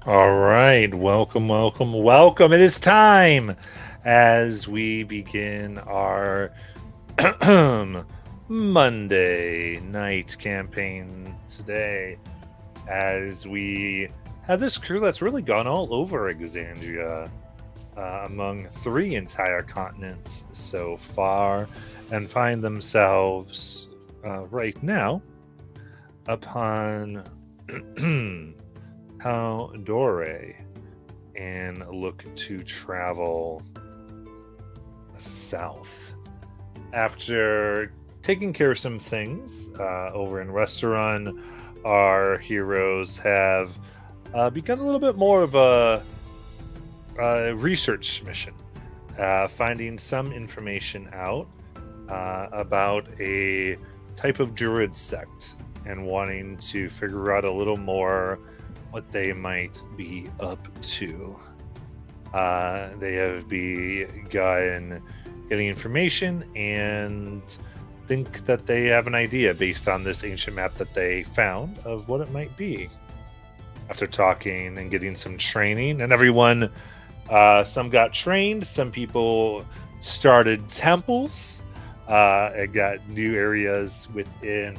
All right, welcome. It is time as we begin our Monday night campaign today. As we have this crew that's really gone all over Exandria, among 3 entire continents so far, and find themselves right now upon Dore and look to travel south. After taking care of some things over in Restaurant, our heroes have begun a little bit more of a research mission, finding some information out about a type of druid sect and wanting to figure out a little more what they might be up to. They have begun getting information and think that they have an idea based on this ancient map that they found of what it might be. After talking and getting some training, and everyone, some got trained, some people started temples, and got new areas within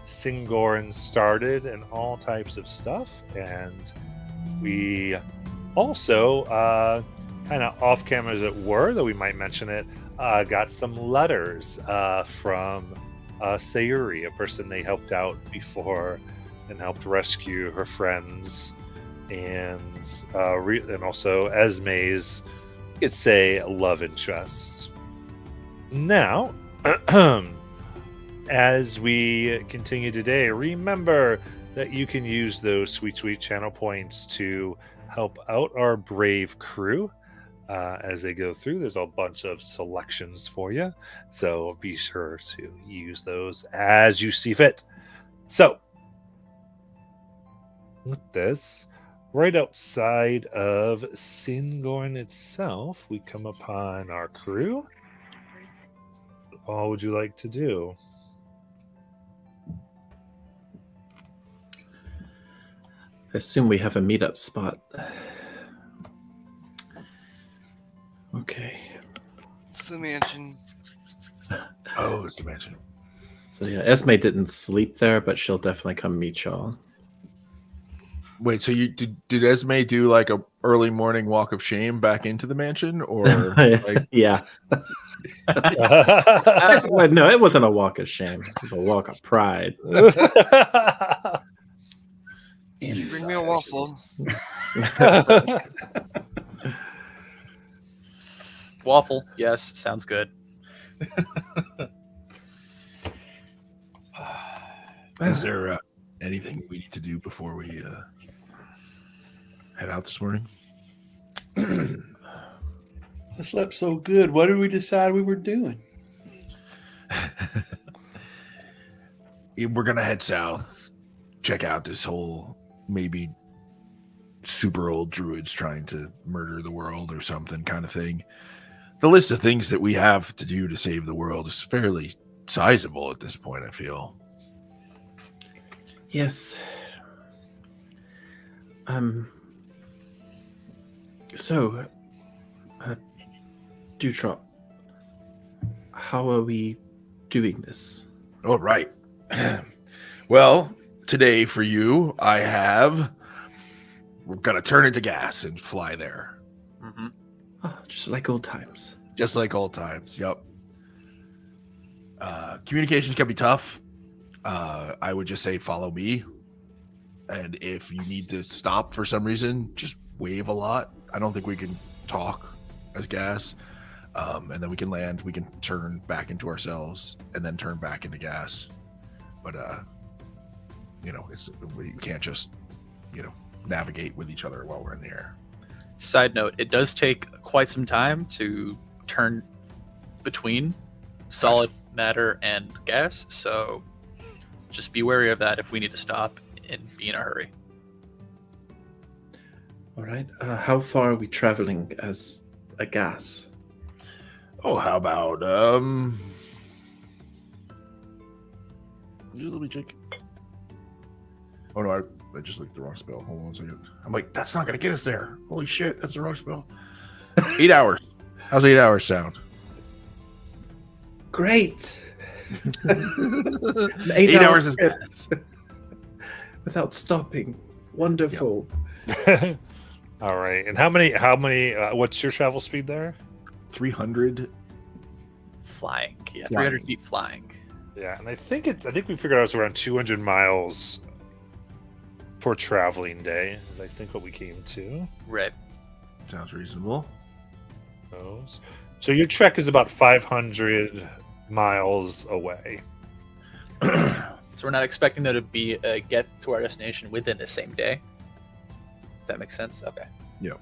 Singorn started, and all types of stuff. And we also, kind of off camera as it were, though we might mention it, got some letters from Sayuri, a person they helped out before and helped rescue her friends, and also Esme's, you could say, love interest. Now, as we continue today, remember that you can use those sweet channel points to help out our brave crew as they go through. There's a bunch of selections for you, so be sure to use those as you see fit. So, with this, right outside of Singorn itself, we come upon our crew. What would you like to do? I assume we have a meetup spot. Okay. It's the mansion. Oh, it's the mansion. So yeah, Esme didn't sleep there, but she'll definitely come meet y'all. Wait, so you did Esme do like a early morning walk of shame back into the mansion, or like... Yeah. Well, no, it wasn't a walk of shame. It was a walk of pride. Bring me a waffle. Waffle, yes, sounds good. Is there anything we need to do before we head out this morning? I slept so good. What did we decide we were doing? We're gonna head south, check out this whole maybe super old druids trying to murder the world or something kind of thing. The list of things that we have to do to save the world is fairly sizable at this point, I feel. Yes. So, Dewdrop, how are we doing this? All right. Well, today for you, we're going to turn into gas and fly there. Mm-hmm. Oh, just like old times. Just like old times. Yep. Communications can be tough. I would just say follow me. And if you need to stop for some reason, just wave a lot. I don't think we can talk as gas. And then we can land. We can turn back into ourselves and then turn back into gas. But, we can't just, navigate with each other while we're in the air. Side note, it does take quite some time to turn between solid matter and gas, so just be wary of that if we need to stop and be in a hurry. All right. How far are we traveling as a gas? Oh, how about let me check. Oh no, I just looked at the wrong spell. Hold on 1 second. I'm like, that's not gonna get us there. Holy shit, that's the wrong spell. 8 hours. How's 8 hours sound? Great. 8 hours is without stopping. Wonderful. All right. And how many? What's your travel speed there? 300. Flying. Yeah, Flying. 300 feet flying. Yeah, and I think we figured out it's around 200 miles for traveling day. Is I think what we came to. Right. Sounds reasonable. So your trek is about 500 miles away. So we're not expecting there to be get to our destination within the same day. If that makes sense. Okay. Yeah.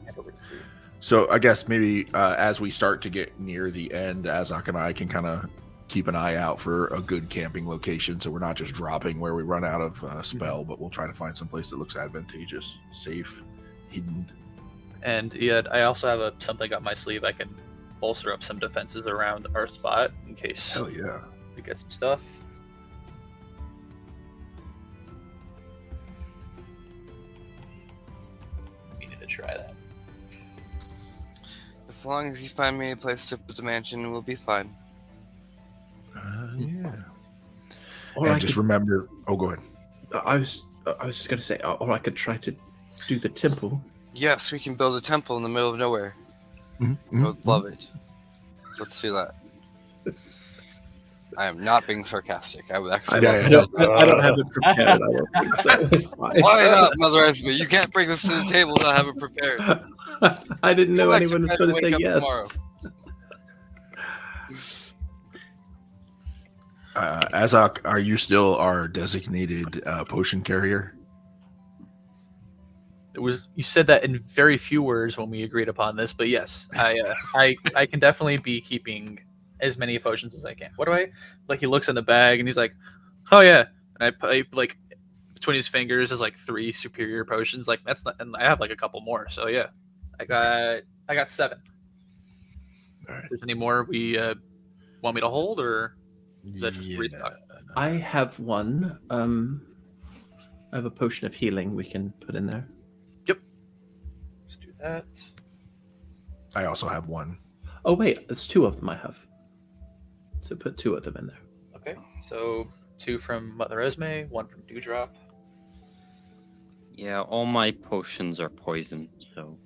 So I guess maybe as we start to get near the end, Azok and I can kind of keep an eye out for a good camping location, so we're not just dropping where we run out of spell, but we'll try to find some place that looks advantageous, safe, hidden. And yeah, I also have something up my sleeve. I can bolster up some defenses around our spot in case Hell yeah. we get some stuff. We need to try that. As long as you find me a place to put the mansion, we'll be fine. Yeah. Or And I just could, remember. Oh, go ahead. I was just going to say, or I could try to do the temple. Yes, we can build a temple in the middle of nowhere. I would love it. Let's do that. I am not being sarcastic. I would actually love I it. don't have it prepared. I don't think so. Why not, Mother Esme? You can't bring this to the table without having it prepared. I didn't know You'll anyone was actually going to wake say up tomorrow. yes. Azok, are you still our designated potion carrier? It was you said that in very few words when we agreed upon this, but yes, I can definitely be keeping as many potions as I can. What do I like? He looks in the bag and he's like, "Oh yeah," and I like between his fingers is like 3 superior potions. Like that's not, and I have like a couple more. So yeah, I got 7. All right. If there's any more we want me to hold, or is that just Yeah. restock? I have one. I have a potion of healing we can put in there. Let's do that. I also have one. Oh wait, it's 2 of them I have. So put 2 of them in there. Okay, so 2 from Mother Esme, 1 from Dewdrop. Yeah, all my potions are poison, so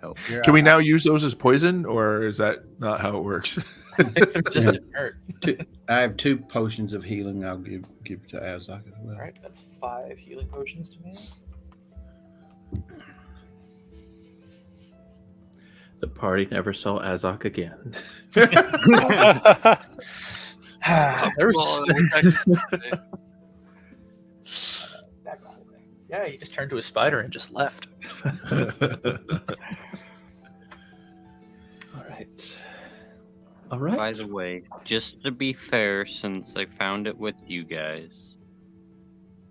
help. Can we now use those as poison, or is that not how it works? I think they're just inert. I have 2 potions of healing. I'll give to Azok as well. All right, that's 5 healing potions to me. The party never saw Azok again. Yeah, he just turned to a spider and just left. All right. By the way, just to be fair, since I found it with you guys,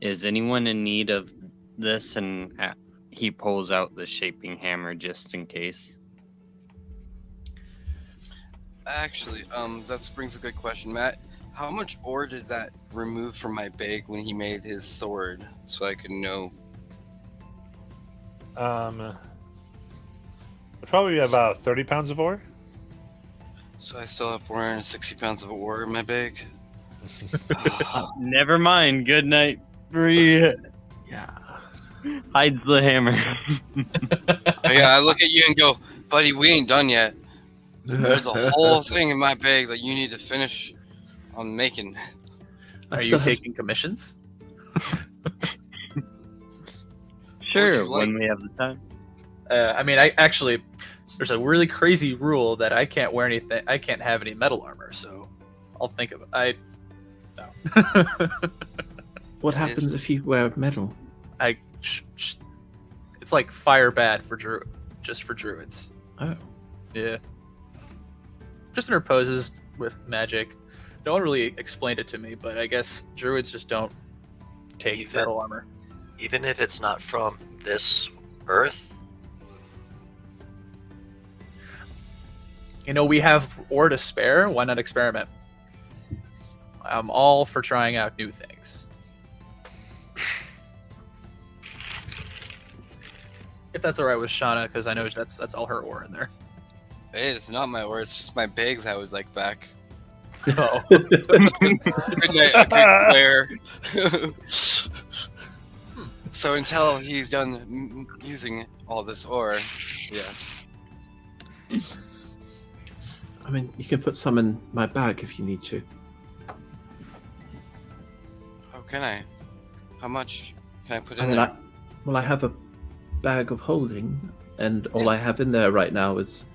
is anyone in need of this? And he pulls out the shaping hammer just in case. Actually, that brings a good question, Matt. How much ore did that remove from my bag when he made his sword, so I could know? Probably about 30 pounds of ore. So I still have 460 pounds of ore in my bag. Never mind. Good night, Bree. Yeah. Hides the hammer. Oh, yeah, I look at you and go, buddy, we ain't done yet. There's a whole thing in my bag that you need to finish on making. Are you taking commissions? Sure, like? when we have the time. I mean, I actually, there's a really crazy rule that I can't wear anything. I can't have any metal armor, so I'll think of it. No. What happens if you wear metal? It's like fire bad for just for druids. Oh. Yeah. Just interposes with magic. No one really explained it to me, but I guess druids just don't take metal armor. Even if it's not from this earth? You know, we have ore to spare. Why not experiment? I'm all for trying out new things. If that's all right with Shauna, because I know that's all her ore in there. Hey, it's not my word. It's just my bags I would like back. Oh. Good night, a good player. So until he's done using all this ore, yes. I mean, you can put some in my bag if you need to. How can I? How much can I put I in mean, there? I have a bag of holding, and all I have in there right now is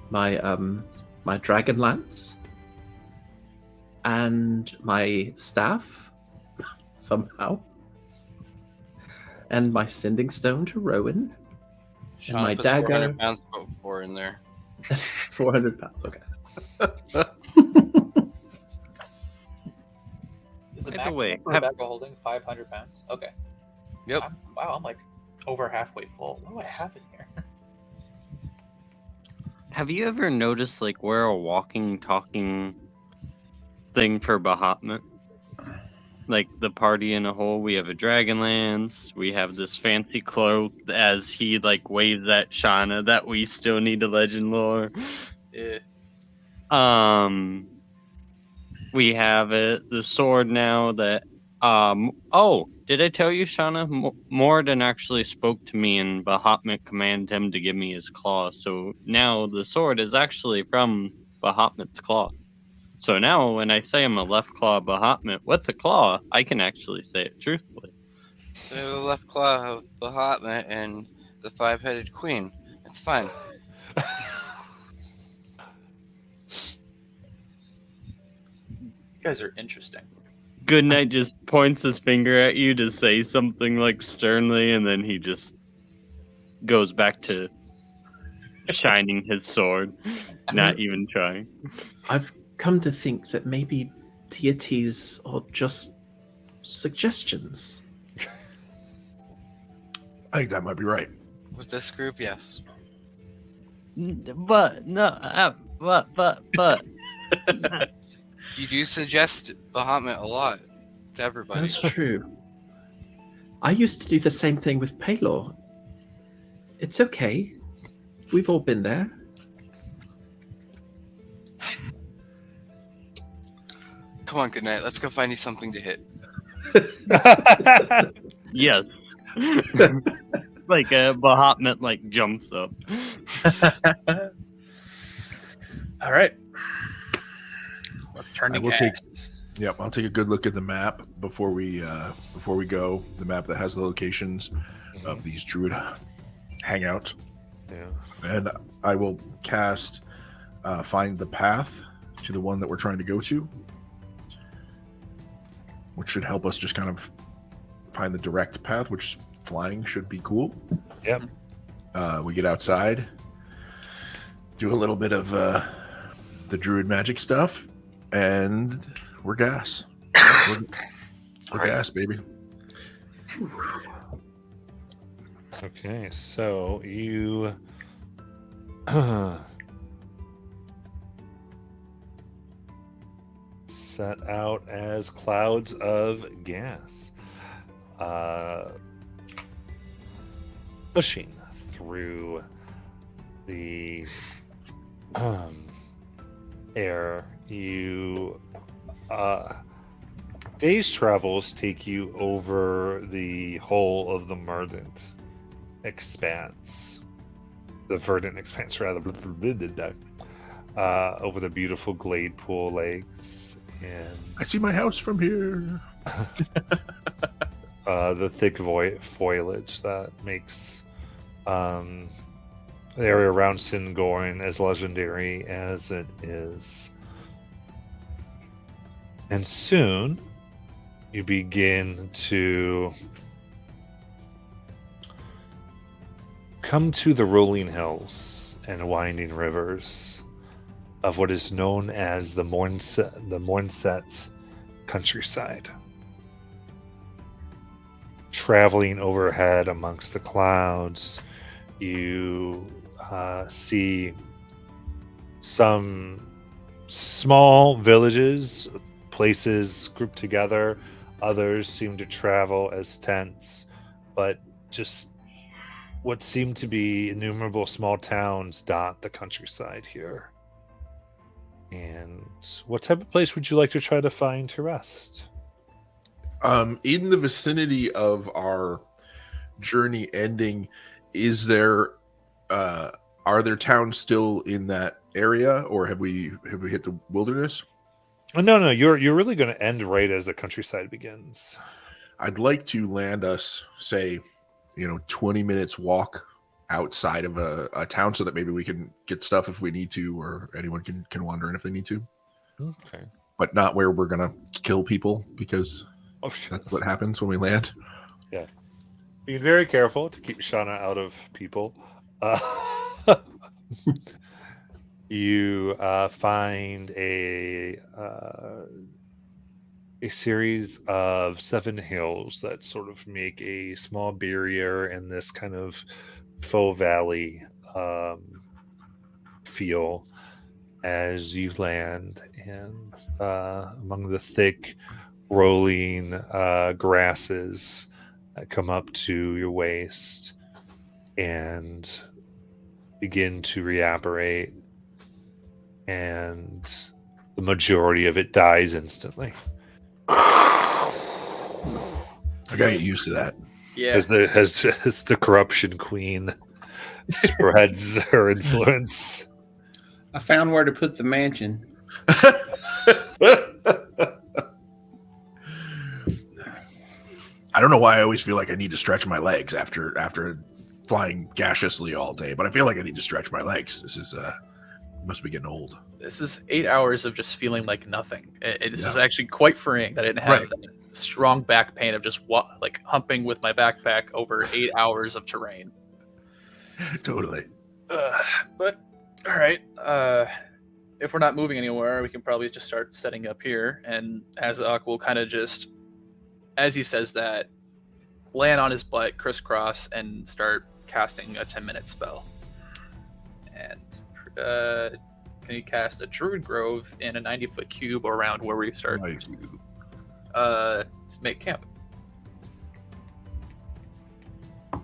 my my dragon lance and my staff somehow, and my sending stone to Rowan, and my puts dagger. 400 pounds of ore in there. 400 pounds. Okay. Is the By the maximum way, for a bag of holding 500 pounds? Okay. Yep. Wow, I'm like over halfway full. What do I have in here? Have you ever noticed like we're a walking, talking thing for Bahamut? Like the party in a whole, we have a dragon lance, we have this fancy cloak as he like waves at Shauna that we still need a legend lore. Yeah. We have the sword now that oh, did I tell you Shauna? Morden actually spoke to me and Bahamut commanded him to give me his claw. So now the sword is actually from Bahamut's claw. So now when I say I'm a left claw Bahamut with a claw, I can actually say it truthfully. So the left claw of Bahamut and the 5-headed queen. It's fine. You guys are interesting. Goodnight just points his finger at you to say something like sternly, and then he just goes back to shining his sword, not even trying. I've come to think that maybe deities are just suggestions. I think that might be right. With this group, yes. But no, but. You do suggest Bahamut a lot to everybody. That's true. I used to do the same thing with Paylor. It's okay. We've all been there. Come on, Goodnight. Let's go find you something to hit. Yes. Like a Bahamut like jumps up. All right. Let's turn to I will gas. I'll take a good look at the map before we go. The map that has the locations of these druid hangouts. Yeah. And I will cast find the path to the one that we're trying to go to, which should help us just kind of find the direct path, which flying should be cool. Yep. We get outside, do a little bit of the druid magic stuff, and we're gas. We're gas, baby. Okay, so you set out as clouds of gas, pushing through the air. You day's travels take you over the whole of the Verdant expanse, rather, over the beautiful glade pool lakes and I see my house from here. the thick foliage that makes the area around Singorin as legendary as it is. And soon you begin to come to the rolling hills and winding rivers of what is known as the Mornset countryside. Traveling overhead amongst the clouds, you see some small villages, places grouped together. Others seem to travel as tents, but just what seem to be innumerable small towns dot the countryside here. And what type of place would you like to try to find to rest? In the vicinity of our journey ending, is there are there towns still in that area, or have we hit the wilderness? Oh, no, you're really going to end right as the countryside begins. I'd like to land us, say, 20 minutes walk outside of a town so that maybe we can get stuff if we need to, or anyone can wander in if they need to. Okay. But not where we're going to kill people, because Oh, that's what happens when we land. yeah. Be very careful to keep Shauna out of people. You find a series of 7 hills that sort of make a small barrier in this kind of faux valley feel as you land, and among the thick rolling grasses that come up to your waist and begin to reapparate, and the majority of it dies instantly. I gotta get used to that. Yeah. As the corruption queen spreads her influence. I found where to put the mansion. I don't know why I always feel like I need to stretch my legs after flying gaseously all day, but I feel like I need to stretch my legs. This is must be getting old. This is 8 hours of just feeling like nothing. This is actually quite freeing that I didn't have that strong back pain of just humping with my backpack over 8 hours of terrain. Totally. But all right, if we're not moving anywhere, we can probably just start setting up here. And Azok will kind of just, as he says that, land on his butt, crisscross, and start casting a 10-minute spell. And can you cast a Druid Grove in a 90-foot cube around where we start to make camp?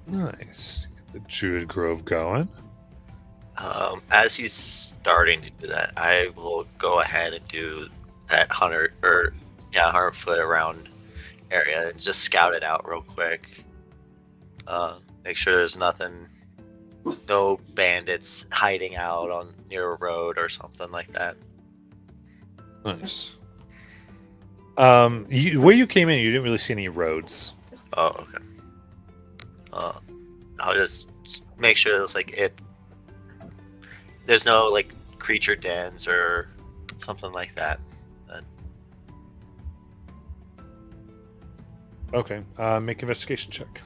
Nice. The Druid Grove going. As he's starting to do that, I will go ahead and do that 100-foot around area and just scout it out real quick. Make sure there's no bandits hiding out near a road or something like that. Nice. Where you came in, you didn't really see any roads. Oh, okay. I'll just make sure there's no creature dens or something like that. Okay. Make an investigation check.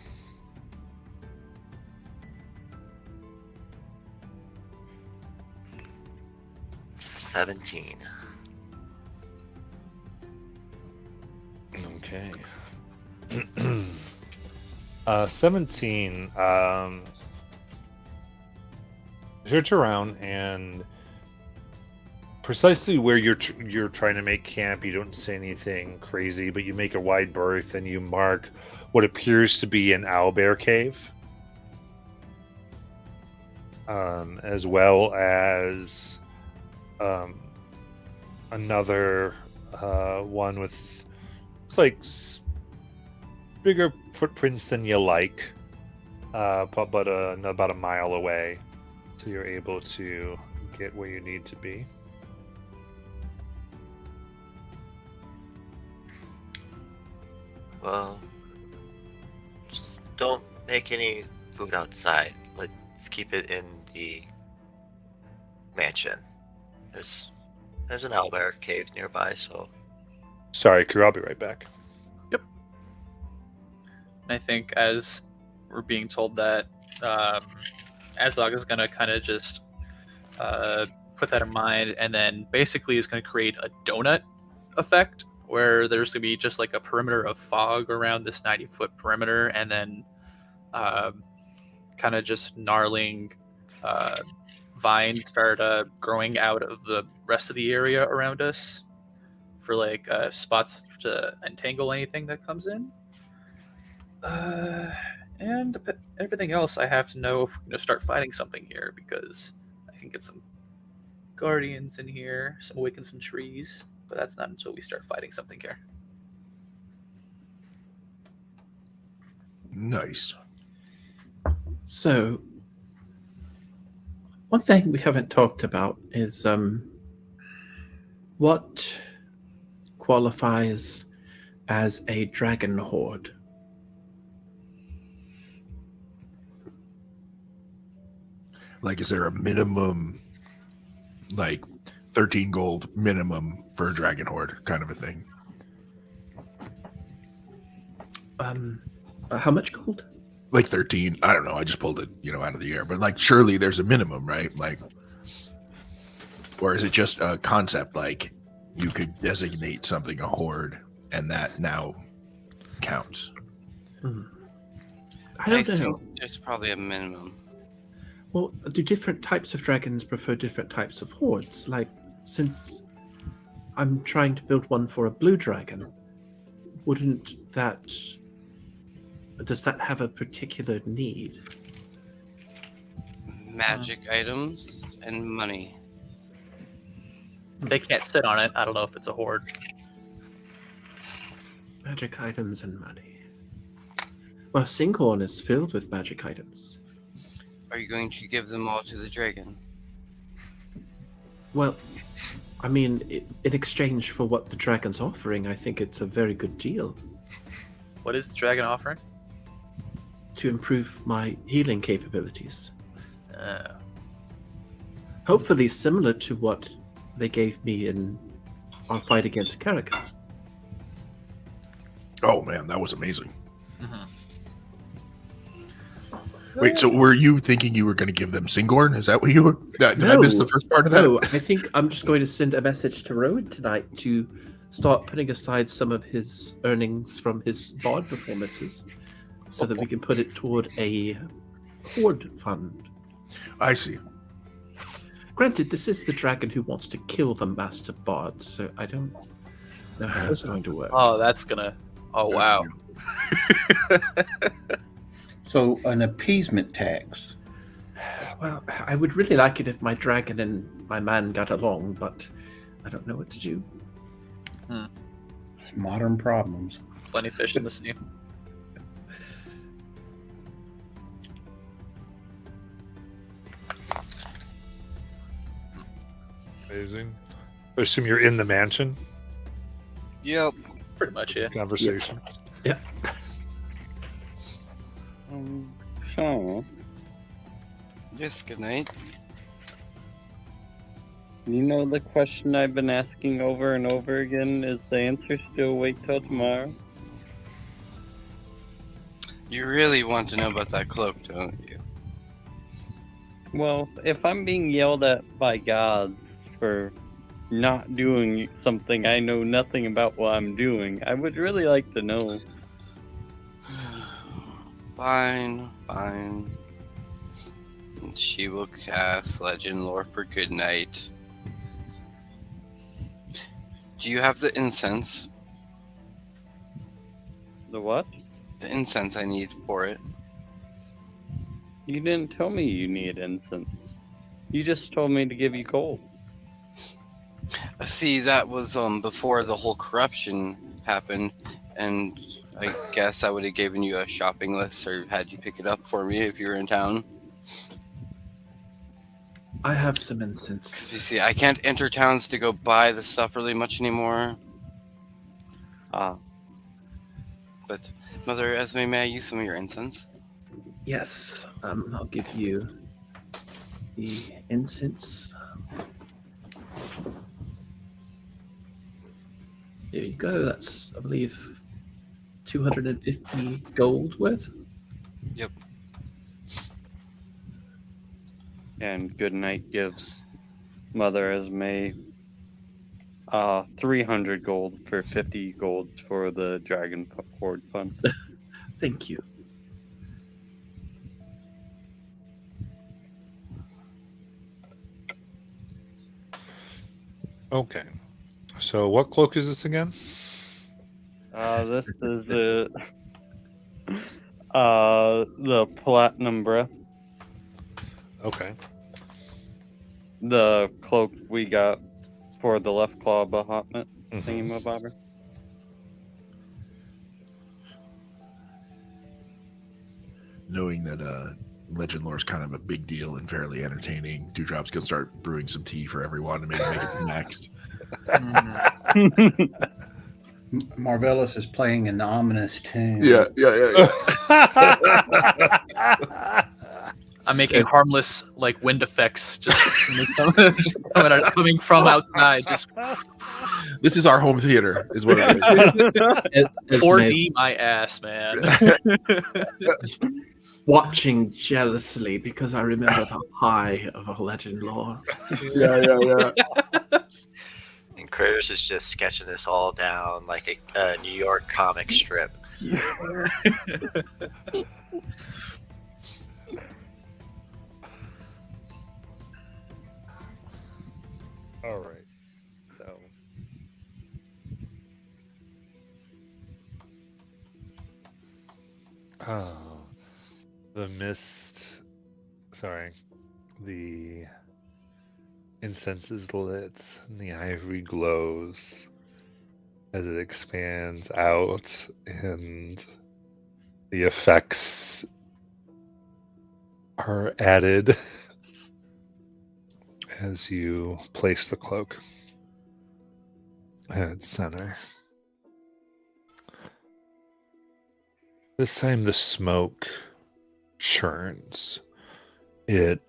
$17. Okay. 17. Search around, and precisely where you're trying to make camp, you don't see anything crazy, but you make a wide berth and you mark what appears to be an owlbear cave, as well as another one with bigger footprints than you like, but about a mile away, so you're able to get where you need to be. Well, just don't make any food outside. Let's keep it in the mansion. There's an owlbear cave nearby, so. Sorry, crew, I'll be right back. Yep. And I think as we're being told that, Azog is going to kind of just put that in mind, and then basically is going to create a donut effect where there's going to be just a perimeter of fog around this 90-foot perimeter, and then kind of just gnarling vines start growing out of the rest of the area around us for spots to entangle anything that comes in. And everything else, I have to know if we're going to start fighting something here, because I can get some guardians in here, awaken some trees, but that's not until we start fighting something here. Nice. So, one thing we haven't talked about is what qualifies as a dragon horde. Like, is there a minimum, like 13 gold minimum for a dragon horde kind of a thing? How much gold? Like 13. I don't know. I just pulled it, out of the air. But like, surely there's a minimum, right? Like, or is it just a concept? Like, you could designate something a horde, and that now counts. I don't know. think there's probably a minimum. Well, do different types of dragons prefer different types of hordes? Like, since I'm trying to build one for a blue dragon, does that have a particular need? Magic items and money. They can't sit on it. I don't know if it's a horde. Magic items and money. Well, Singhorn is filled with magic items. Are you going to give them all to the dragon? Well, I mean, in exchange for what the dragon's offering, I think it's a very good deal. What is the dragon offering? To improve my healing capabilities. Uh, Hopefully similar to what they gave me in our fight against Karaka. Oh man, that was amazing. mhm. Wait, so were you thinking you were going to give them Singhorn? Is that what you were? Did I miss the first part of that? No, I think I'm just going to send a message to Rowan tonight to start putting aside some of his earnings from his bard performances so that we can put it toward a horde fund. I see. Granted, this is the dragon who wants to kill the master bard, so I don't know how that's going to work. Oh, that's gonna. Oh, wow. So an appeasement tax. Well, I would really like it if my dragon and my man got along, but I don't know what to do. Modern problems. Plenty of fish in the sea. Amazing. I assume you're in the mansion Yep. Pretty much, yeah. conversation. So, Yes, good night. you know the question I've been asking over and over again? Is the answer still wait till tomorrow? You really want to know about that cloak, don't you? Well, if I'm being yelled at by gods for not doing something I know nothing about what I'm doing, I would really like to know. Fine, fine. And she will cast Legend Lore for good night. Do you have the incense? The what? The incense I need for it. You didn't tell me you need incense. You just told me to give you gold. See, that was before the whole corruption happened, and I guess I would have given you a shopping list or had you pick it up for me if you were in town. I have some incense. Because you see, I can't enter towns to go buy the stuff really much anymore. Ah, But Mother Esme, may I use some of your incense? Yes, I'll give you the incense. There you go. That's, I believe, 250 gold worth. Yep. and Goodnight gives Mother Esme 300 gold for 50 gold for the Dragon Horde Fund. Thank you. Okay. So what cloak is this again? This is the The platinum breath, Okay. the cloak we got for the left claw Bahamut Mhm. thingamabobber. Knowing that legend lore is kind of a big deal and fairly entertaining, Dewdrop's gonna start brewing some tea for everyone and maybe make it to next. Marvellous is playing an ominous tune. Yeah. I'm making harmless like wind effects just coming from outside. Just This is our home theater, is what it is. 4D my ass, man. Watching jealously because I remember the high of a legend lore. Yeah. And Critters is just sketching this all down like a New York comic strip. All right. So. Oh, the mist. Sorry, the incense is lit, and the ivory glows as it expands out, and the effects are added as you place the cloak at its center. This time the smoke churns. It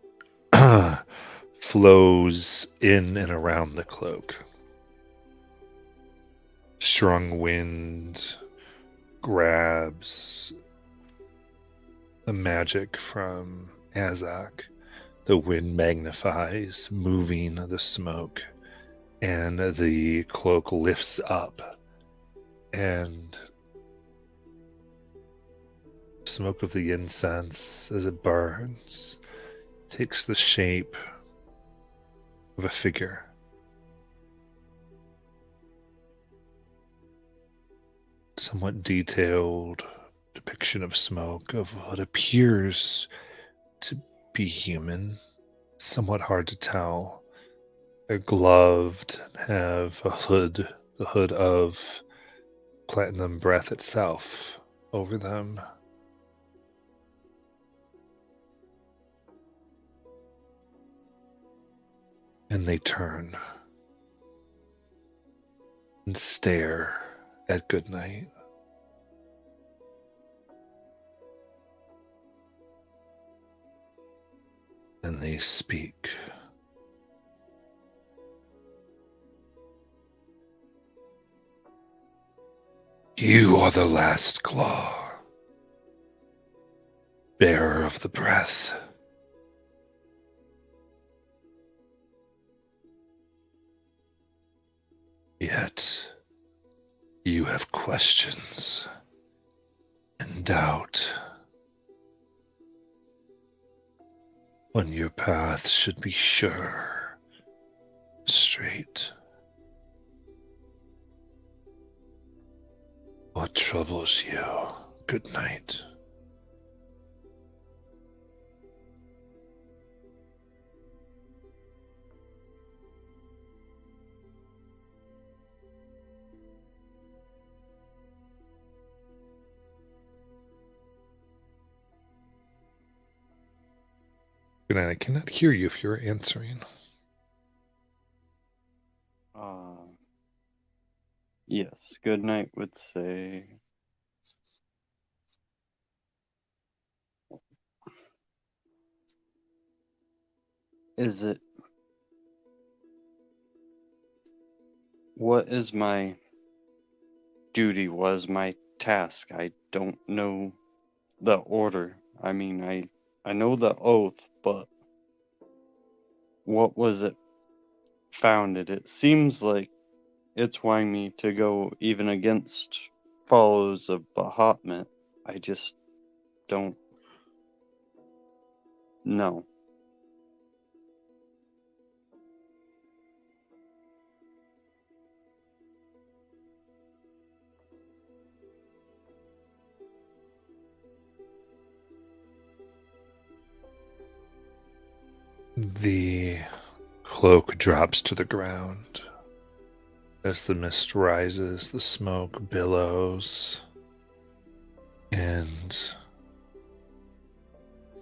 flows in and around the cloak. Strong wind grabs the magic from Azak. The wind magnifies, moving the smoke, and the cloak lifts up, and smoke of the incense as it burns takes the shape of a figure. Somewhat detailed depiction of smoke of what appears to be human, somewhat hard to tell. They're gloved and have a hood, the hood of platinum breath itself over them. And they turn and stare at Goodnight. And they speak. You are the last claw, bearer of the breath. Yet, you have questions and doubt when your path should be sure, straight. What troubles you? Good night. Good night. I cannot hear you if you're answering. Yes, good night would say. Is it. What is my duty? Was my task? I don't know the order. I mean, I know the oath, but what was it founded? It seems like it's wanting me to go even against followers of Bahamut. I just don't know. The cloak drops to the ground. As the mist rises, the smoke billows, and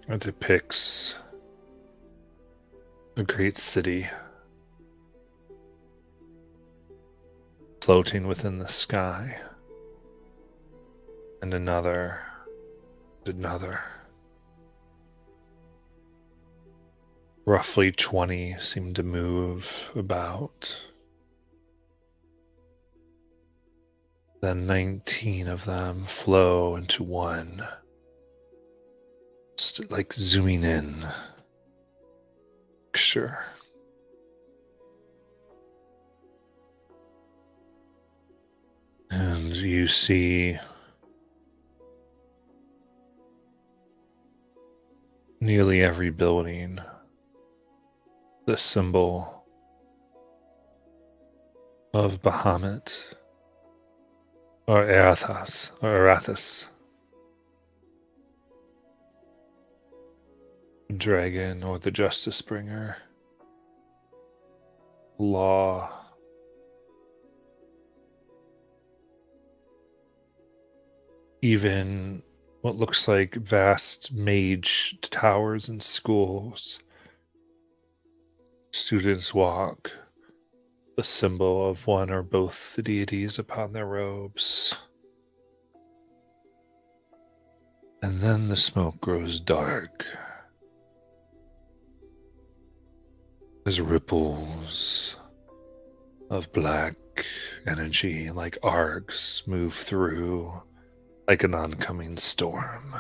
it depicts a great city floating within the sky, and another, and another. Roughly 20 seem to move about. Then 19 of them flow into one, just like zooming in. Sure. And you see nearly every building, the symbol of Bahamut, or Arathas, dragon, or the justice bringer, law, even what looks like vast mage towers and schools. Students walk, the symbol of one or both the deities upon their robes. And then the smoke grows dark as ripples of black energy like arcs move through like an oncoming storm.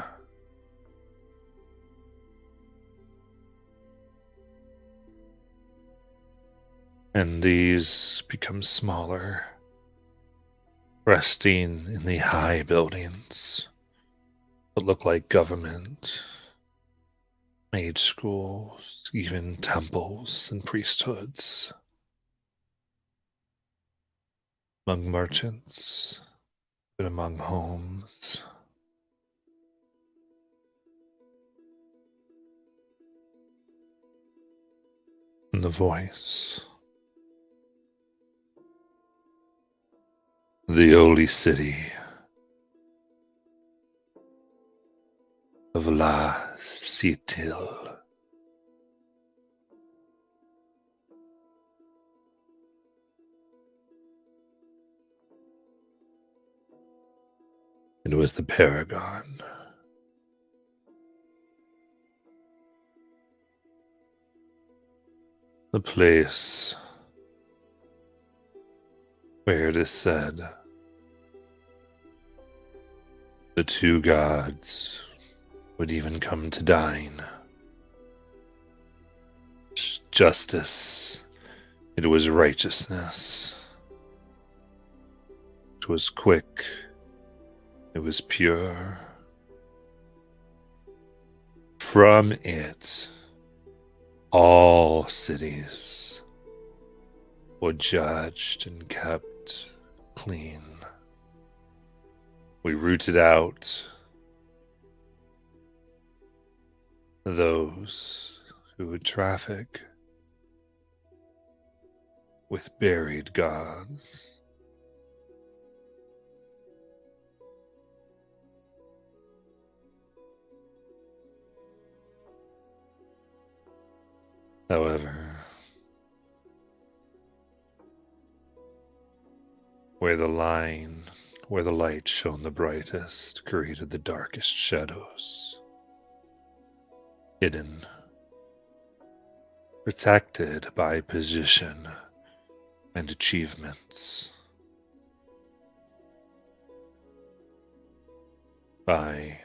And these become smaller, resting in the high buildings that look like government, mage schools, even temples and priesthoods, among merchants, but among homes. And the voice. The holy city of La Citil. It was the Paragon. The place where it is said the two gods would even come to dine. Justice, it was righteousness. It was quick, it was pure. From it, all cities were judged and kept clean. We rooted out those who would traffic with buried gods. However, where the light shone the brightest, created the darkest shadows. Hidden, protected by position and achievements, by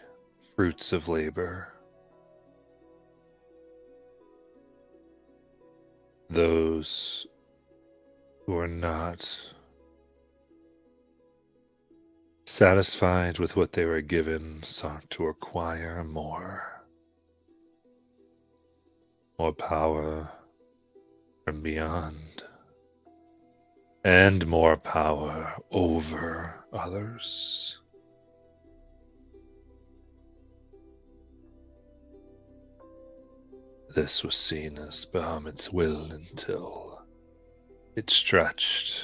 fruits of labor. Those who are not satisfied with what they were given sought to acquire more power from beyond, and more power over others. This was seen as Bahamut's will until it stretched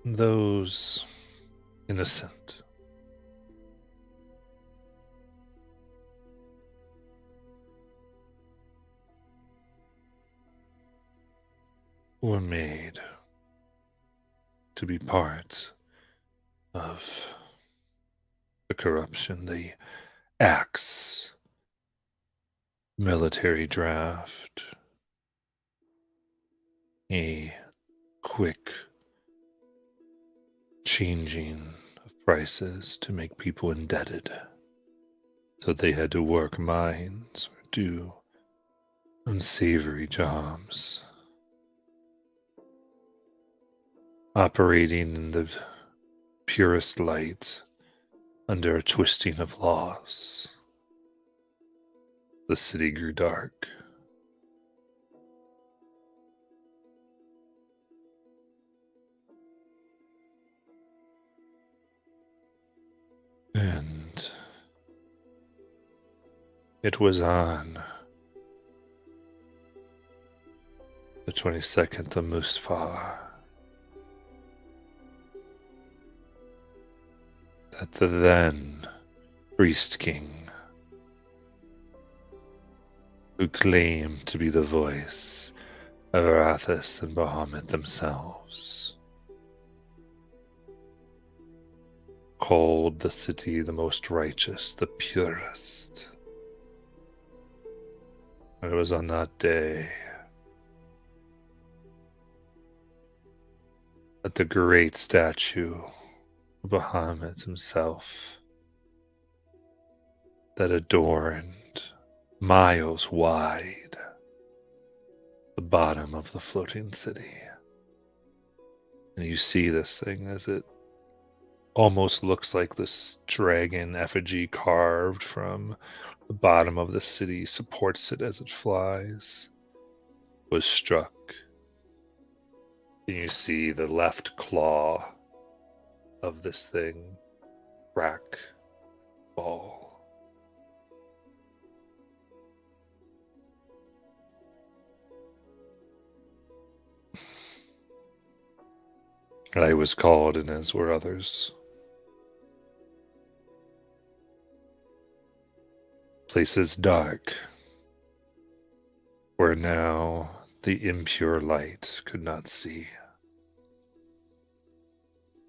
those innocent. Were made to be part of the corruption, the axe military draft, a quick changing of prices to make people indebted. So they had to work mines or do unsavory jobs, operating in the purest light under a twisting of laws. The city grew dark. And it was on the 22nd of Mustafar that the then priest king, who claimed to be the voice of Arathis and Bahamut themselves, called the city the most righteous, the purest. And it was on that day that the great statue of Bahamut himself, that adorned miles wide the bottom of the floating city. And you see this thing as it almost looks like this dragon effigy carved from the bottom of the city, supports it as it flies, was struck. And you see the left claw of this thing crack, fall. I was called, and as were others. Places dark, where now the impure light could not see.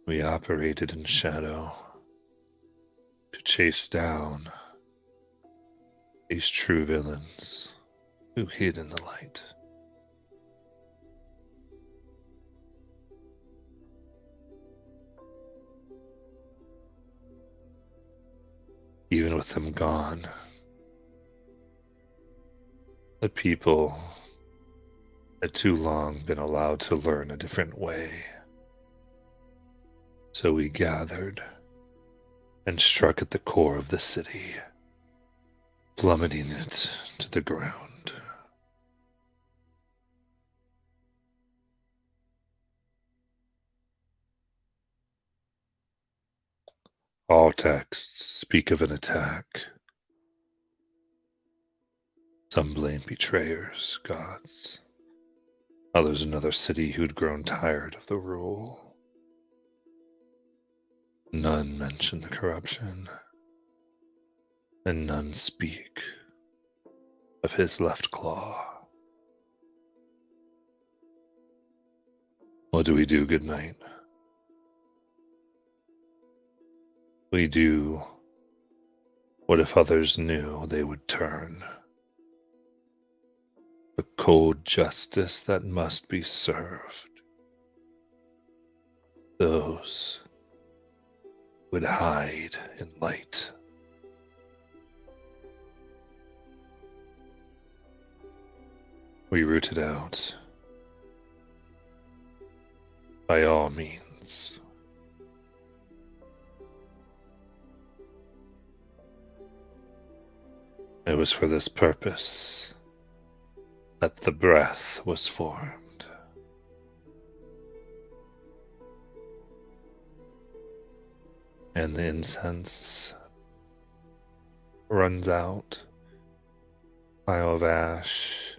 We operated in shadow to chase down these true villains who hid in the light. Even with them gone, the people had too long been allowed to learn a different way. So we gathered and struck at the core of the city, plummeting it to the ground. All texts speak of an attack. Some blame betrayers, gods. Others another city who'd grown tired of the rule. None mention the corruption, and none speak of his left claw. What do we do, good night? We do what if others knew they would turn. The cold justice that must be served. Those would hide in light. We root it out. By all means. It was for this purpose that the breath was formed. And the incense runs out pile of ash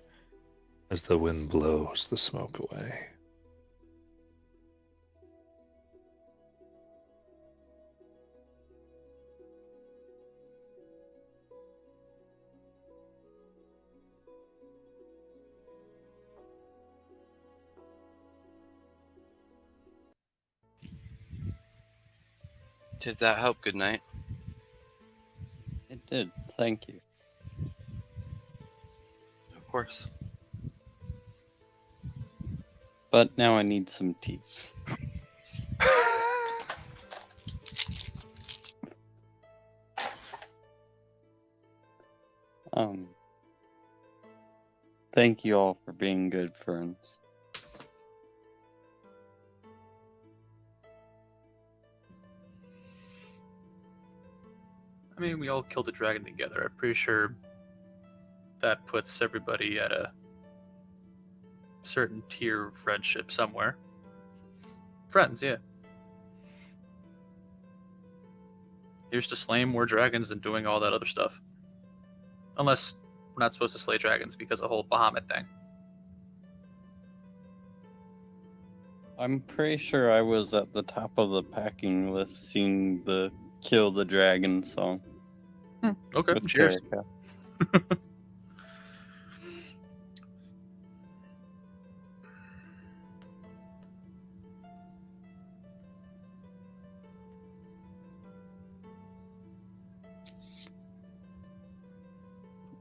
as the wind blows the smoke away. Did that help? Good night. It did. Thank you. Of course. But now I need some tea. Thank you all for being good friends. I mean, we all killed a dragon together. I'm pretty sure that puts everybody at a certain tier of friendship somewhere. Friends, yeah. Here's to slaying more dragons and doing all that other stuff. Unless we're not supposed to slay dragons because of the whole Bahamut thing. I'm pretty sure I was at the top of the packing list seeing the Kill the Dragon song. Okay, with cheers. Erica.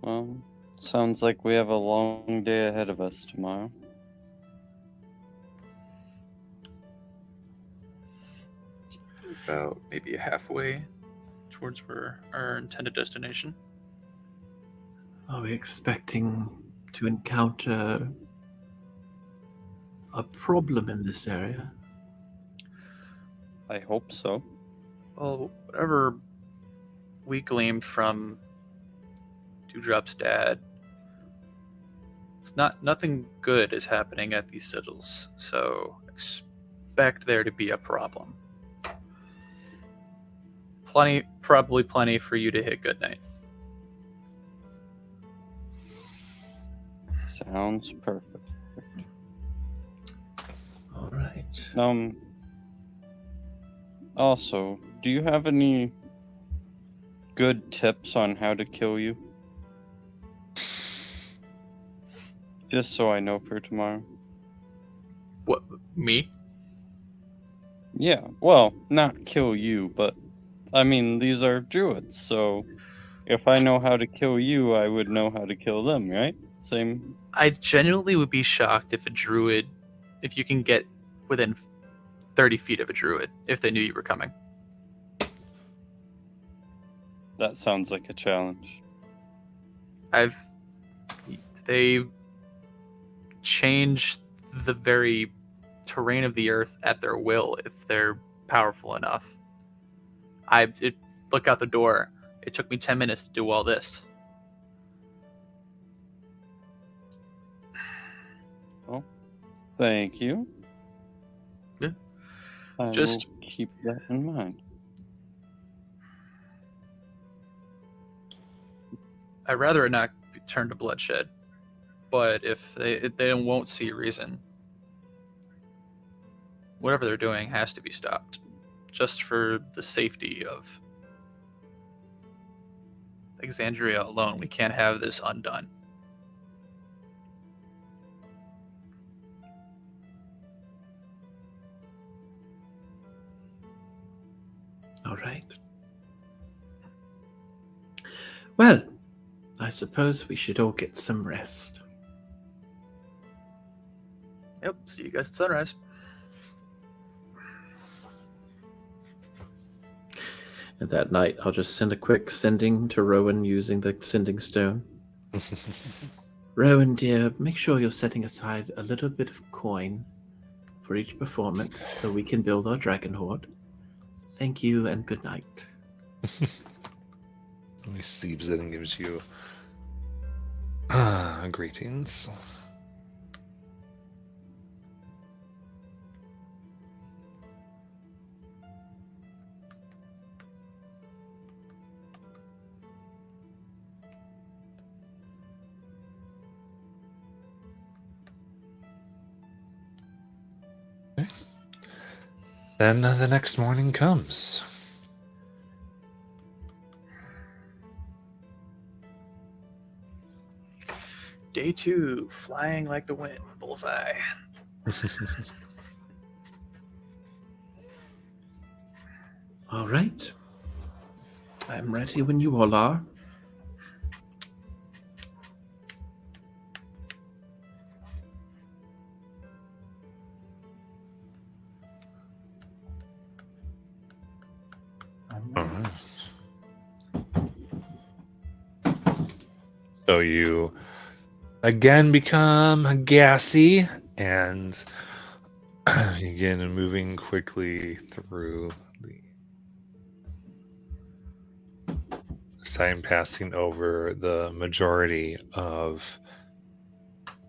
Well, sounds like we have a long day ahead of us tomorrow. About maybe halfway towards where our intended destination. Are we expecting to encounter a problem in this area? I hope so. Well, whatever we gleaned from Dewdrop's dad, it's nothing good is happening at these sigils, so expect there to be a problem. Probably plenty for you to hit goodnight. Sounds perfect. All right. Also, do you have any good tips on how to kill you? Just so I know for tomorrow. What, me? Yeah, well, not kill you, but I mean, these are druids, so if I know how to kill you, I would know how to kill them, right? Same. I genuinely would be shocked if if you can get within 30 feet of a druid, if they knew you were coming. That sounds like a challenge. They change the very terrain of the earth at their will if they're powerful enough. Look out the door. It took me 10 minutes to do all this. Well, thank you. Yeah. I Just will keep that in mind. I'd rather it not turn to bloodshed, but if they won't see reason, whatever they're doing has to be stopped, just for the safety of Exandria alone. We can't have this undone. All right. Well, I suppose we should all get some rest. Yep, see you guys at sunrise. And that night, I'll just send a quick sending to Rowan using the sending stone. Rowan, dear, make sure you're setting aside a little bit of coin for each performance so we can build our dragon horde. Thank you and good night. He receives it and gives you greetings. Then the next morning comes. Day 2, flying like the wind, bullseye. All right. I'm ready when you all are. All right. So you again become gassy and begin moving quickly through the sign, passing over the majority of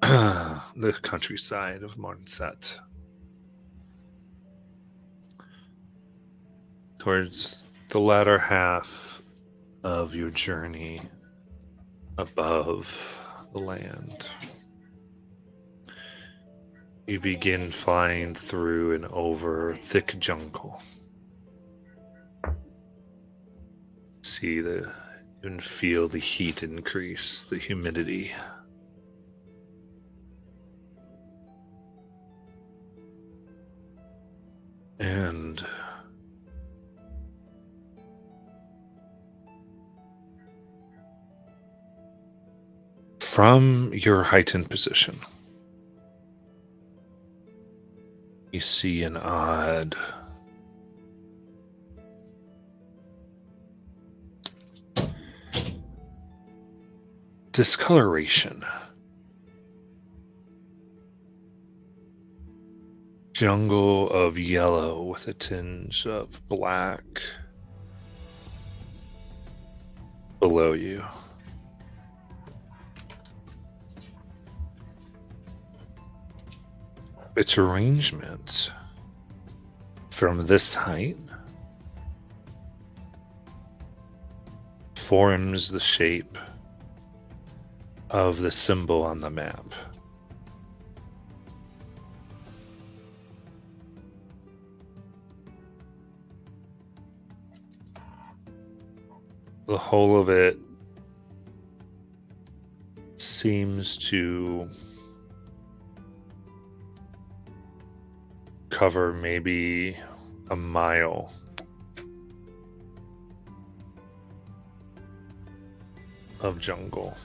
the countryside of Mornset. Towards the latter half of your journey above the land, you begin flying through and over thick jungle. See and feel the heat increase, the humidity. And from your heightened position, you see an odd discoloration. Jungle of yellow with a tinge of black below you. Its arrangement from this height forms the shape of the symbol on the map. The whole of it seems to cover maybe a mile of jungle.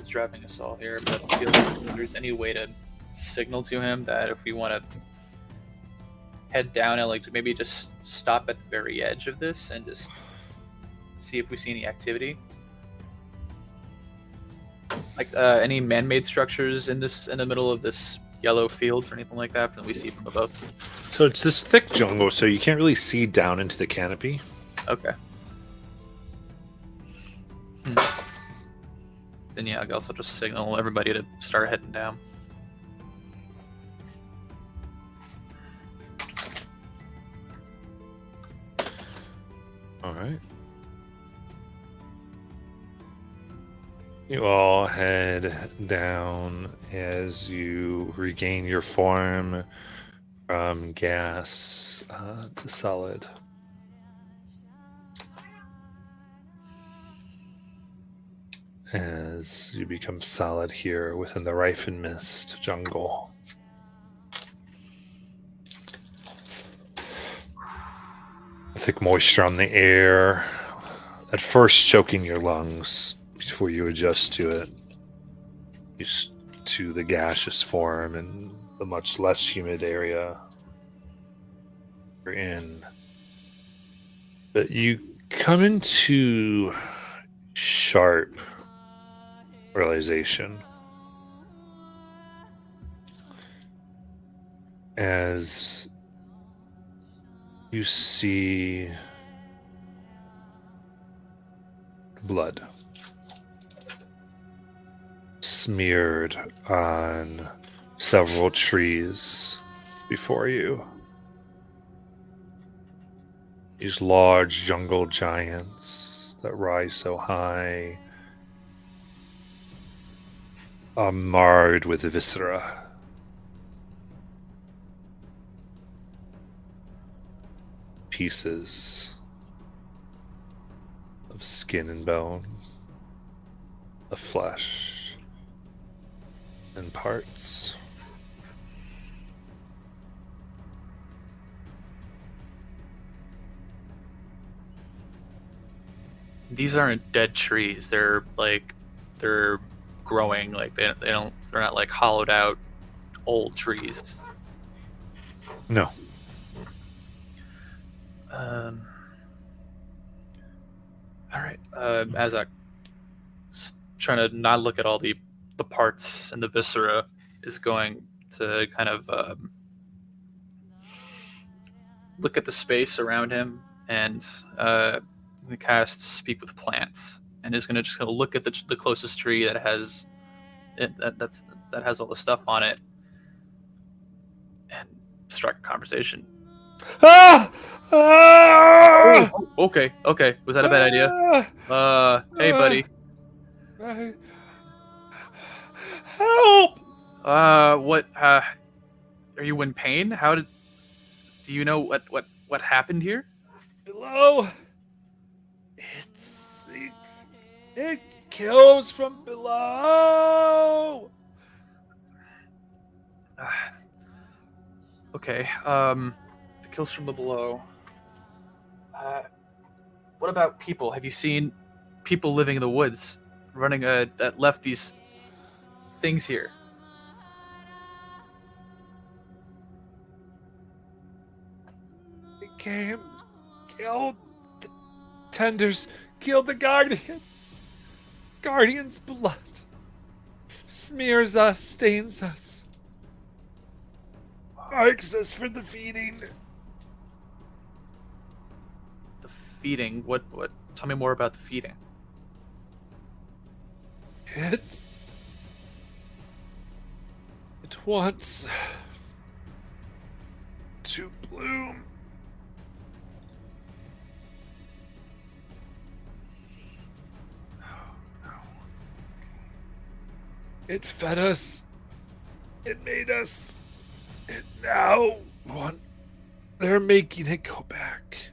Dropping us all here, but I feel like if there's any way to signal to him that if we want to head down and like maybe just stop at the very edge of this and just see if we see any activity, like any man-made structures in the middle of this yellow fields or anything like that that we see from above. So it's this thick jungle, so you can't really see down into the canopy. Okay. Then yeah, I guess I'll just signal everybody to start heading down. All right. You all head down as you regain your form from gas to solid. As you become solid here within the rife and mist jungle. Thick moisture on the air, at first choking your lungs before you adjust to it. Used to the gaseous form and the much less humid area you're in. But you come into sharp realization as you see blood smeared on several trees before you. These large jungle giants that rise so high are marred with viscera. Pieces of skin and bone, of flesh and parts. These aren't dead trees. They're growing. Like they're not like hollowed out old trees. No. All right. Azak, trying to not look at all the parts and the viscera, is going to kind of look at the space around him and cast Speak with Plants, and is going to just kind of look at the closest tree that has that has all the stuff on it, and strike a conversation. Ah! Ah! Oh, okay. Was that a bad idea? Hey, buddy. Help! What? Are you in pain? Do you know what happened here? Below. It sinks. It kills from below. Okay. If it kills from the below. What about people? Have you seen people living in the woods, running that left these things here? It came, killed the tenders, killed the guardians. Guardians' blood smears us, stains us, marks us for the feeding. The feeding? What? Tell me more about the feeding. It wants to bloom. It fed us. It made us. It now want. They're making it go back.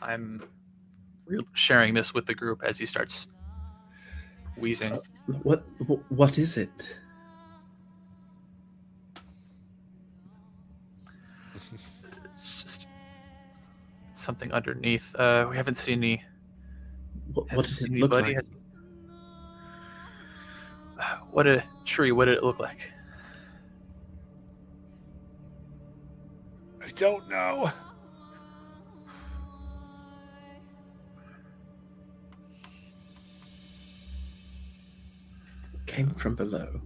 I'm sharing this with the group as he starts wheezing. What is it? It's just something underneath. We haven't seen any. What Hasn't does it seen look anybody. like? What a tree. What did it look like? I don't know. Came from below.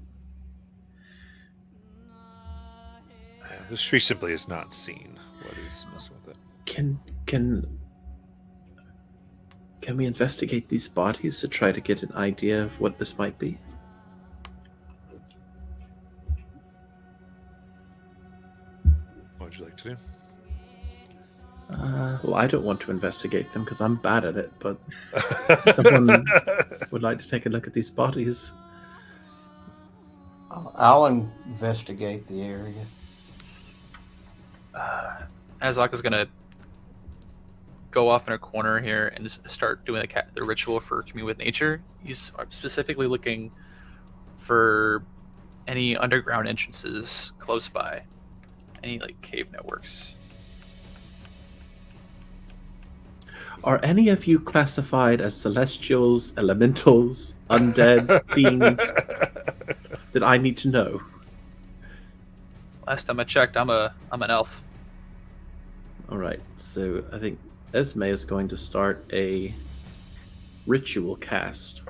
This tree simply is not seen. What is messing with it? Can we investigate these bodies to try to get an idea of what this might be? What would you like to do? Well, I don't want to investigate them because I'm bad at it, but someone would like to take a look at these bodies. I'll investigate the area. Azak is gonna go off in a corner here and just start doing the ritual for commune with nature. He's specifically looking for any underground entrances close by, any like cave networks. Are any of you classified as celestials, elementals, undead, fiends that I need to know? Last time I checked, I'm an elf. All right, so I think Esme is going to start a ritual cast.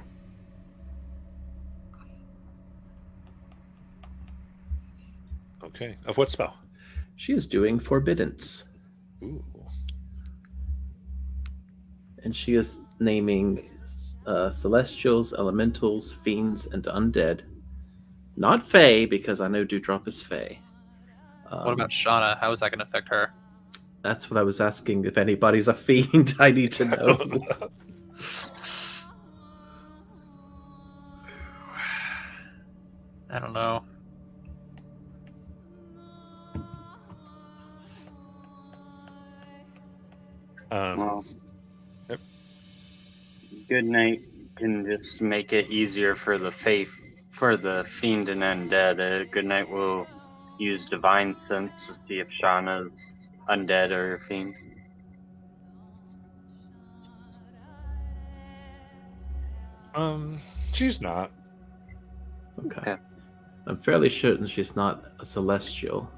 Okay. Of what spell? She is doing Forbiddance. Ooh. And she is naming celestials, elementals, fiends, and undead. Not Fae, because I know Dewdrop is Fae. What about Shauna? How is that going to affect her? That's what I was asking. If anybody's a fiend, I need to know. I don't know. Well, Yep. good night can just make it easier for the faith, for the fiend and undead. Good night will use divine sense to see if Shauna's undead or a fiend. She's not. Okay. I'm fairly certain she's not a celestial.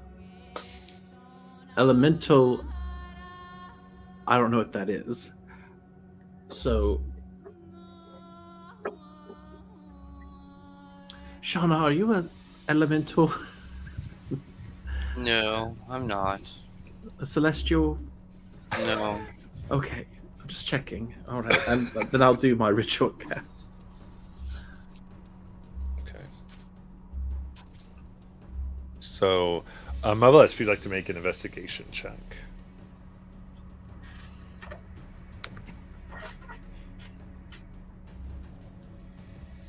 Elemental, I don't know what that is. So, Shauna, are you an elemental? No, I'm not. A celestial? No. Okay, I'm just checking. All right, and then I'll do my ritual cast. Okay. So, Marvelous, if you'd like to make an investigation check.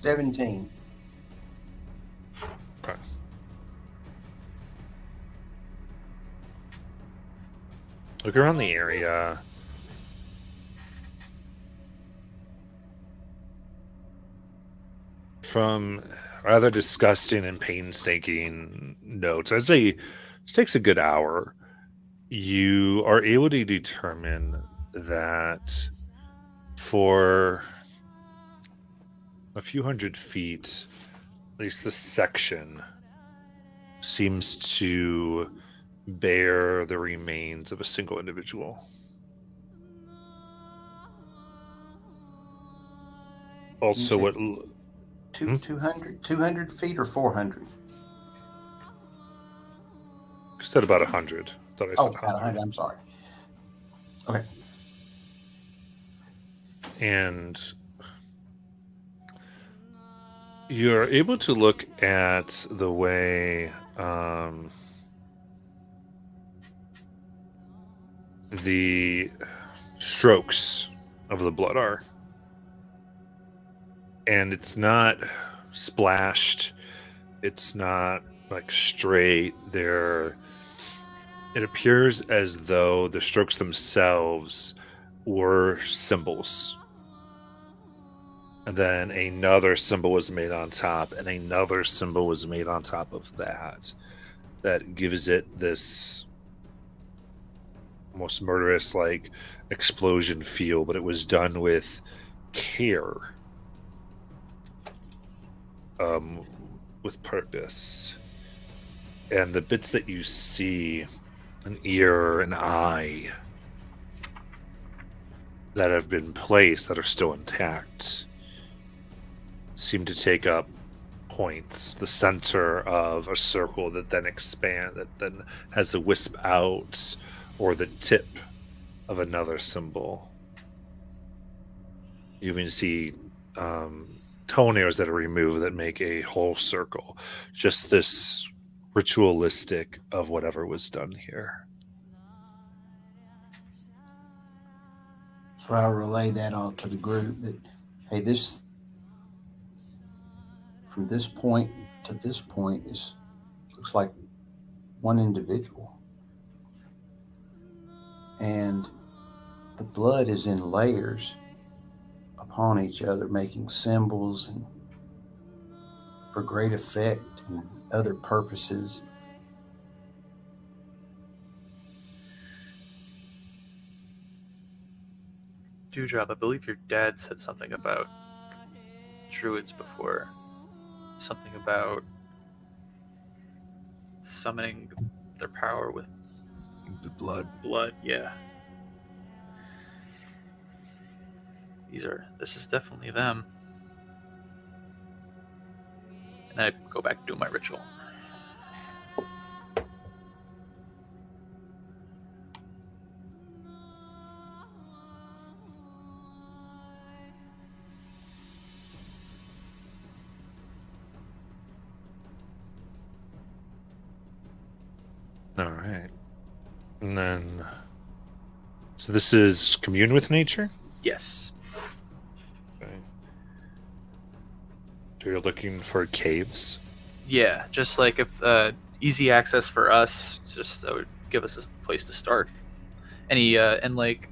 $17. Okay. Look around the area. From rather disgusting and painstaking notes, I'd say it takes a good hour. You are able to determine that for a few hundred feet, at least this section seems to bear the remains of a single individual. Also, what 200 feet or 400? you said about 100. Thought I Oh, said about 100. I'm sorry. Okay. And you're able to look at the way the strokes of the blood are. And it's not splashed. It's not like straight. It appears as though the strokes themselves were symbols. And then another symbol was made on top, and another symbol was made on top of that. That gives it this almost murderous, like, explosion feel, but it was done with care. With purpose. And the bits that you see, an ear, an eye, that have been placed that are still intact, seem to take up points, the center of a circle that then expand, that then has a wisp out, or the tip of another symbol. You even see toenails that are removed that make a whole circle. Just this ritualistic of whatever was done here. So I'll relay that all to the group that, hey, this, from this point to this point, looks like one individual. And the blood is in layers upon each other, making symbols and for great effect and other purposes. Dewdrop, I believe your dad said something about druids before. Something about summoning their power with The blood. blood, yeah. This is definitely them. And I go back to do my ritual. All right. And then, so this is commune with nature? Yes. Okay. So you're looking for caves? Yeah, just like if easy access for us, just that would give us a place to start. Any and like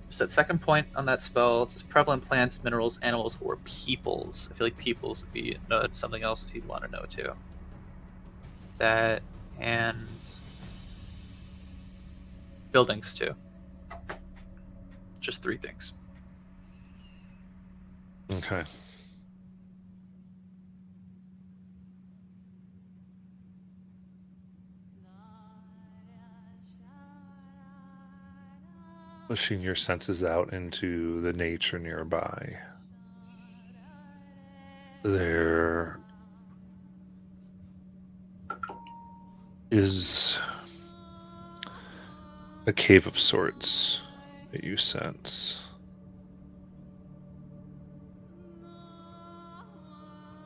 just that second point on that spell, it says prevalent plants, minerals, animals, or peoples. I feel like peoples would be something else you'd want to know too. That and buildings too. Just 3 things. Okay. Pushing your senses out into the nature nearby. There is a cave of sorts that you sense.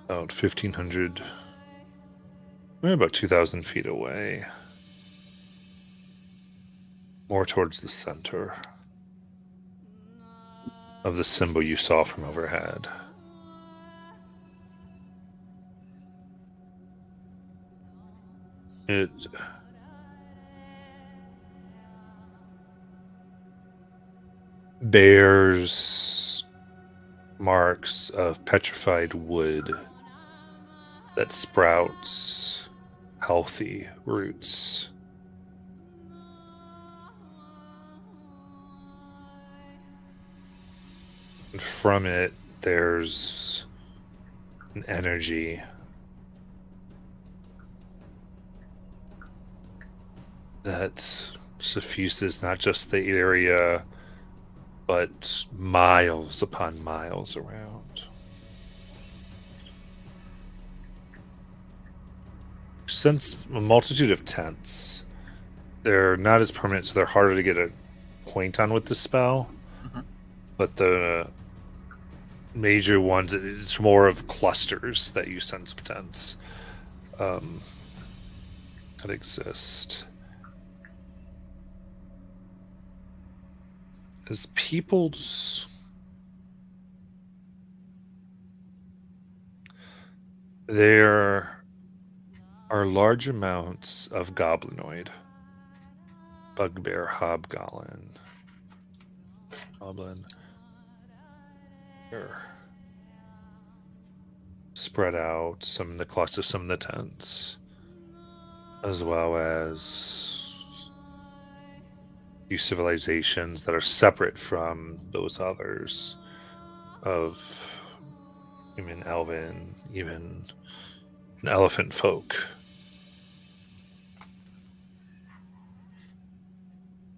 About 1,500, maybe about 2,000 feet away. More towards the center of the symbol you saw from overhead. It bears marks of petrified wood that sprouts healthy roots. And from it, there's an energy that suffuses not just the area, but miles upon miles around. Since a multitude of tents, they're not as permanent, so they're harder to get a point on with the spell. Mhm. But the major ones, it's more of clusters that you sense of tents that exist. As peoples, there are large amounts of goblinoid, bugbear, hobgoblin, spread out, some in the clusters, some in the tents, as well as few civilizations that are separate from those others of human, elven, even an elephant folk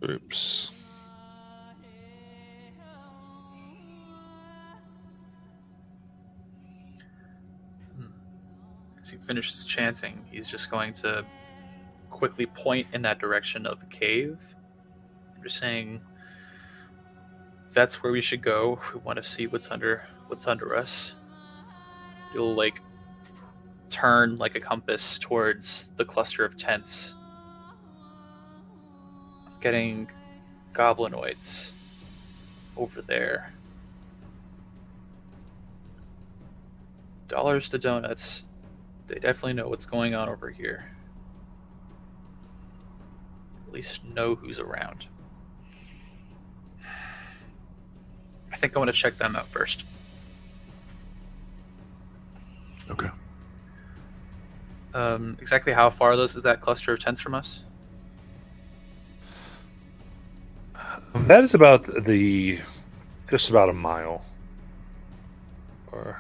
groups. As he finishes chanting, he's just going to quickly point in that direction of the cave. Just saying, that's where we should go if we want to see what's under us. You'll like turn like a compass towards the cluster of tents. I'm getting goblinoids over there. Dollars to donuts. They definitely know what's going on over here. At least know who's around. I think I want to check them out first. Okay. Exactly how far is that cluster of tents from us? That is about just about a mile. Or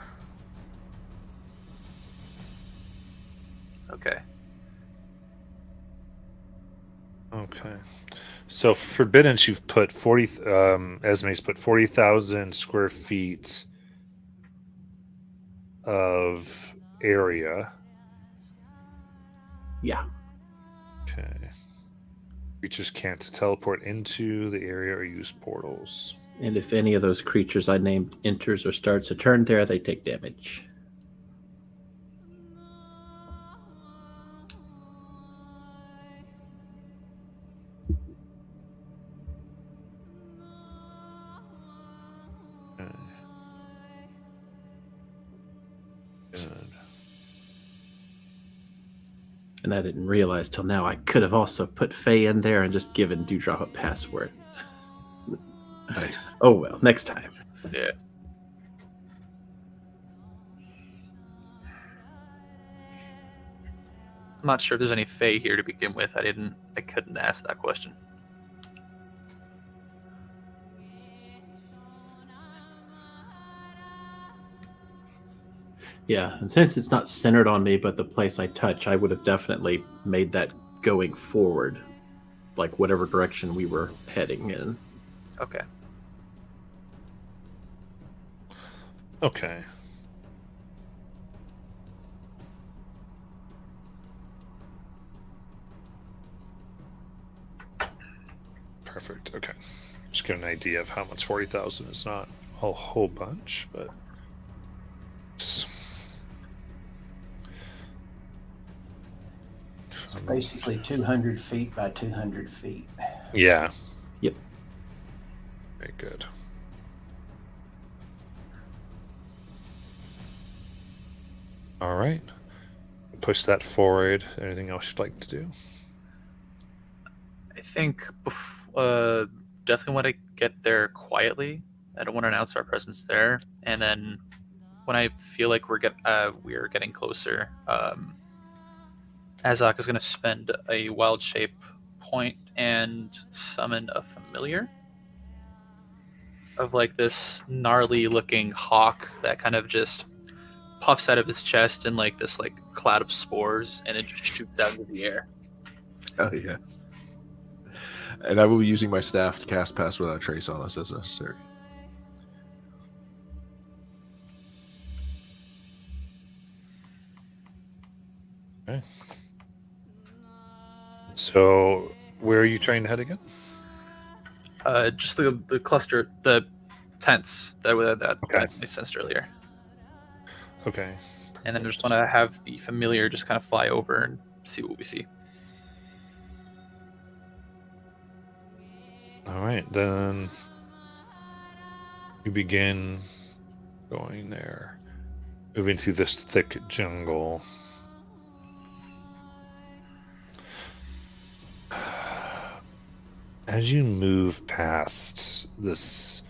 Okay. okay. So for Forbidden, you've put 40. Esme's put 40,000 square feet of area. Yeah. Okay. Creatures can't teleport into the area or use portals. And if any of those creatures I named enters or starts a turn there, they take damage. Good. And I didn't realize till now I could have also put Faye in there and just given Dewdrop a password. Nice. Oh well, next time. Yeah. I'm not sure if there's any Fae here to begin with. I couldn't ask that question. Yeah, and since it's not centered on me, but the place I touch, I would have definitely made that going forward, like whatever direction we were heading in. Okay. Okay. Perfect. Okay. Just get an idea of how much 40,000 is. Not a whole bunch, but It's basically 200 feet by 200 feet. yeah. Yep. Very good. All right. Push that forward. Anything else you'd like to do? I think definitely want to get there quietly. I don't want to announce our presence there. And then when I feel like we're getting closer, Azok is going to spend a wild shape point and summon a familiar of like this gnarly looking hawk that kind of just puffs out of his chest in like this like cloud of spores, and it just shoots out into the air. Oh yes. And I will be using my staff to cast Pass Without Trace on us as necessary. Okay. So, where are you trying to head again? Just the cluster, the tents that Okay. I sensed earlier. Okay. And then I just want to have the familiar just kind of fly over and see what we see. All right, then you begin going there, moving through this thick jungle. As you move past this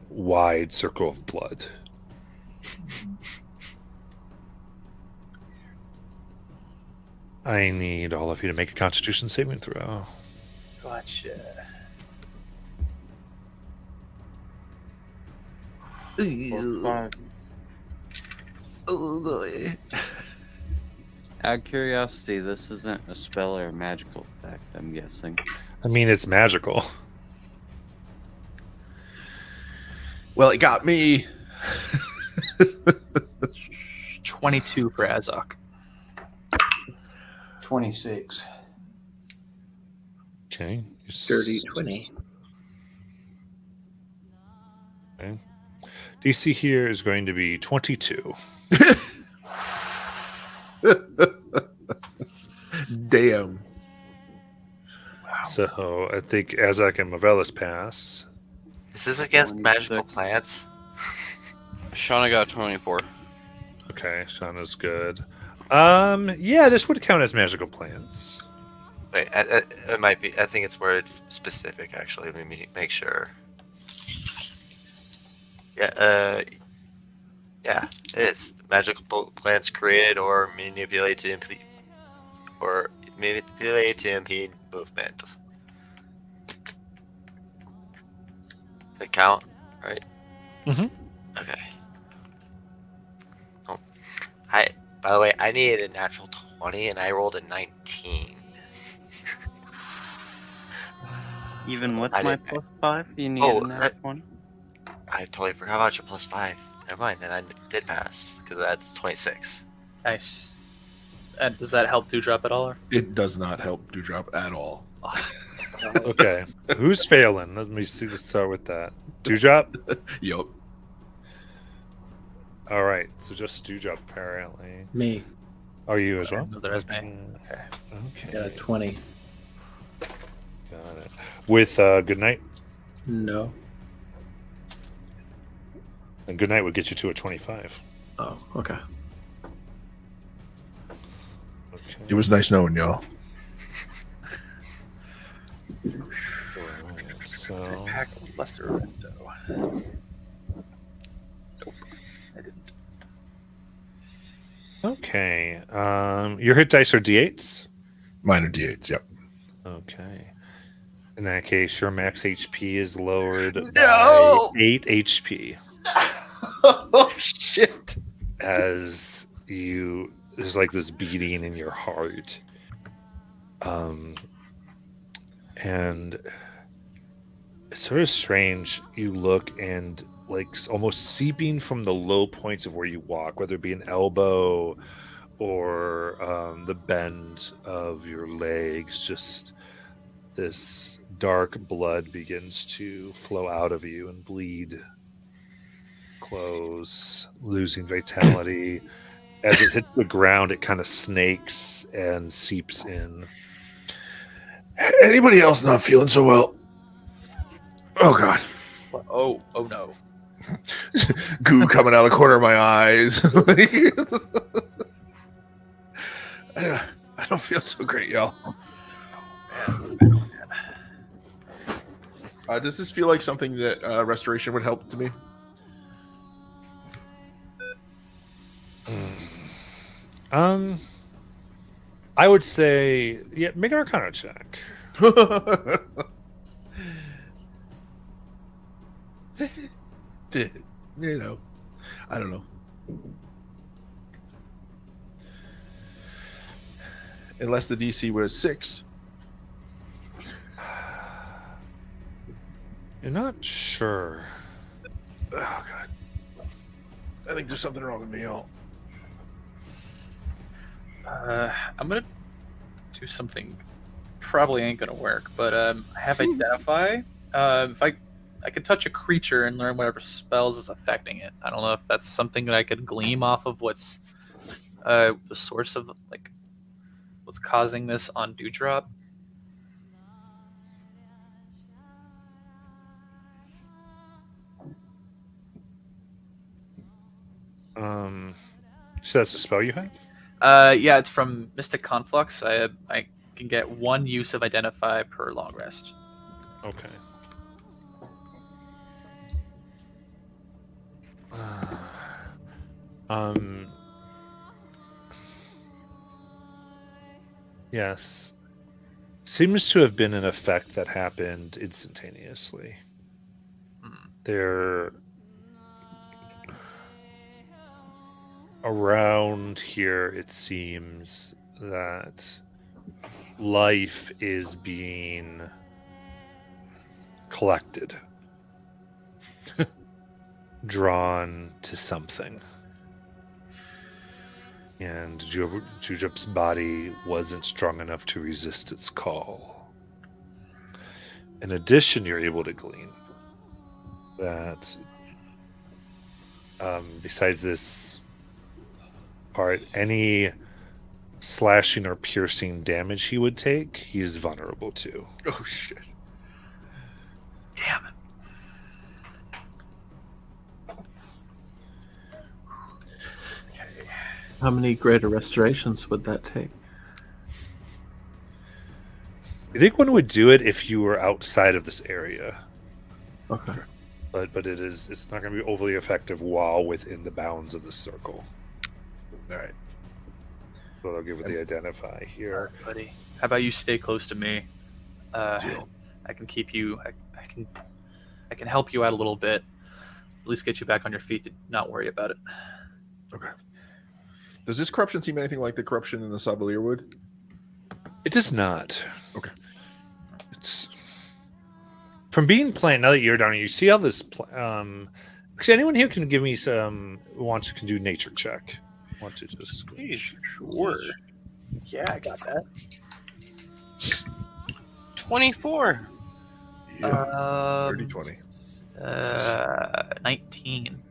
wide circle of blood, I need all of you to make a Constitution saving throw. Gotcha. Out of curiosity, this isn't a spell or a magical effect, I'm guessing. I mean, it's magical. Well, it got me. 22 for Azok. 26. Okay. Dirty 20. Okay. DC here is going to be 22. Damn. So I think Azak and Mavelis pass. Is this against 26. magical plants? Shauna got 24. Okay, Shauna's good. Yeah, this would count as magical plants. Wait, it might be. I think it's word specific. Actually, let me make sure. Yeah. Yeah, it is magical plants created or manipulated to impede movement. The count, right? Mhm. Okay. Oh, by the way, I needed a natural 20 and I rolled a 19. Even with I my didn't- plus 5, you need Oh, a nat 20? I totally forgot about your plus 5. Never mind, then I did pass because that's 26. Nice. And does that help Dewdrop at all? Or? It does not help Dewdrop at all. Okay. Who's failing? Let me see. Let's start with that. Dewdrop? Yup. All right. So just Dewdrop, apparently. Me. Are you as well? Another as me. Okay. Okay. Got a 20. Got it. With good night. No. And good night would get you to a 25. Oh, okay. Okay. It was nice knowing y'all. Alright, so Pack Lester Resto. Nope, I didn't. okay. Your hit dice are d8s. Minor D8s. Yep. Okay. In that case, your max HP is lowered No! by 8 HP Oh shit! as there's like this beating in your heart. And it's sort of strange. You look and like almost seeping from the low points of where you walk, whether it be an elbow or the bend of your legs, just this dark blood begins to flow out of you and bleed, close, losing vitality. As it hits the ground, it kind of snakes and seeps in. Anybody else not feeling so well? Oh god. Oh no. Goo coming out of the corner of my eyes. I don't feel so great, y'all. Does this feel like something that restoration would help to me? I would say, yeah, make an Arcana check. You know, I don't know. Unless the DC was 6. You're not sure. Oh god. I think there's something wrong with me, y'all. I'm gonna do something. Probably ain't gonna work, but I have identify. If I could touch a creature and learn whatever spells is affecting it. I don't know if that's something that I could glean off of what's the source of like what's causing this on Dewdrop. So that's a spell you have? Yeah, it's from Mystic Conflux. I can get 1 use of Identify per long rest. Okay. Yes. Seems to have been an effect that happened instantaneously. They're around here, it seems that life is being collected, drawn to something. And Jujup's body wasn't strong enough to resist its call. In addition, you're able to glean that besides this part, any slashing or piercing damage he would take, he is vulnerable to. Oh shit. Damn it. How many greater restorations would that take? I think one would do it if you were outside of this area. Okay. But it's not going to be overly effective while within the bounds of the circle. All right. So I'll give it the identify here. Buddy, how about you stay close to me? Deal. I can keep you. I can help you out a little bit. At least get you back on your feet to not worry about it. Okay. Does this corruption seem anything like the corruption in the Sabalier would? It does not. Okay. It's from being playing. Now that you're down, you see how this. Actually, anyone here can give me some. Can do nature check. Want to just Sure. Yeah, I got that. 24. Yeah. 30, 20. 19.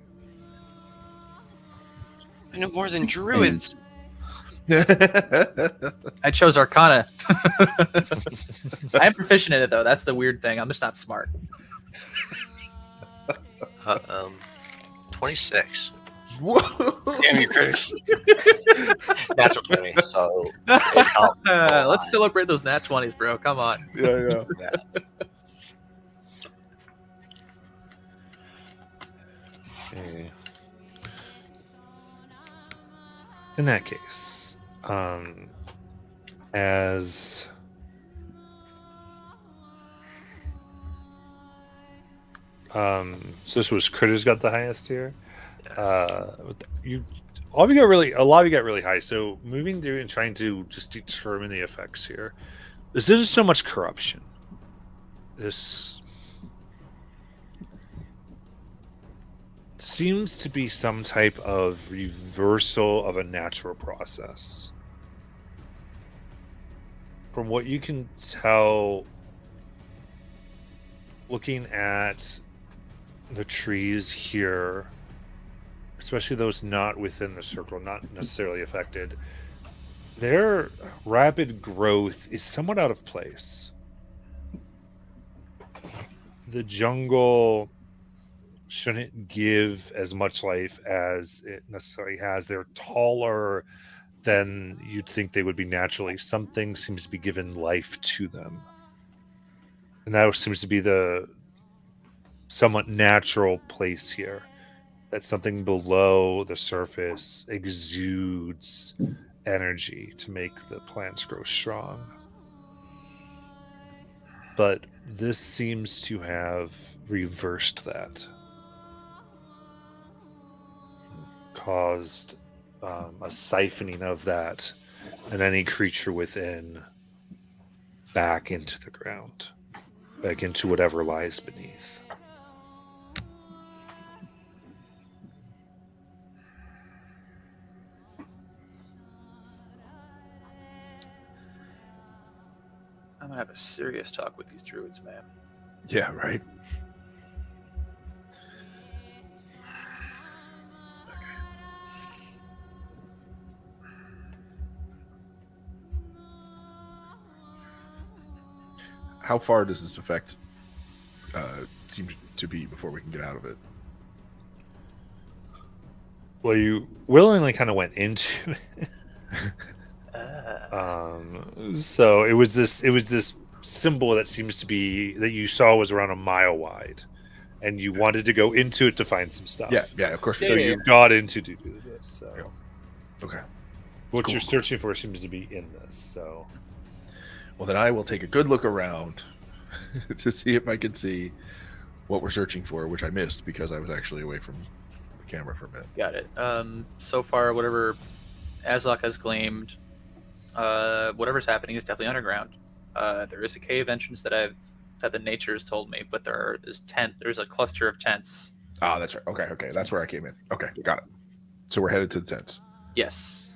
I know more than druids. I chose Arcana. I am proficient in it, though. That's the weird thing. I'm just not smart. 26. Whoa! Damn you, critters. Natural 20. So it helped a lot. Let's celebrate those nat 20s, bro. Come on. Yeah. Okay. In that case, as so this was Critters got the highest here. Yes. A lot of you got really high. So moving through and trying to just determine the effects here. This isn't so much corruption. This seems to be some type of reversal of a natural process. From what you can tell, looking at the trees here, especially those not within the circle, not necessarily affected, their rapid growth is somewhat out of place. The jungle shouldn't give as much life as it necessarily has. They're taller than you'd think they would be naturally. Something seems to be given life to them. And that seems to be the somewhat natural place here. That something below the surface exudes energy to make the plants grow strong. But this seems to have reversed that. Caused a siphoning of that and any creature within back into the ground, back into whatever lies beneath. I'm gonna have a serious talk with these druids, man. Yeah, right. How far does this effect seem to be before we can get out of it? Well, you willingly kind of went into it. So it was this symbol that seems to be that you saw was around a mile wide, and you wanted to go into it to find some stuff. Yeah, of course. So you got into to do this. So Okay. what Cool. you're searching for seems to be in this. So Well, then I will take a good look around to see if I can see what we're searching for, which I missed because I was actually away from the camera for a minute. Got it. So far, whatever Azlok has claimed, whatever's happening is definitely underground. There is a cave entrance that the nature has told me, but there's a cluster of tents. Ah, that's right. Okay. That's where I came in. Okay, got it. So we're headed to the tents. Yes.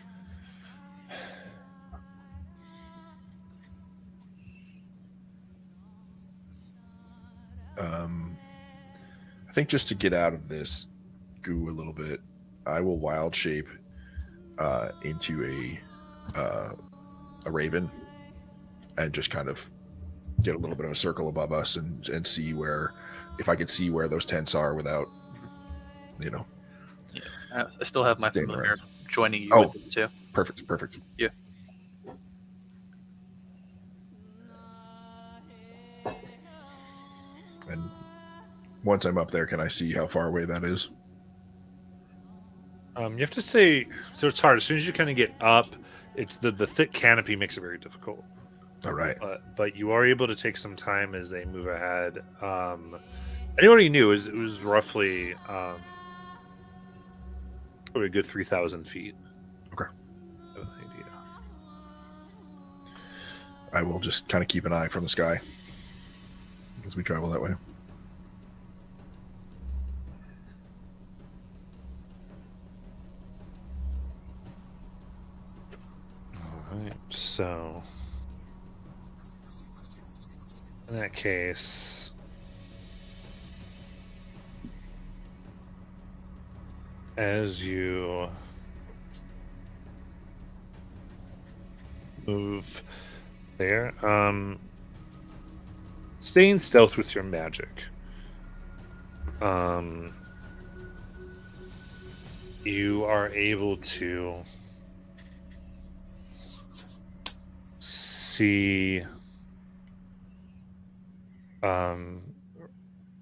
I think just to get out of this goo a little bit, I will wild shape into a raven and just kind of get a little bit of a circle above us and see if I can see where those tents are without, Yeah. I still have my Staying familiar around. joining you Oh. with this too. Perfect. Yeah. And once I'm up there, can I see how far away that is? you have to say, so it's hard. As soon as you kind of get up, it's the thick canopy makes it very difficult. All right. But you are able to take some time as they move ahead. Anyone you knew it was roughly probably a good 3,000 feet. Okay. I have an idea. I will just kind of keep an eye from the sky as we travel that way. All right. So in that case, as you move there, stay in stealth with your magic. you are able to see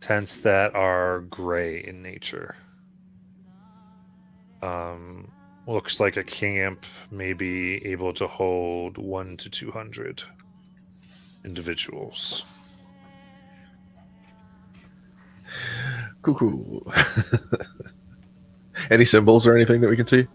tents that are gray in nature. Looks like a camp may be able to hold 1 to 200 individuals. Cool. Any symbols or anything that we can see?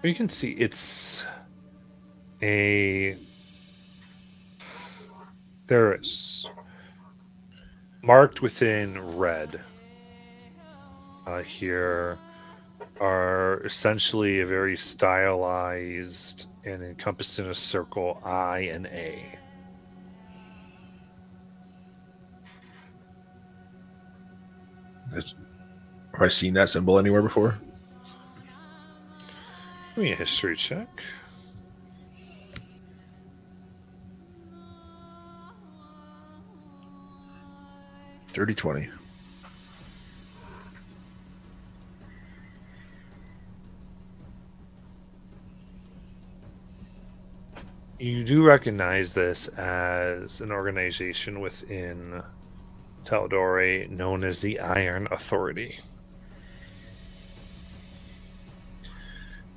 You can see it's a there is marked within red. Here are essentially a very stylized and encompassed in a circle I and A. Have I seen that symbol anywhere before? Give me a history check. Dirty 20. You do recognize this as an organization within Taldore known as the Iron Authority.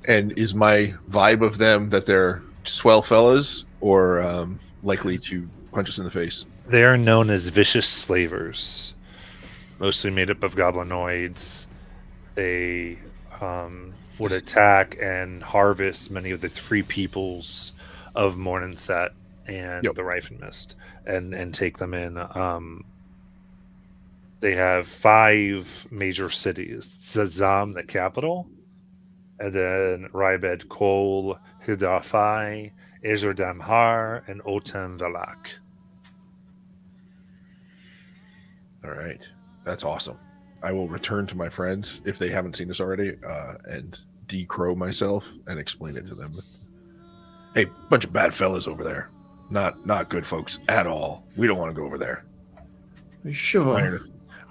And is my vibe of them that they're swell fellas or likely to punch us in the face? They are known as vicious slavers, mostly made up of goblinoids. They would attack and harvest many of the free peoples of Morninset and the Rifen Mist and take them in. They have 5 major cities: Zazam, the capital, and then Raibed Kol, Hidafai, Ezerdamhar, and Otem Valak. All right. That's awesome. I will return to my friends, if they haven't seen this already, and decrow myself and explain it to them. Hey, bunch of bad fellas over there. Not good folks at all. We don't want to go over there. Are you sure?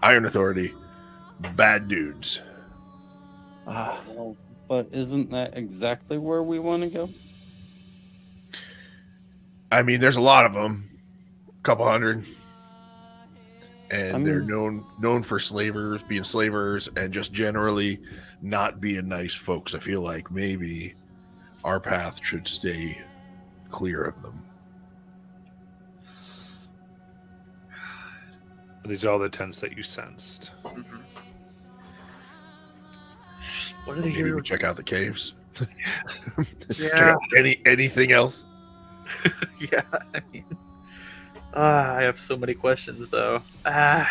Iron Authority, bad dudes. Well, but isn't that exactly where we want to go? I mean, there's a lot of them, a couple hundred, and they're known for being slavers, and just generally not being nice folks. I feel like maybe our path should stay clear of them. These are all the tents that you sensed. Mm-hmm. What are they Maybe here? we check out the caves. Yeah. Check out anything else. Yeah, I mean, I have so many questions though. I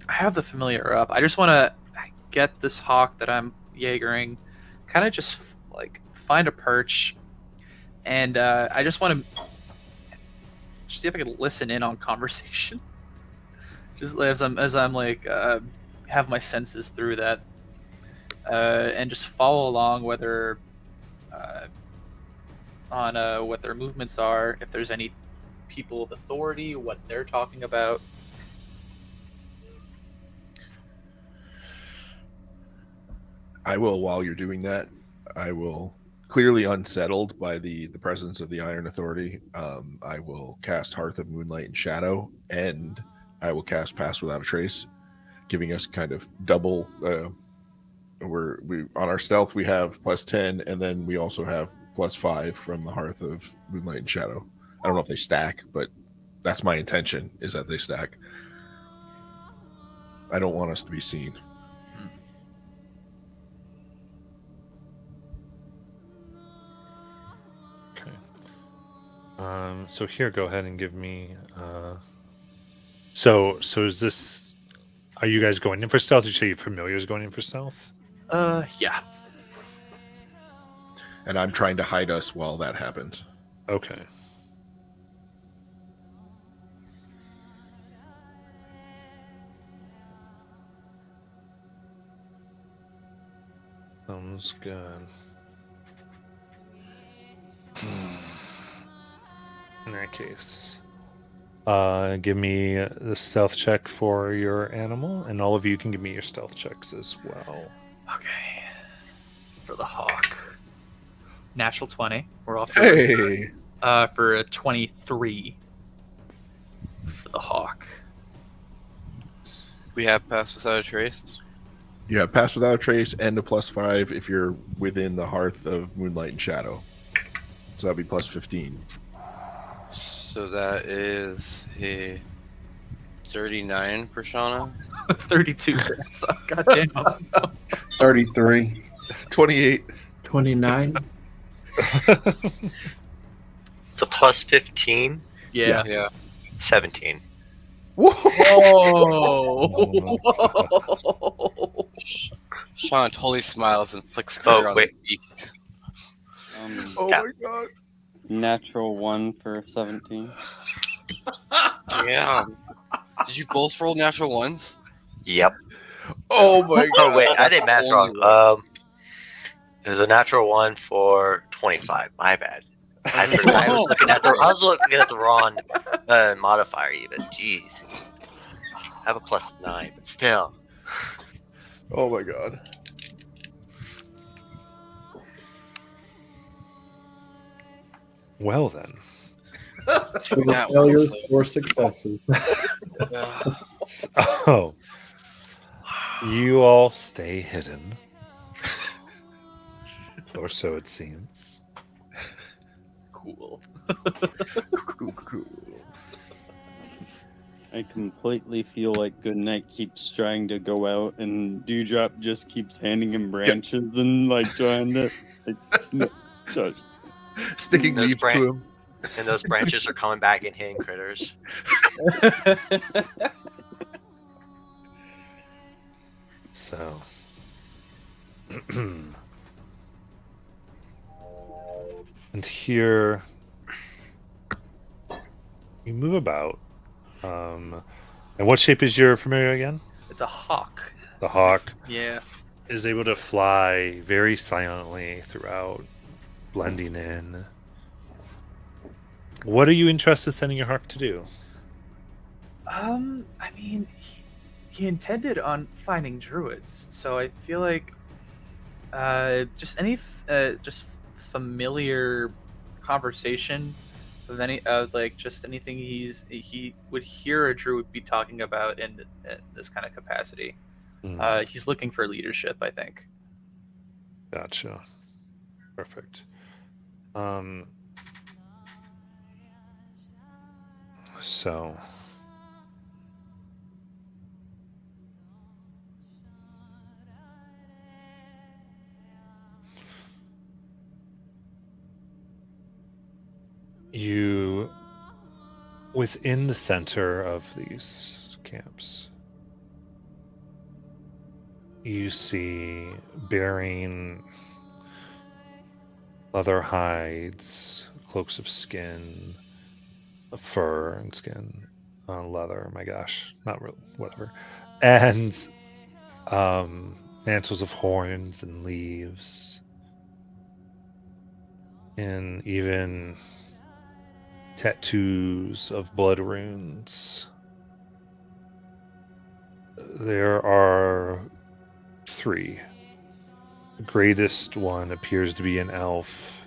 have the familiar up. I just want to get this hawk that I'm Jaegering, kind of just like find a perch, and I just want to see if I can listen in on conversation. Just as I'm like have my senses through that, and just follow along whether on what their movements are, if there's any people of authority, what they're talking about. I will, while you're doing that, I will, clearly unsettled by the presence of the Iron Authority, I will cast Hearth of Moonlight and Shadow, and I will cast Pass Without a Trace, giving us kind of double. We on our stealth we have +10, and then we also have +5 from the Hearth of Moonlight and Shadow. I don't know if they stack, but that's my intention, is that they stack. I don't want us to be seen. So here, go ahead and give me. So is this? Are you guys going in for stealth? You say your familiar is going in for stealth? Yeah. And I'm trying to hide us while that happens. Okay. Sounds good. In that case, give me the stealth check for your animal, and all of you can give me your stealth checks as well. Okay. For the hawk. Natural 20. We're off to Hey, for a 23 for the hawk. We have passed without a trace. you have pass without a trace and a +5 if you're within the hearth of moonlight and shadow. So that'd be +15. So that is a 39 for Shauna. 32. So, goddamn. 33. 28. 29. It's a +15, Yeah. Yeah. 17. Whoa! Shauna totally smiles and flicks Oh, Critter on wait. the cheek. Oh Yeah. my god. Natural 1 for 17. Damn. Did you both roll natural ones? Yep. Oh my god. Oh wait, I did math Only wrong. It was a natural 1 for 25. My bad. I was looking at the wrong modifier even. Jeez. I have a +9, but still. Oh my god. Well then, Two Nat failures, ones, 4 successes. so you all stay hidden, or so it seems. Cool. Cool. I completely feel like Goodnight keeps trying to go out, and Dewdrop just keeps handing him branches and like trying to. Shush. Sticking Those leaves bran- to him. And those branches are coming back and hitting critters. So, and here you move about. And what shape is your familiar again? It's a hawk. The hawk Yeah. is able to fly very silently throughout, blending in. What are you interested in sending your hawk to do? I mean, he intended on finding druids, so I feel like just any just familiar conversation of any like just anything he would hear a druid be talking about in this kind of capacity. He's looking for leadership, I think. Gotcha. Perfect. So you, within the center of these camps, you see bearing leather hides, cloaks of skin, of fur and skin, leather. My gosh, not real, whatever, and mantles of horns and leaves, and even tattoos of blood runes. There are 3. The greatest one appears to be an elf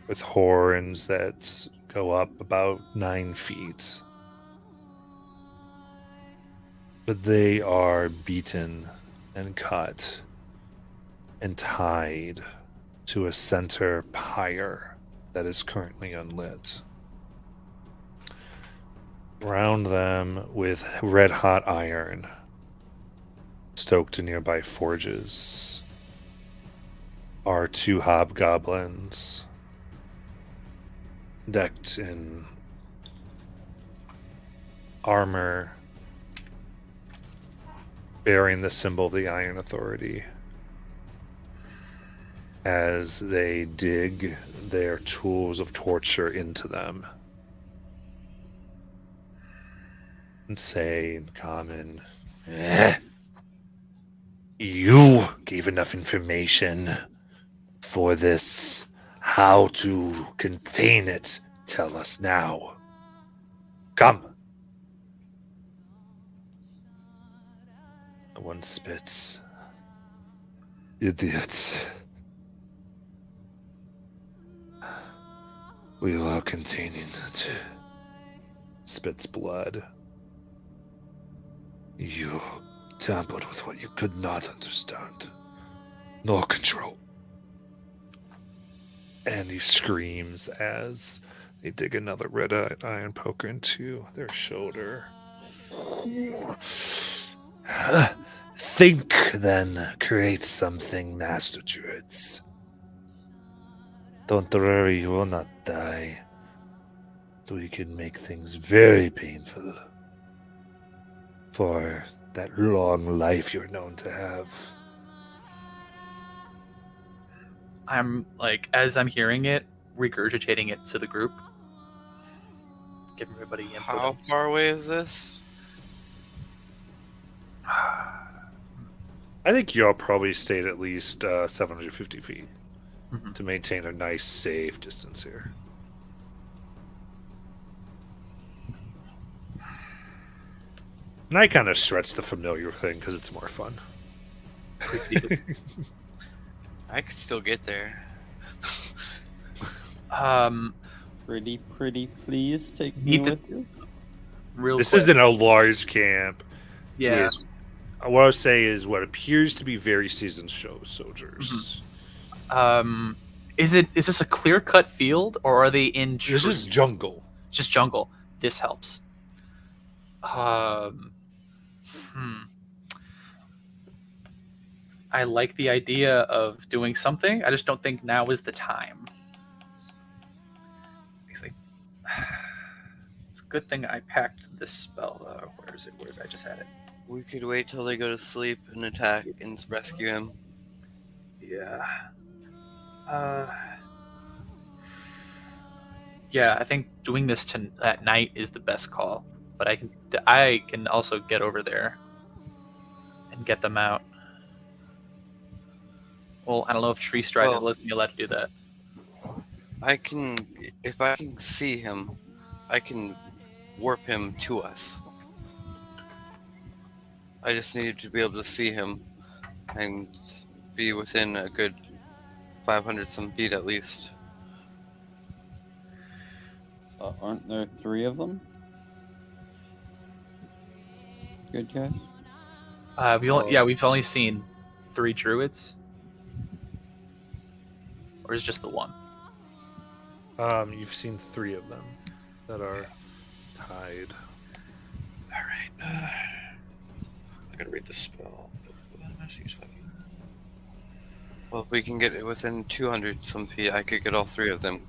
with horns that go up about 9 feet. But they are beaten and cut and tied to a center pyre that is currently unlit. Around them, with red hot iron stoked in nearby forges, are 2 hobgoblins decked in armor bearing the symbol of the Iron Authority as they dig their tools of torture into them and say in common, "You gave enough information for this. How to contain it, tell us now. Come. One spits. Idiots. We are containing it. Spits blood. You tampered with what you could not understand, nor control. And he screams as they dig another red iron poker into their shoulder. Think, then, create something, Master Druids. Don't worry, you will not die. We can make things very painful for that long life you're known to have. I'm like, as I'm hearing it, regurgitating it to the group. Give everybody input. How far away is this? I think y'all probably stayed at least 750 feet Mhm. to maintain a nice, safe distance here. And I kind of stretch the familiar thing because it's more fun. I could still get there. Pretty please take me Need to- with you. Real This quick. isn't a large camp. Yeah. With, what I would say is what appears to be very seasoned soldiers. Is this a clear cut field or are they in This is trees? jungle. Just jungle. This helps. I like the idea of doing something. I just don't think now is the time. It's a good thing I packed this spell. Where is it? I just had it. We could wait till they go to sleep and attack and rescue him. Yeah. Yeah, I think doing this at night is the best call. But I can also get over there and get them out. Well, I don't know if Tree Strider lets me allowed to do that. If I can see him, I can warp him to us. I just needed to be able to see him and be within a good 500 some feet at least. Aren't there 3 of them? Good guys. We've only seen 3 druids. Or is it just the one? You've seen 3 of them that are tied. All right. I gotta read the spell. Well, if we can get it within 200 some feet, I could get all 3 of them.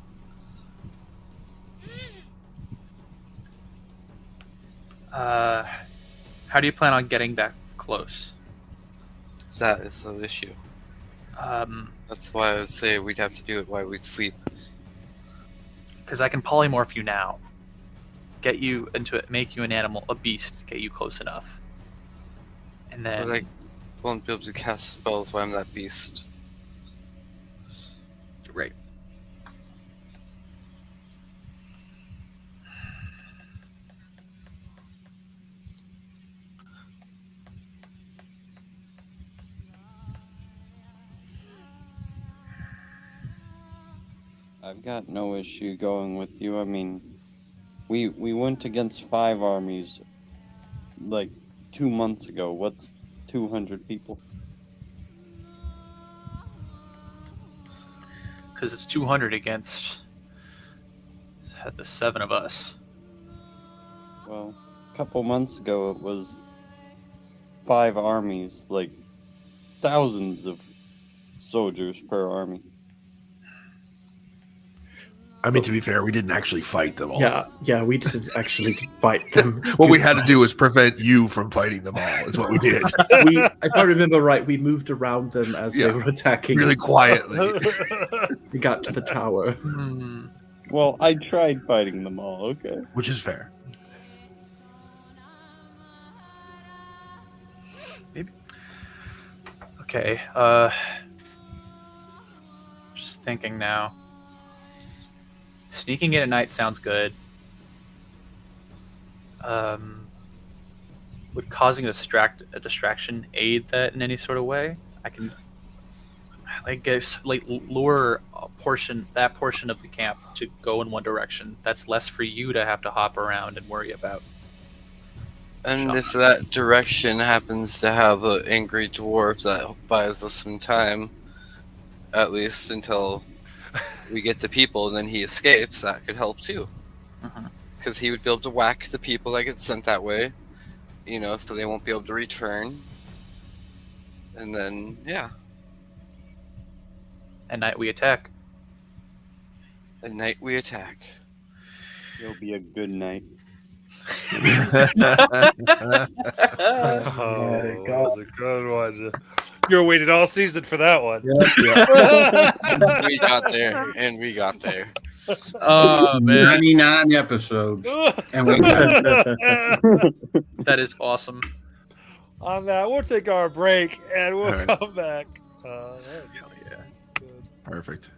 How do you plan on getting back close? That is the issue. That's why I would say we'd have to do it while we sleep. Because I can polymorph you now, get you into it, make you an animal, a beast, get you close enough, and then But I won't be able to cast spells while I'm that beast. right. I've got no issue going with you. I mean, we went against 5 armies like 2 months ago. What's 200 people? Because it's 200 against the 7 of us. Well, a couple months ago it was 5 armies, like thousands of soldiers per army. I mean, to be fair, we didn't actually fight them all. Yeah, we didn't actually fight them. What we had to do was prevent you from fighting them all, is what we did. If I remember right, we moved around them as they were attacking. Really us. quietly. We got to the tower. Well, I tried fighting them all, okay? Which is fair. Okay. Just thinking now. Sneaking in at night sounds good. Would causing a distraction aid that in any sort of way? I can, I guess, like lure that portion of the camp to go in one direction. That's less for you to have to hop around and worry about. And if that direction happens to have an angry dwarf that buys us some time, at least until we get the people and then he escapes, that could help too. Mhm. Because he would be able to whack the people that get sent that way, so they won't be able to return. And then, yeah, At night we attack. at night we attack. It'll be a good night. Oh, that was a good one. You were waiting all season for that one. We got there, and we got there. Oh man, 99 episodes. And we got that is awesome. On that, we'll take our break and we'll All right. come back. Hell yeah. Good. Perfect.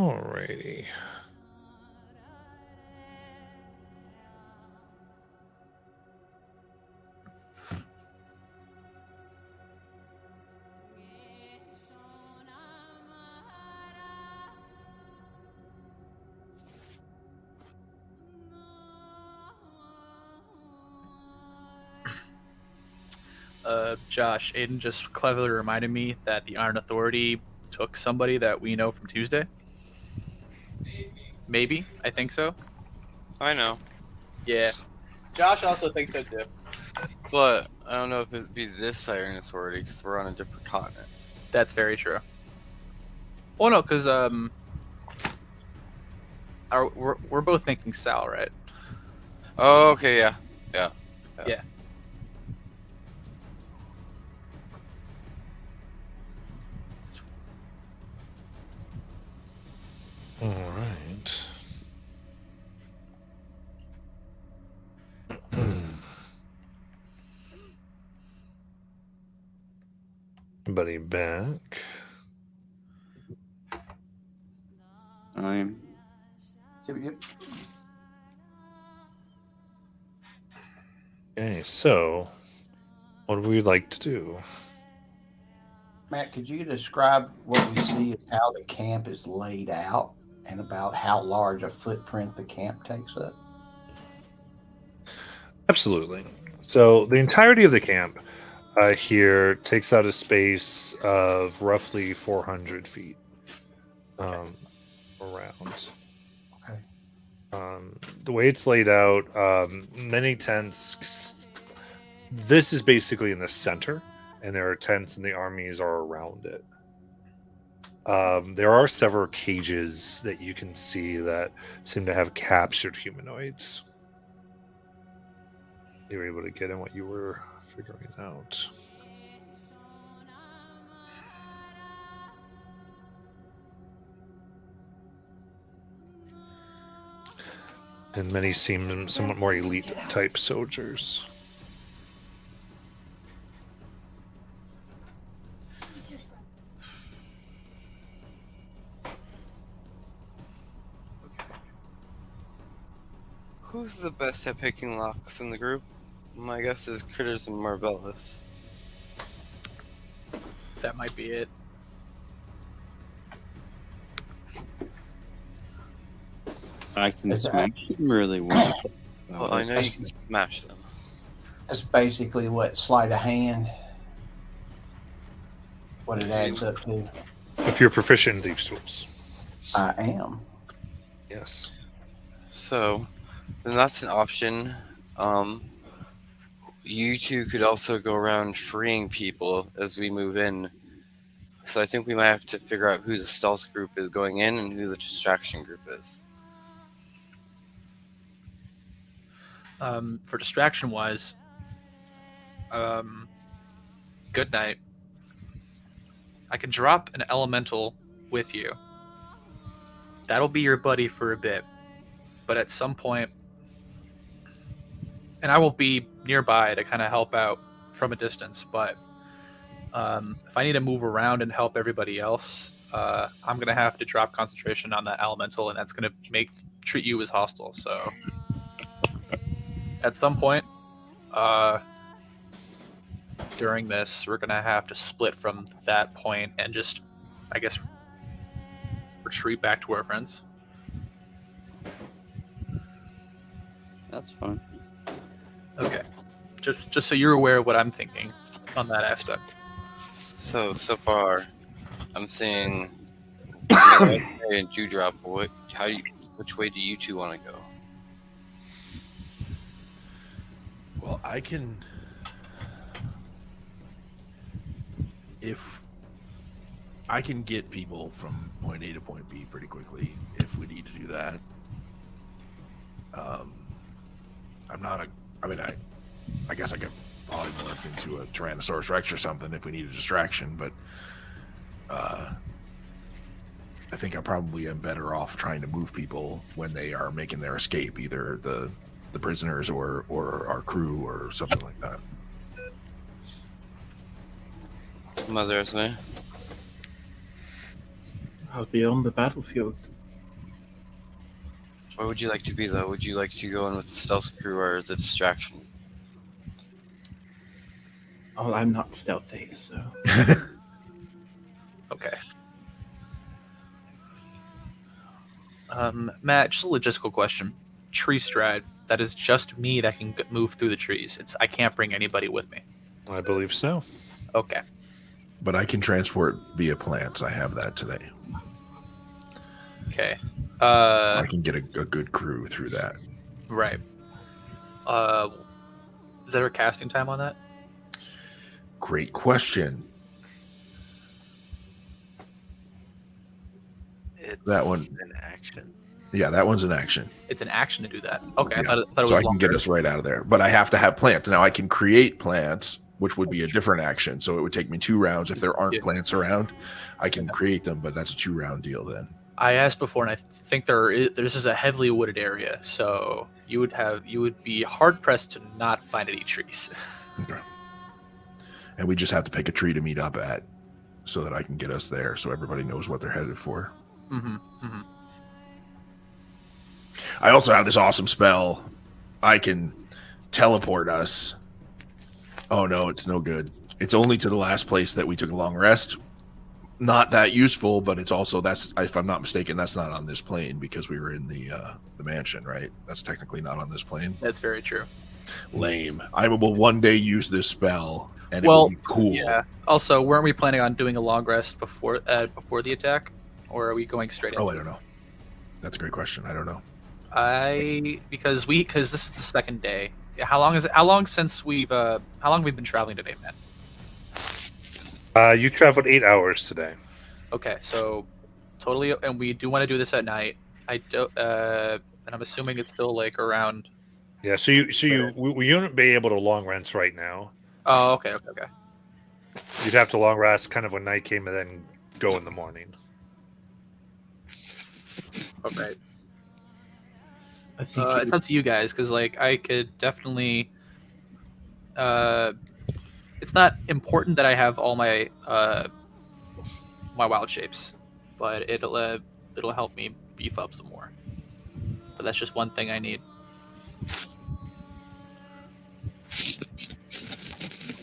Alrighty. Josh, Aiden just cleverly reminded me that the Iron Authority took somebody that we know from Tuesday. Maybe. I think so. I know, Yeah. Josh also thinks so too. but I don't know if it'd be this Iron Authority because we're on a different continent. That's very true. Oh no, because we're both thinking Sal, right? Oh, okay, yeah. Yeah. All right. Buddy back. I'm. Yep. Okay, so what would we like to do? Matt, could you describe what we see as how the camp is laid out and about how large a footprint the camp takes up? Absolutely. So the entirety of the camp here takes out a space of roughly 400 feet around. Okay. The way it's laid out, many tents. This is basically in the center, and there are tents, and the armies are around it. There are several cages that you can see that seem to have captured humanoids. You were able to get in what you were figuring out. And many seem somewhat more elite type soldiers. Who's the best at picking locks in the group? My guess is Critters and Marvelous. That might be it. I can Is that- smash them really well. Well, I know you can smash them. That's basically what sleight of hand, what it adds up to. If you're proficient in these tools. I am. Yes. So, then that's an option. You two could also go around freeing people as we move in. So I think we might have to figure out who the stealth group is going in and who the distraction group is. For distraction wise, good night. I can drop an elemental with you. That'll be your buddy for a bit. But at some point, and I will be nearby to kind of help out from a distance, but if I need to move around and help everybody else, I'm going to have to drop concentration on that elemental, and that's going to treat you as hostile. So at some point during this, we're going to have to split from that point and just, I guess, retreat back to our friends. That's fine. Okay. Just so you're aware of what I'm thinking on that aspect. So far, I'm seeing and Dewdrop. Which way do you two want to go? Well, I can. If I can get people from point A to point B pretty quickly, if we need to do that. I'm not a. I mean, I guess I could probably morph into a Tyrannosaurus Rex or something if we need a distraction, but I think I probably am better off trying to move people when they are making their escape, either the prisoners or our crew or something like that. Mother Esme. I'll be on the battlefield Where would you like to be, though? Would you like to go in with the stealth crew or the distraction? Oh, I'm not stealthy, so. Okay. Matt, just a logistical question. Tree stride. That is just me that can move through the trees. I can't bring anybody with me. I believe so. Okay. But I can transport via plants. I have that today. Okay. I can get a good crew through that. Right. Is there a casting time on that? Great question. It's That one. an action. Yeah, that one's an action. It's an action to do that. Okay, Yeah. I thought it was So I can longer. get us right out of there. But I have to have plants. Now I can create plants, which would be a different action. So it would take me 2 rounds. If there aren't Yeah. plants around, I can create them, but that's a 2-round deal then. I asked before, and I think this is a heavily wooded area, so you would be hard pressed to not find any trees. Okay. And we just have to pick a tree to meet up at so that I can get us there so everybody knows what they're headed for. Mm-hmm. Mm-hmm. I also have this awesome spell. I can teleport us. Oh no, it's no good. It's only to the last place that we took a long rest. Not that useful, but it's also, that's, if I'm not mistaken, that's not on this plane because we were in the mansion, right? That's technically not on this plane. That's very true. Lame. I will one day use this spell, and it Well, will be cool. Yeah. Also, weren't we planning on doing a long rest before the attack, or are we going straight in? Oh, I don't know. That's a great question. I don't know. Because this is the second day. How long since we've been traveling today, man? You traveled 8 hours today. Okay, so totally, and we do want to do this at night. I don't, and I'm assuming it's still like around. Yeah, we wouldn't be able to long rest right now. Oh, okay. You'd have to long rest kind of when night came and then go in the morning. Okay. I think It's up to you guys, because like I could definitely. It's not important that I have all my my wild shapes, but it'll help me beef up some more. But that's just one thing I need.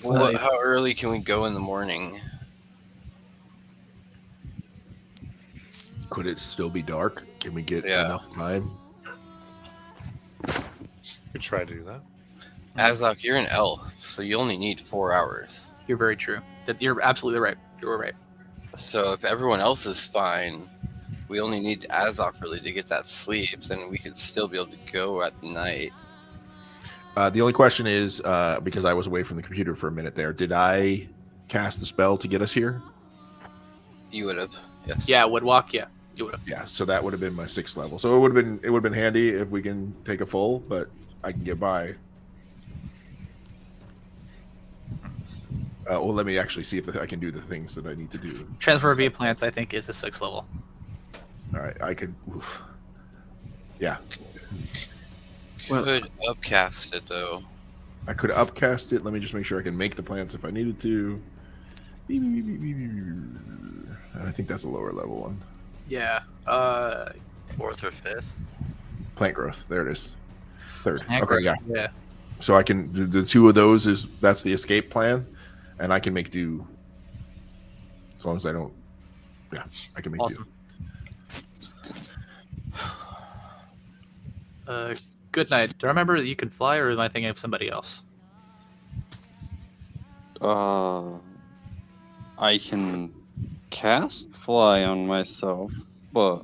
How early can we go in the morning? Could it still be dark? Can we get Yeah. enough time? We try to do that. Azok, you're an elf, so you only need 4 hours. You're very true. You're absolutely right. You're right. So if everyone else is fine, we only need Azok really to get that sleep, then we could still be able to go at night. The only question is, because I was away from the computer for a minute there, did I cast the spell to get us here? You would have, yes. Yeah, Woodwalk. Yeah, you would have. Yeah, so that would have been my 6th level. So it would have been handy if we can take a full, but I can get by. Well, let me actually see if I can do the things that I need to do. Transfer via plants, I think, is the 6th level. All right, I could. Oof. Yeah, Could upcast it though. I could upcast it. Let me just make sure I can make the plants if I needed to. And I think that's a lower level one. Yeah. 4th or 5th. Plant growth. There it is. 3rd. Plant Okay, growth, yeah. Yeah. So I can do the 2 of those. That's the escape plan, and I can make do. As long as I don't. Yeah, I can make Awesome. do. Good night. Do I remember that you can fly, or am I thinking of somebody else? I can cast fly on myself, but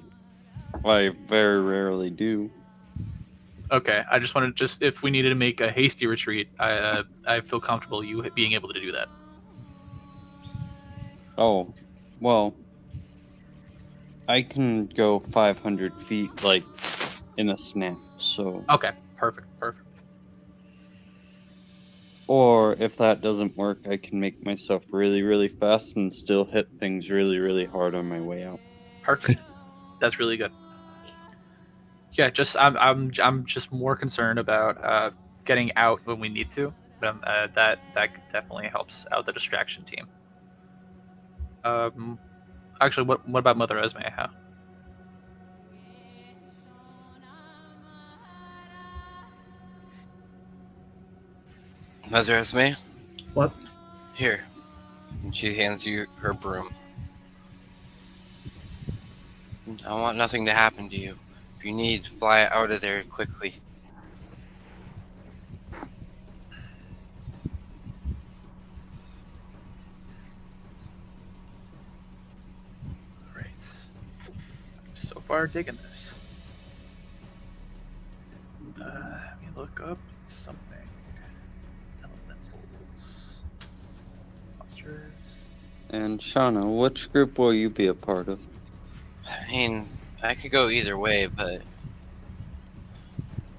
I very rarely do. Okay, I just wanted if we needed to make a hasty retreat, I feel comfortable you being able to do that. Oh, well, I can go 500 feet like in a snap. So, Okay, perfect. or if that doesn't work, I can make myself really, really fast and still hit things really, really hard on my way out. Perfect. That's really good. Yeah, I'm just more concerned about getting out when we need to. But that definitely helps out the distraction team. Actually, what about Mother Esme? How? Mother Esme, What? here. And she hands you her broom. I want nothing to happen to you. If you need, fly out of there quickly. Right. So far, digging this. Let me look up something. Elementals. Monsters. And Shauna, which group will you be a part of? I mean, I could go either way, but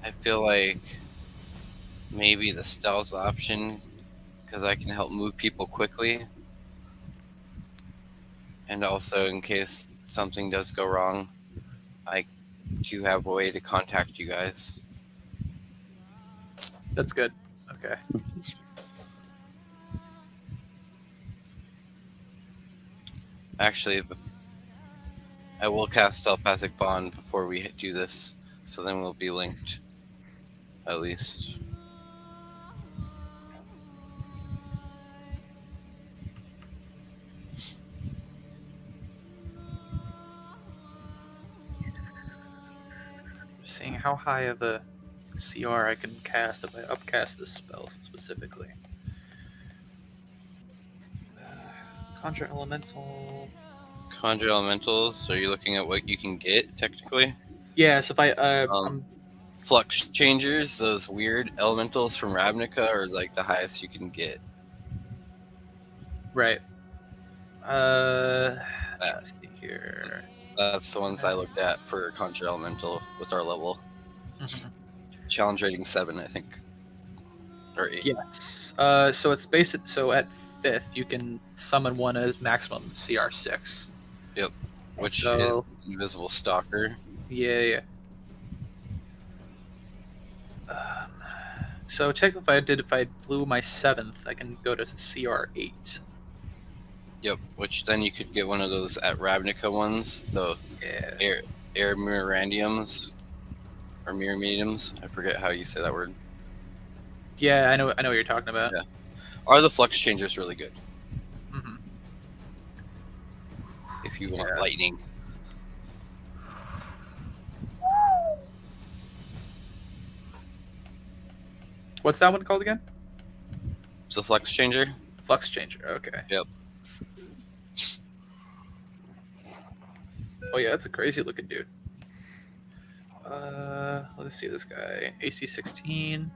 I feel like maybe the stealth option, because I can help move people quickly. And also, in case something does go wrong, I do have a way to contact you guys. That's good. Okay. Actually, I will cast telepathic bond before we do this, so then we'll be linked. At least. Seeing how high of a CR I can cast if I upcast this spell specifically. Conjure Elemental. Conjure elementals. Are you looking at what you can get technically? Yeah, so if I Flux changers, those weird elementals from Ravnica, are like the highest you can get. right. Let's see here. That's the ones I looked at for Conjure Elemental with our level. Challenge rating 7, I think. Or 8. Yes. So it's basic. So at 5th, you can summon one as maximum CR6. Yep. Which So- is Invisible Stalker. Yeah. So technically, if I blew my 7th, I can go to CR8. Yep. Which then you could get one of those at Ravnica ones, the Yeah. air Mirandiums. Or Mirror Mediums. I forget how you say that word. Yeah, I know what you're talking about. Yeah. Are the Flux Changers really good? Mhm. If you want lightning. What's that one called again? It's a Flux Changer. Flux Changer. Okay. Yep. Oh yeah, that's a crazy looking dude. Let's see this guy. AC 16.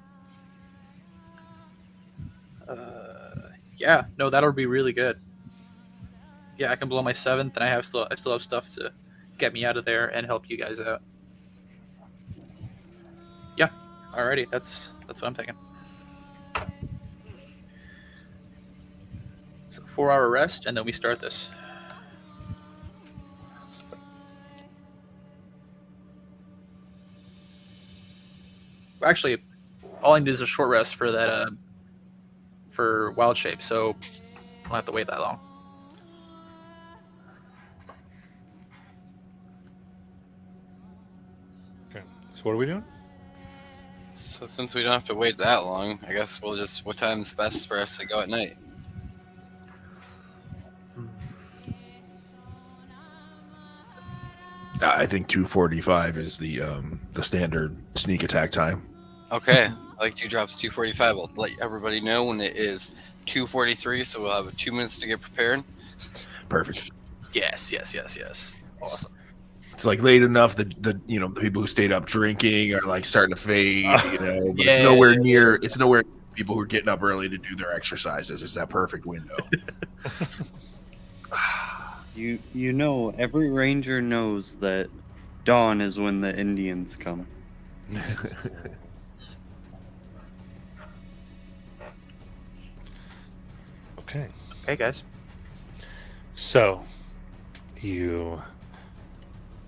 Yeah, no, that'll be really good. Yeah, I can blow my 7th, and I still have stuff to get me out of there and help you guys out. Yeah, alrighty, that's what I'm thinking. So 4-hour rest, and then we start this. Actually, all I need is a short rest for that for wild shape, so I don't have to wait that long. Okay. So what are we doing? So since we don't have to wait that long, I guess we'll just. What time's best for us to go at night? I think 2:45 is the standard sneak attack time. Okay, I like 2:45. I'll let everybody know when it is 2:43, so we'll have 2 minutes to get prepared. Perfect. Yes. Awesome. It's like late enough that the people who stayed up drinking are like starting to fade, but Yeah. it's nowhere near. It's nowhere people who are getting up early to do their exercises. It's that perfect window. You know, every ranger knows that dawn is when the Indians come. Okay. Okay, guys. So, you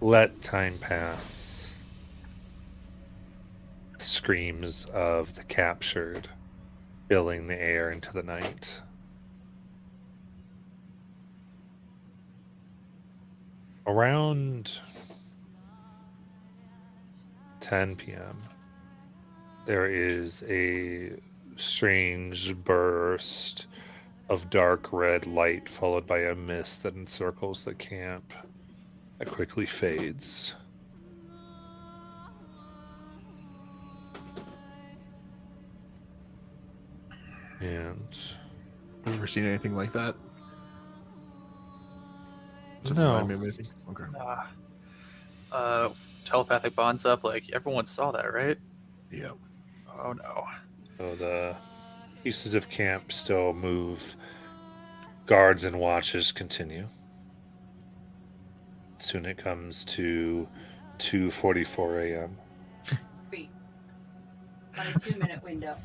let time pass. Screams of the captured filling the air into the night. Around 10 p.m., there is a strange burst of dark red light, followed by a mist that encircles the camp. It quickly fades. And Have you ever seen anything like that? Does it No. remind me of anything? Okay. Telepathic bonds up. Like everyone saw that, right? Yeah. Oh no. so the pieces of camp still move. Guards and watches continue. Soon it comes to 2:44 a.m. Wait. On a 2-minute window.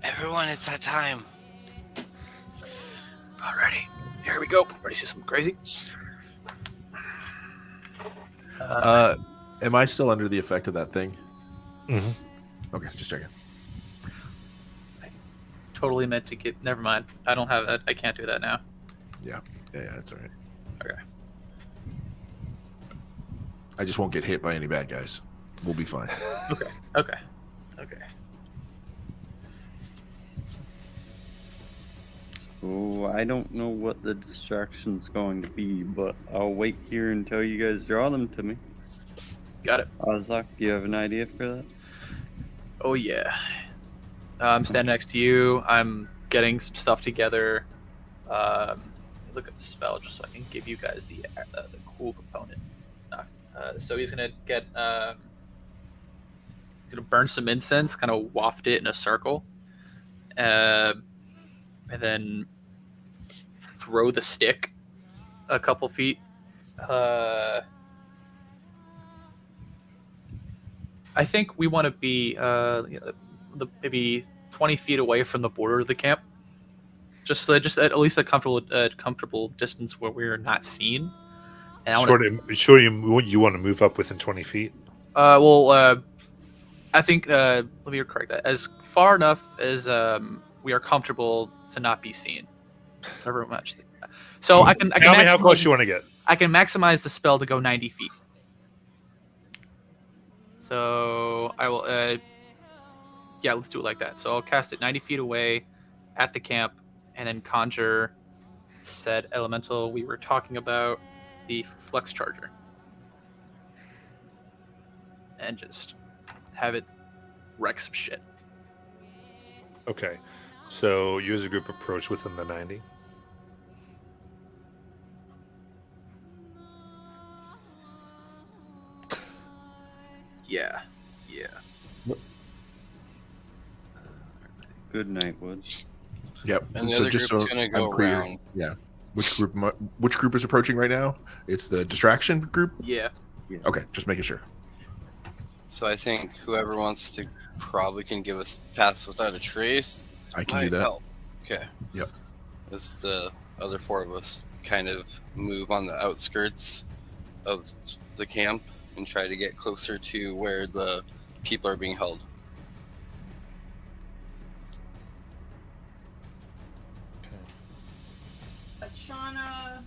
Everyone, it's that time. Alrighty, here we go. Ready to see something crazy? Am I still under the effect of that thing? Mhm. Okay, just checking. Totally meant to get. Never mind. I don't have that. I can't do that now. Yeah, that's all right. Okay. I just won't get hit by any bad guys. We'll be fine. Okay. Oh, I don't know what the distraction's going to be, but I'll wait here until you guys draw them to me. Got it. Ozak, do you have an idea for that? Oh yeah. I'm standing next to you. I'm getting some stuff together. Look at the spell just so I can give you guys the cool component. It's not. So he's gonna get. He's gonna burn some incense, kind of waft it in a circle, and then throw the stick a couple feet. I think we want to be maybe 20 feet away from the border of the camp, just at least a comfortable distance where we're not seen. And I wanna, You want to move up within 20 feet? I think let me correct that. As far enough as we are comfortable to not be seen. Never much. So I can. Tell me how close you want to get. I can maximize the spell to go 90 feet. So I will. Yeah, let's do it like that. So I'll cast it 90 feet away at the camp, and then conjure said elemental we were talking about, the flex charger, and just have it wreck some shit. Okay. So you as a group approach within the 90. Yeah. Good night, Woods. Yep. And the other group's gonna go I'm clear, around. Yeah. Which group is approaching right now? It's the distraction group? Yeah. Okay, just making sure. So I think whoever wants to probably can give us pass without a trace. I can might do that. help. Okay. Yep. As the other four of us kind of move on the outskirts of the camp and try to get closer to where the people are being held. Shauna,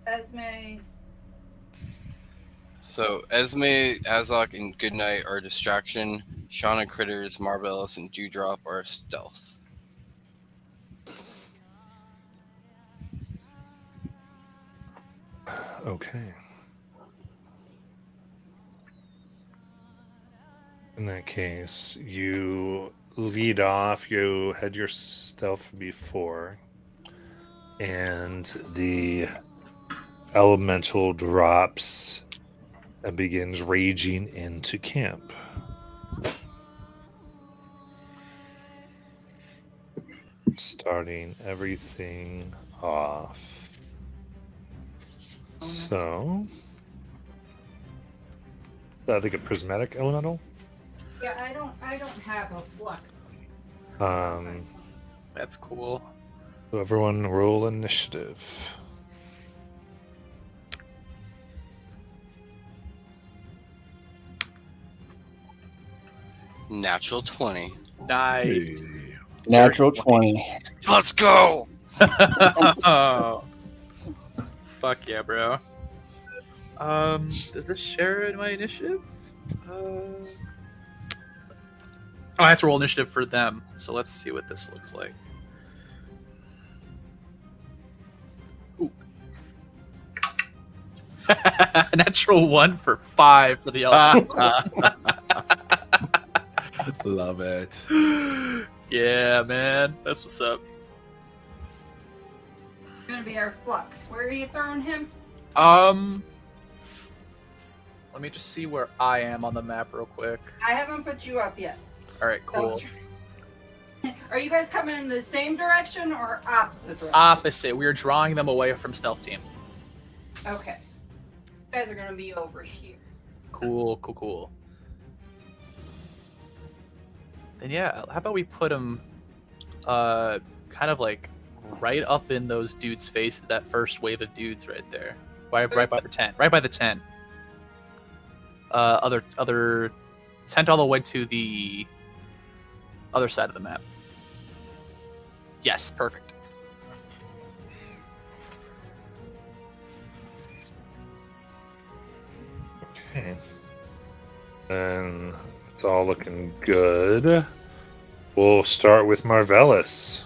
Esme. So Esme, Azok, and Goodnight are distraction. Shauna, Critters, Marvelous, and Dewdrop are stealth. Okay. In that case, you lead off. You had your stealth before, and the elemental drops and begins raging into camp. Starting everything off. So, I think a prismatic elemental. Yeah, I don't have a flux. That's cool. So everyone roll initiative. Natural 20. Nice. Hey. Natural 20. Let's go! Oh. Fuck yeah, bro. Does this share in my initiative? I have to roll initiative for them, so let's see what this looks like. Ooh. Natural 1 for 5 for the elf. Love it. Yeah, man. That's what's up. It's gonna be our flux. Where are you throwing him? Let me just see where I am on the map real quick. I haven't put you up yet. All right, cool. Are you guys coming in the same direction or opposite direction? Opposite. We are drawing them away from stealth team. Okay. You guys are gonna be over here. Cool. Then yeah, how about we put them kind of like right up in those dudes' face, that first wave of dudes right there. Right by the tent. Right by the tent. Other tent all the way to the other side of the map. Yes, perfect. Okay. And it's all looking good. We'll start with Marvelous.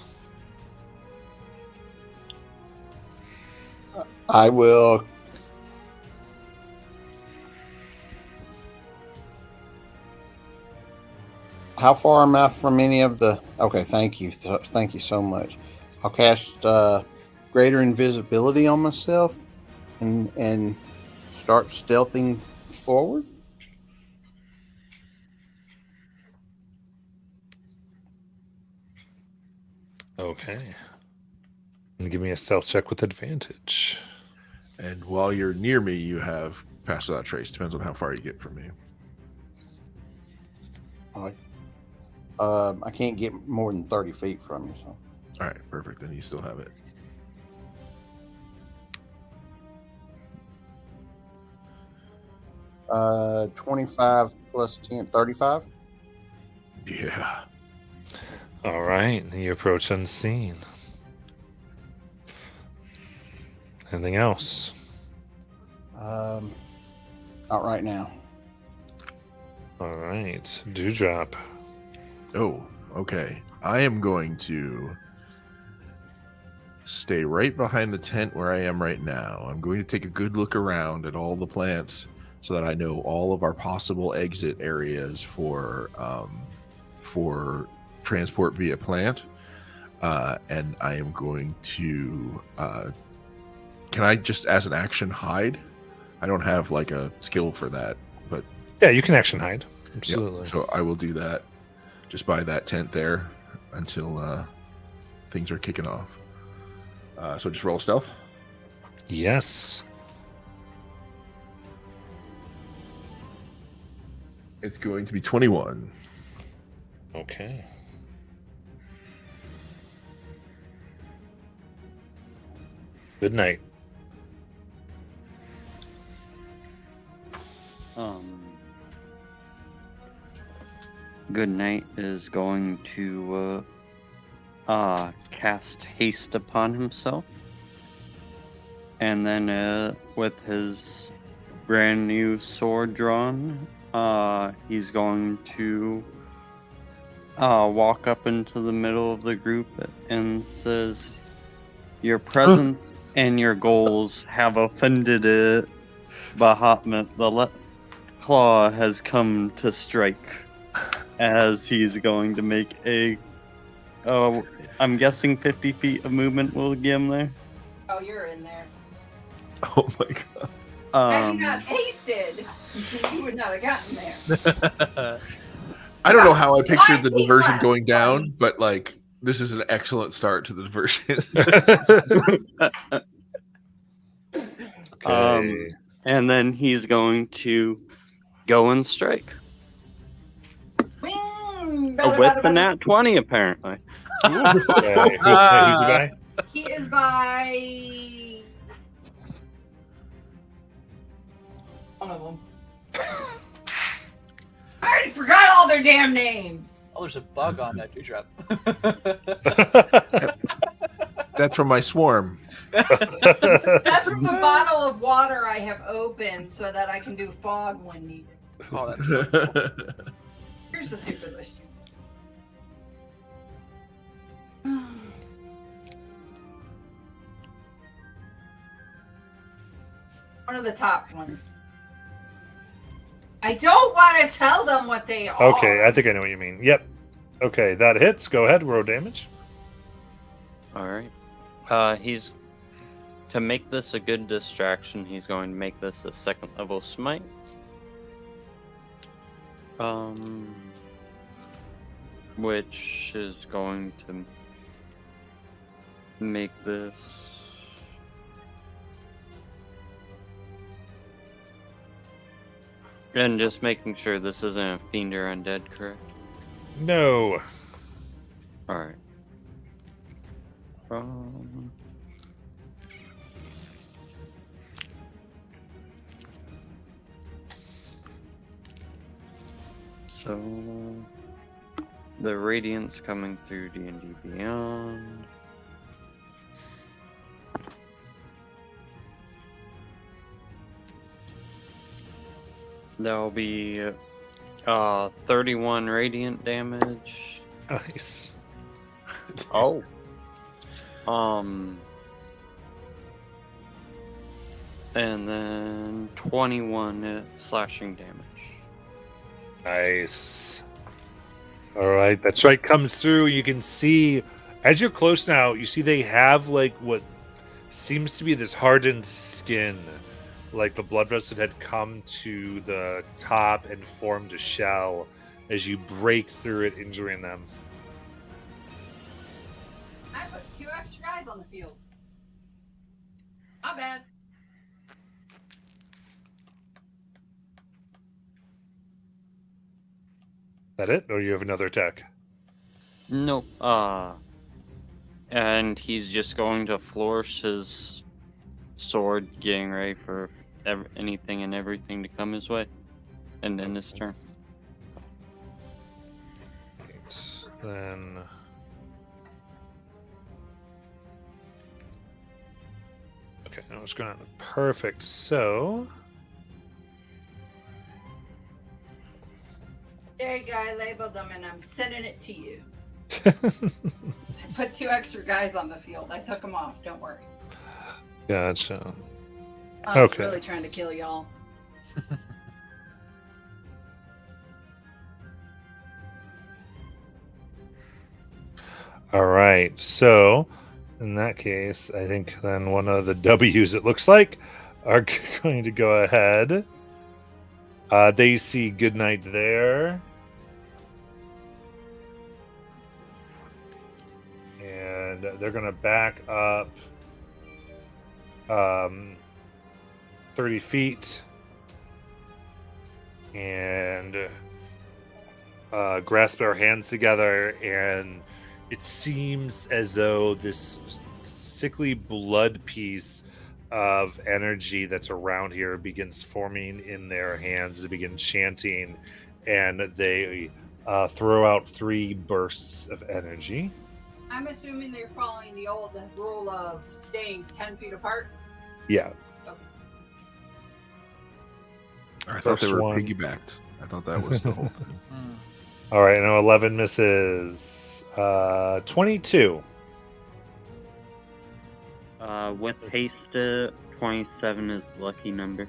I will. How far am I from any of the? Okay, thank you so much. I'll cast greater invisibility on myself and start stealthing forward. Okay. And give me a stealth check with advantage. And while you're near me, you have pass without trace. Depends on how far you get from me. I can't get more than 30 feet from you. So. All right, perfect. Then you still have it. Uh, 25 plus 10, 35. Yeah. All right. You approach unseen. Anything else? Not right now. All right. Dewdrop. Oh, okay. I am going to stay right behind the tent where I am right now. I'm going to take a good look around at all the plants so that I know all of our possible exit areas for transport via plant. And I am going to can I just as an action hide? I don't have like a skill for that, but Yeah, you can action hide. Absolutely. Yep. So I will do that just by that tent there until things are kicking off. So just roll stealth. Yes. It's going to be 21. Okay. Good night. Good Night is going to cast haste upon himself, and then with his brand new sword drawn, he's going to walk up into the middle of the group and says, "Your presence and your goals have offended it, Bahamut. The claw has come to strike." As he's going to make a, I'm guessing 50 feet of movement will get him there. Oh, you're in there. Oh my god. Had you not hasted, you would not have gotten there. I don't know how I pictured the Why diversion left? going down, but like this is an excellent start to the diversion. Okay. And then he's going to go and strike. With the nat 20, apparently. Okay. Who's the guy? He is by one of them. I already forgot all their damn names. Oh, there's a bug on that dewdrop. That's from my swarm. That's from the bottle of water I have opened so that I can do fog when needed. Oh, that's so cool. Here's the super list. One of the top ones. I don't want to tell them what they are. Okay, I think I know what you mean. Yep. Okay, that hits. Go ahead, roll damage. All right. He's to make this a good distraction. He's going to make this a second level smite. Which is going to make this. And just making sure this isn't a fiend or undead, correct? No. Alright. So the radiance coming through D&D Beyond. That'll be 31 radiant damage. Nice. Oh. And then 21 slashing damage. Nice. All right, that strike comes through. You can see, as you're close now, you see they have like what seems to be this hardened skin. Like the blood vessel had come to the top and formed a shell as you break through it, injuring them. I put 2 extra guys on the field. Not bad. Is that it? Or you have another attack? Nope. And he's just going to flourish his sword, getting ready for anything and everything to come his way. And then his turn. Then okay, now it's going on perfect. So There you go. I labeled them and I'm sending it to you. I put 2 extra guys on the field. I took them off. Don't worry. gotcha. I was Okay. really trying to kill y'all. All right. So in that case, I think then one of the W's, it looks like, are going to go ahead. They see Goodnight there. And they're going to back up 30 feet and grasp their hands together, and it seems as though this sickly blood piece of energy that's around here begins forming in their hands as they begin chanting, and they throw out 3 bursts of energy. I'm assuming they're following the old rule of staying 10 feet apart. Yeah. I thought they First were one. piggybacked. I thought that was the whole thing. All right, now 11 misses. 22. With haste, 27 is lucky number.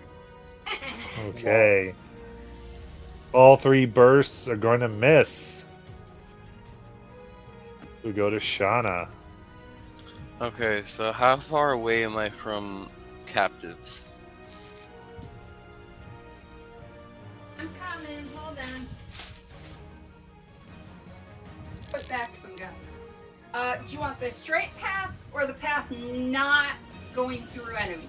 Okay. All 3 bursts are going to miss. We go to Shauna. Okay, so how far away am I from captives? I'm coming. Hold on. Put back some guns. Do you want the straight path or the path not going through enemies?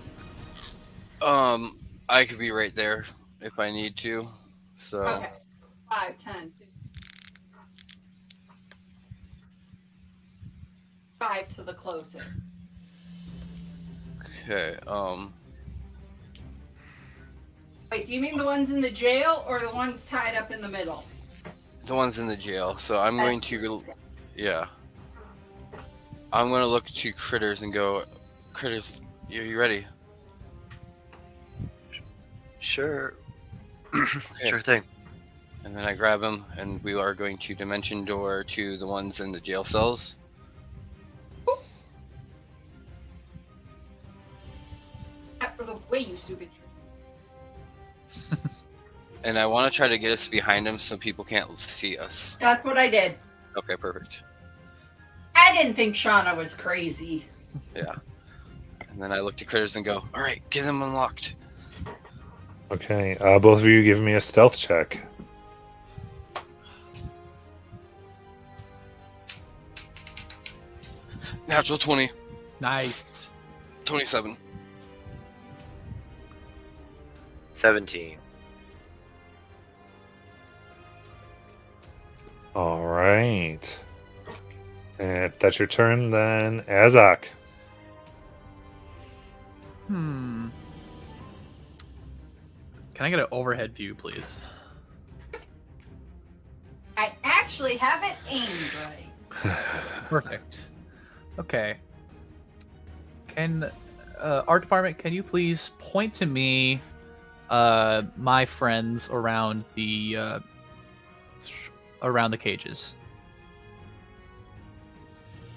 I could be right there if I need to. So Okay. 5, 10, 15. 5 to the closest. okay. Wait, do you mean the ones in the jail or the ones tied up in the middle? The one's in the jail. So I'm going to, yeah. I'm going to look to Critters and go, Critters, you ready? Sure. Okay. Sure thing. And then I grab him, and we are going to dimension door to the ones in the jail cells. For the Way, you stupid. And I want to try to get us behind him so people can't see us. That's what I did. Okay, perfect. I didn't think Shauna was crazy. Yeah. And then I look to Critters and go, all right, get him unlocked. Okay, both of you give me a stealth check. Natural 20, Nice. 27. 17. All right. And if that's your turn, then Azak. Can I get an overhead view, please? I actually have it aimed right. Perfect. Okay. Can art department, can you please point to me my friends around the cages?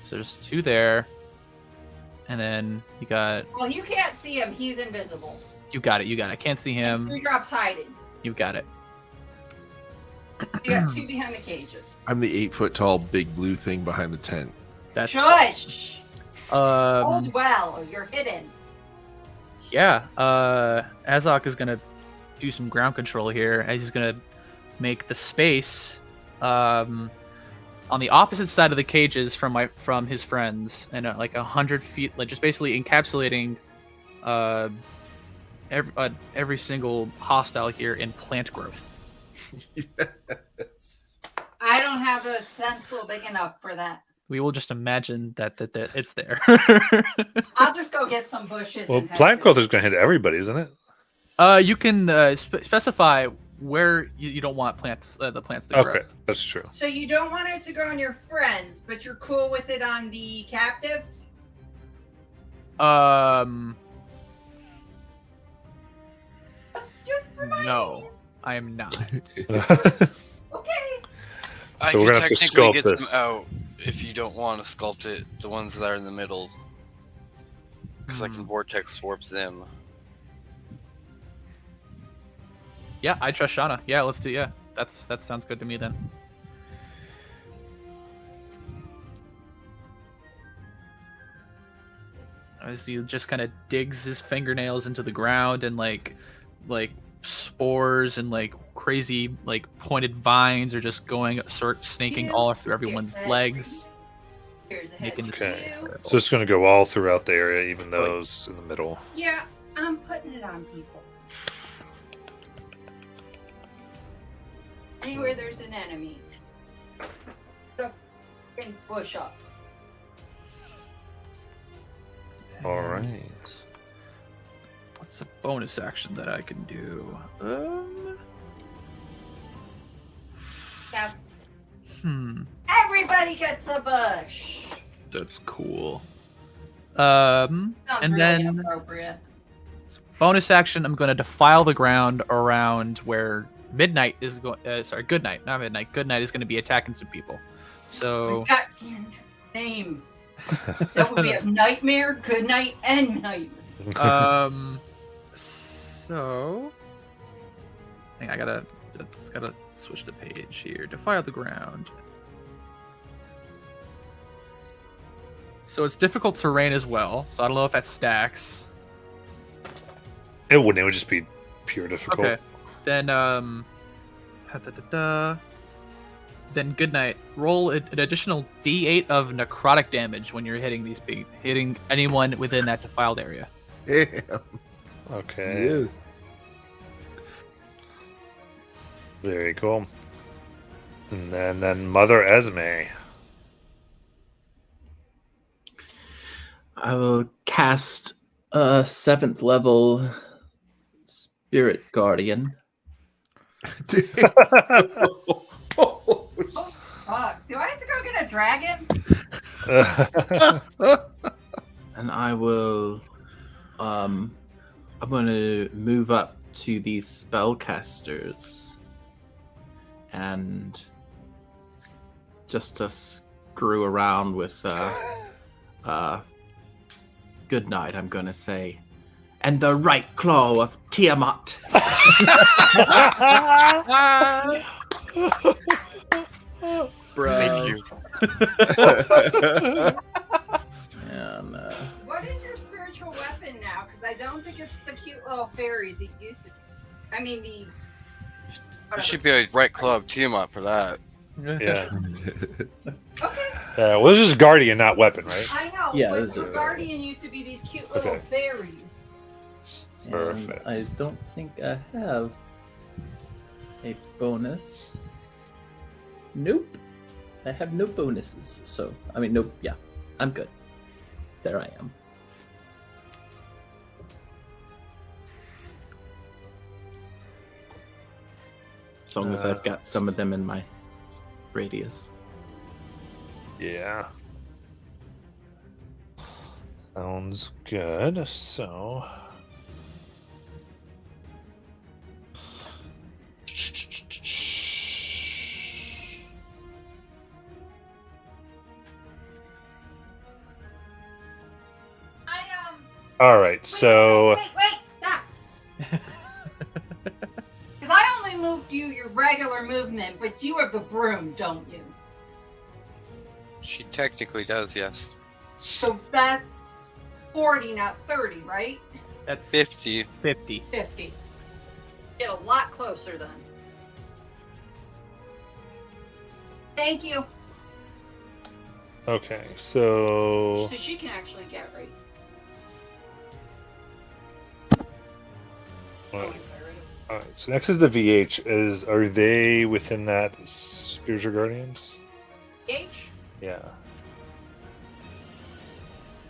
So there's 2 there. And then you got Well, you can't see him. He's invisible. you got it. I can't see him. Dewdrop's hiding. You got it. You got 2 behind the cages. I'm the 8-foot-tall big blue thing behind the tent. That's Shush! Hold well, or you're hidden. yeah. Azok is gonna do some ground control here. As he's gonna make the space on the opposite side of the cages from his friends, and like 100 feet, like just basically encapsulating every single hostile here in plant growth. Yes. I don't have a stencil big enough for that. We will just imagine that it's there. I'll just go get some bushes. Well, and have plant it. growth is going to hit everybody, isn't it? You can specify where you don't want the plants to grow. Okay, that's true. So you don't want it to go on your friends, but you're cool with it on the captives? Just remind No, me. I am not. Okay. I So we're can gonna have to technically sculpt get this. them out if you don't want to sculpt it, the ones that are in the middle. Because I can vortex warp them. Yeah, I trust Shauna. Yeah, let's do. Yeah, that sounds good to me then. As he just kind of digs his fingernails into the ground, and like spores and like crazy like pointed vines are just going snaking all through everyone's legs. Here's a Making head it- for Okay. you. So it's going to go all throughout the area, even those in the middle. Yeah, I'm putting it on people. Anywhere there's an enemy. Put a freaking bush up. All right. What's a bonus action that I can do? Yeah, Hmm. everybody gets a bush. That's cool. Sounds And really then appropriate. bonus action, I'm going to defile the ground around where Midnight is going. Good Night, not Midnight. Good Night is going to be attacking some people. So We got your name. That would be a nightmare, good night, and nightmare. So I think I gotta switch the page here. Defile the ground. So it's difficult terrain as well. So I don't know if that stacks. It wouldn't. It would just be pure difficult. Okay. Then then good night. Roll an additional D8 of necrotic damage when you're hitting anyone within that defiled area. Damn. Okay. Yes. Very cool. And then Mother Esme. I will cast a 7th level Spirit Guardian. Fuck, do I have to go get a dragon? And I will I'm gonna move up to these spellcasters and just to screw around with good night, I'm gonna say. and the right claw of Tiamat. Bro. Thank you. And, What is your spiritual weapon now? Because I don't think it's the cute little fairies it used to. I mean the. You whatever. should be a right club team up for that. Yeah. Okay. Well, this is guardian, not weapon, right? I know. Yeah, but those your are- guardian used to be these cute little Okay. fairies. and Perfect. I don't think I have a bonus. Nope. I have no bonuses. So, I mean, nope. Yeah, I'm good. There I am. As long as I've got some of them in my radius. Yeah. Sounds good. So. All right. So. Wait, stop. Because I only moved you your regular movement, but you have the broom, don't you? She technically does, yes. So that's 40, not 30, right? That's 50. 50. 50. Get a lot closer then. Thank you. Okay. So. So she can actually get right. All right. So next is the VH. Are they within that spiritual guardians? H? Yeah.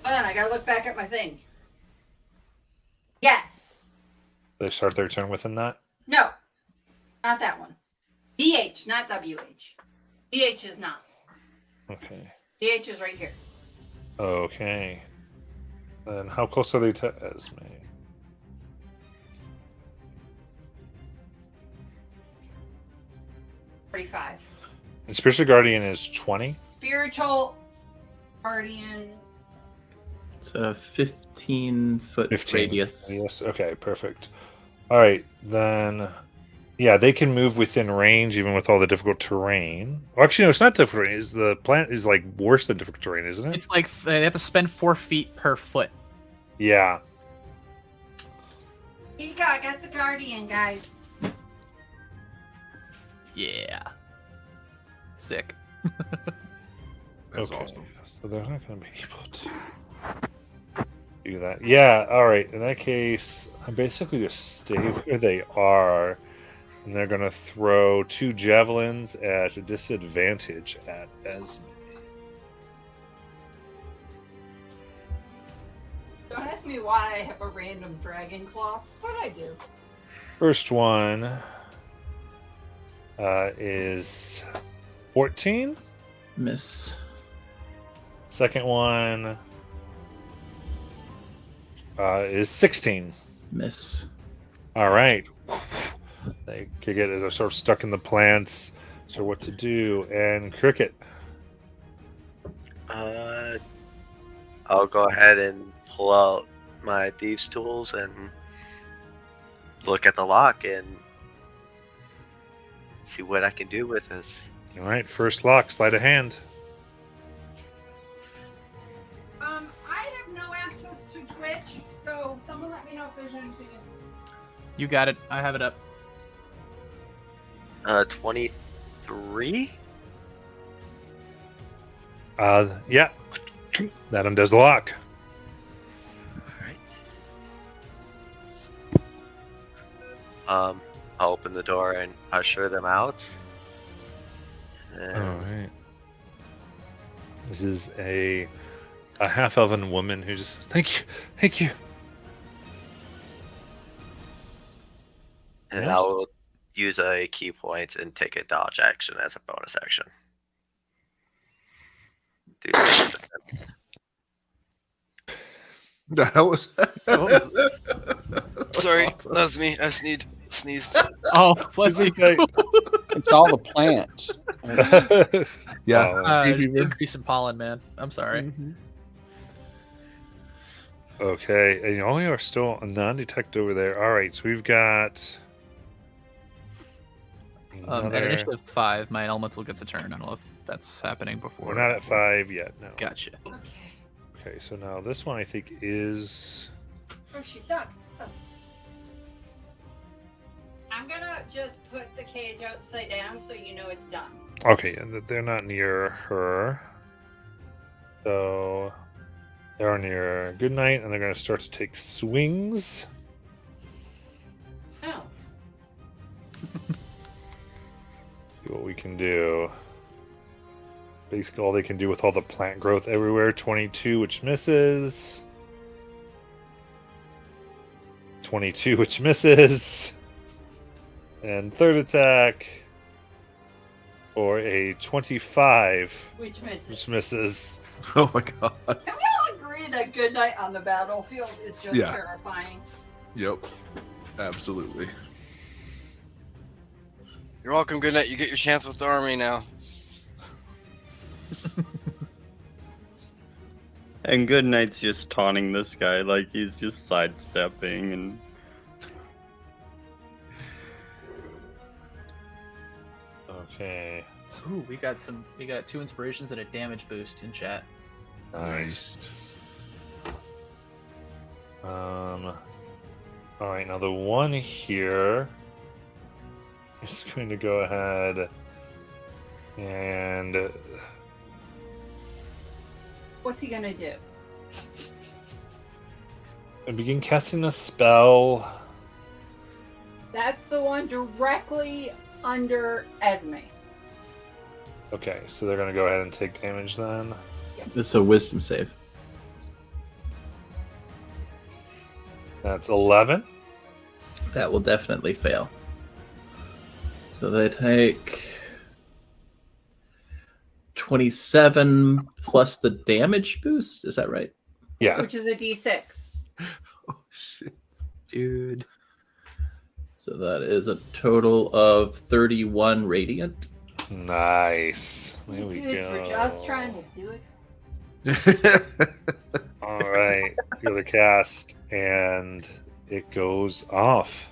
Hold on, I gotta look back at my thing. Yes. They start their turn within that. No. Not that one. DH, not WH. DH is not. Okay. DH is right here. Okay. Then how close are they to Esme? $45. And spiritual guardian is 20. Spiritual guardian. It's a 15-foot 15 radius. Yes. Okay. Perfect. All right. Then, yeah, they can move within range even with all the difficult terrain. Well, actually, no, it's not difficult terrain. The plant is like worse than difficult terrain, isn't it? It's like they have to spend 4 feet per foot. Yeah. Here you go. I got the guardian, guys. Yeah. Sick. That's Okay. awesome. So they're not going to be able to do that. Yeah. All right. In that case, I basically just stay where they are, and they're going to throw 2 javelins at a disadvantage at Esme. Don't ask me why I have a random dragon claw, but I do. First one is 14. Miss. Second one is 16. Miss. All right. They kick it as they're sort of stuck in the plants. So what to do? And Cricket. I'll go ahead and pull out my thieves' tools and look at the lock and see what I can do with this. All right. First lock. Sleight of hand. I have no access to Twitch, so someone let me know if there's anything. You got it. I have it up. 23? Yeah. That undoes the lock. I'll open the door and usher them out. And All right. This is a half-elven woman who just says, thank you. and Yes. I will use a key point and take a dodge action as a bonus action. Dude, That was. Sorry, awesome. that's me. I sneezed. Oh, bless you. It's all the plants. Yeah. Oh, Hay fever. Increase in pollen, man. I'm sorry. Okay, and you only are still a non-detect over there. All right, so we've got At another. initiative 5, my elemental gets a turn. I don't know if that's happening before. We're not at 5 yet. No. Gotcha. Okay. Okay, so now this one I think is. Oh, she's stuck. Oh. I'm gonna just put the cage upside down so you know it's done. Okay, and they're not near her. So they're near Goodnight, and they're going to start to take swings. Oh. See what we can do. Basically, all they can do with all the plant growth everywhere. 22, which misses. 22, which misses. And third attack for a 25, Which misses. which misses. Oh my god. Can we all agree that good night on the battlefield is just Yeah. terrifying? Yep. Absolutely. You're welcome, good night. You get your chance with the army now. And Good Night's just taunting this guy like he's just sidestepping and Okay. Ooh, we got 2 inspirations and a damage boost in chat. Nice. All right, now the one here is going to go ahead and What's he gonna do? begin casting a spell. That's the one directly under Esme. Okay, so they're going to go ahead and take damage then. This is a wisdom save. That's 11. That will definitely fail. So they take 27 plus the damage boost. Is that right? Yeah. Which is a D6. Oh shit. Dude. So that is a total of 31 radiant. Nice. There These we dudes go. were just trying to do it. All right, go to cast, and it goes off.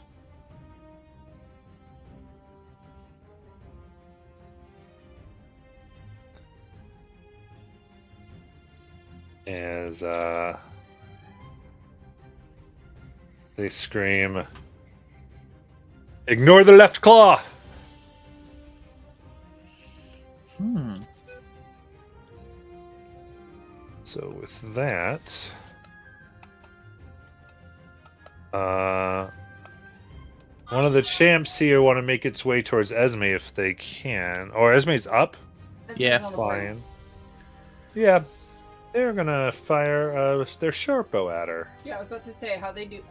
As they scream, "Ignore the left claw!" So with that, one of the champs here want to make its way towards Esme if they can. Or Esme's up, Yeah. On the board. flying. Yeah, they're gonna fire their sharp bow at her. Yeah, I was about to say how they do.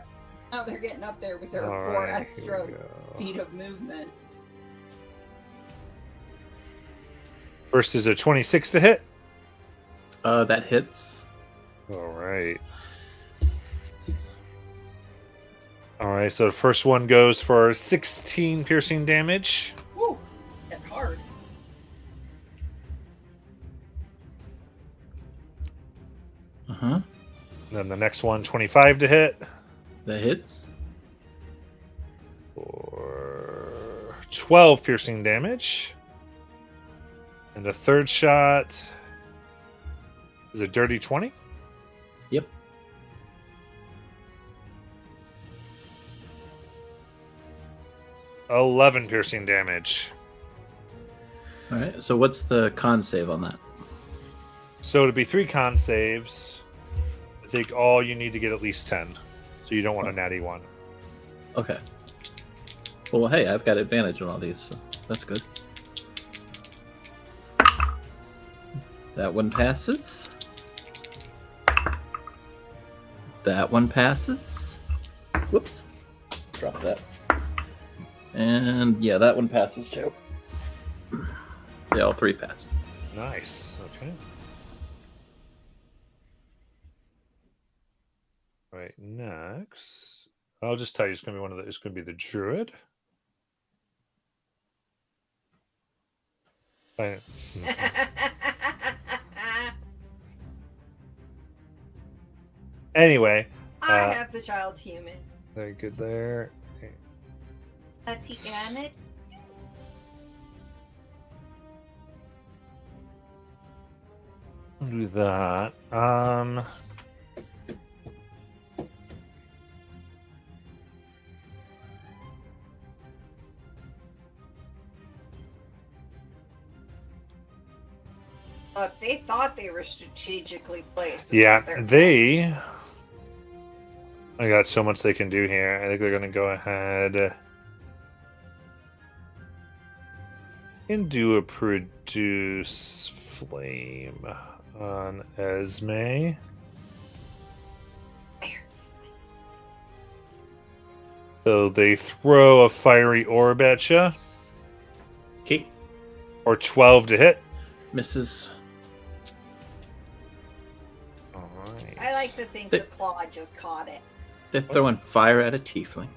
How they're getting up there with their All 4 right, extra here we go. feet of movement. First is a 26 to hit. That hits. All right. All right, so the first one goes for 16 piercing damage. Woo! That's hard. Uh-huh. Then the next one, 25 to hit. That hits. For 12 piercing damage. And the third shot is a dirty 20. Yep. $11 piercing damage. All right. So what's the con save on that? So to be 3 con saves, I think all you need to get at least 10. So you don't want a natty 1. Okay. Well, hey, I've got advantage on all these, so that's good. That one passes. That one passes. Whoops. Drop that. And yeah, that one passes too. Yeah, all 3 pass. Nice. Okay. All right, next. I'll just tell you, it's gonna be it's gonna be the druid. Fine. Anyway, I have the child human. very good there. Let's eat on it. Do that. Look, they thought they were strategically placed. It's Yeah, not their fault. they. I got so much they can do here. I think they're going to go ahead and do a produce flame on Esme. So they throw a fiery orb at you, Okay. or 12 to hit. Misses. All right. I like to think They- the claw just caught it. They're throwing fire at a tiefling.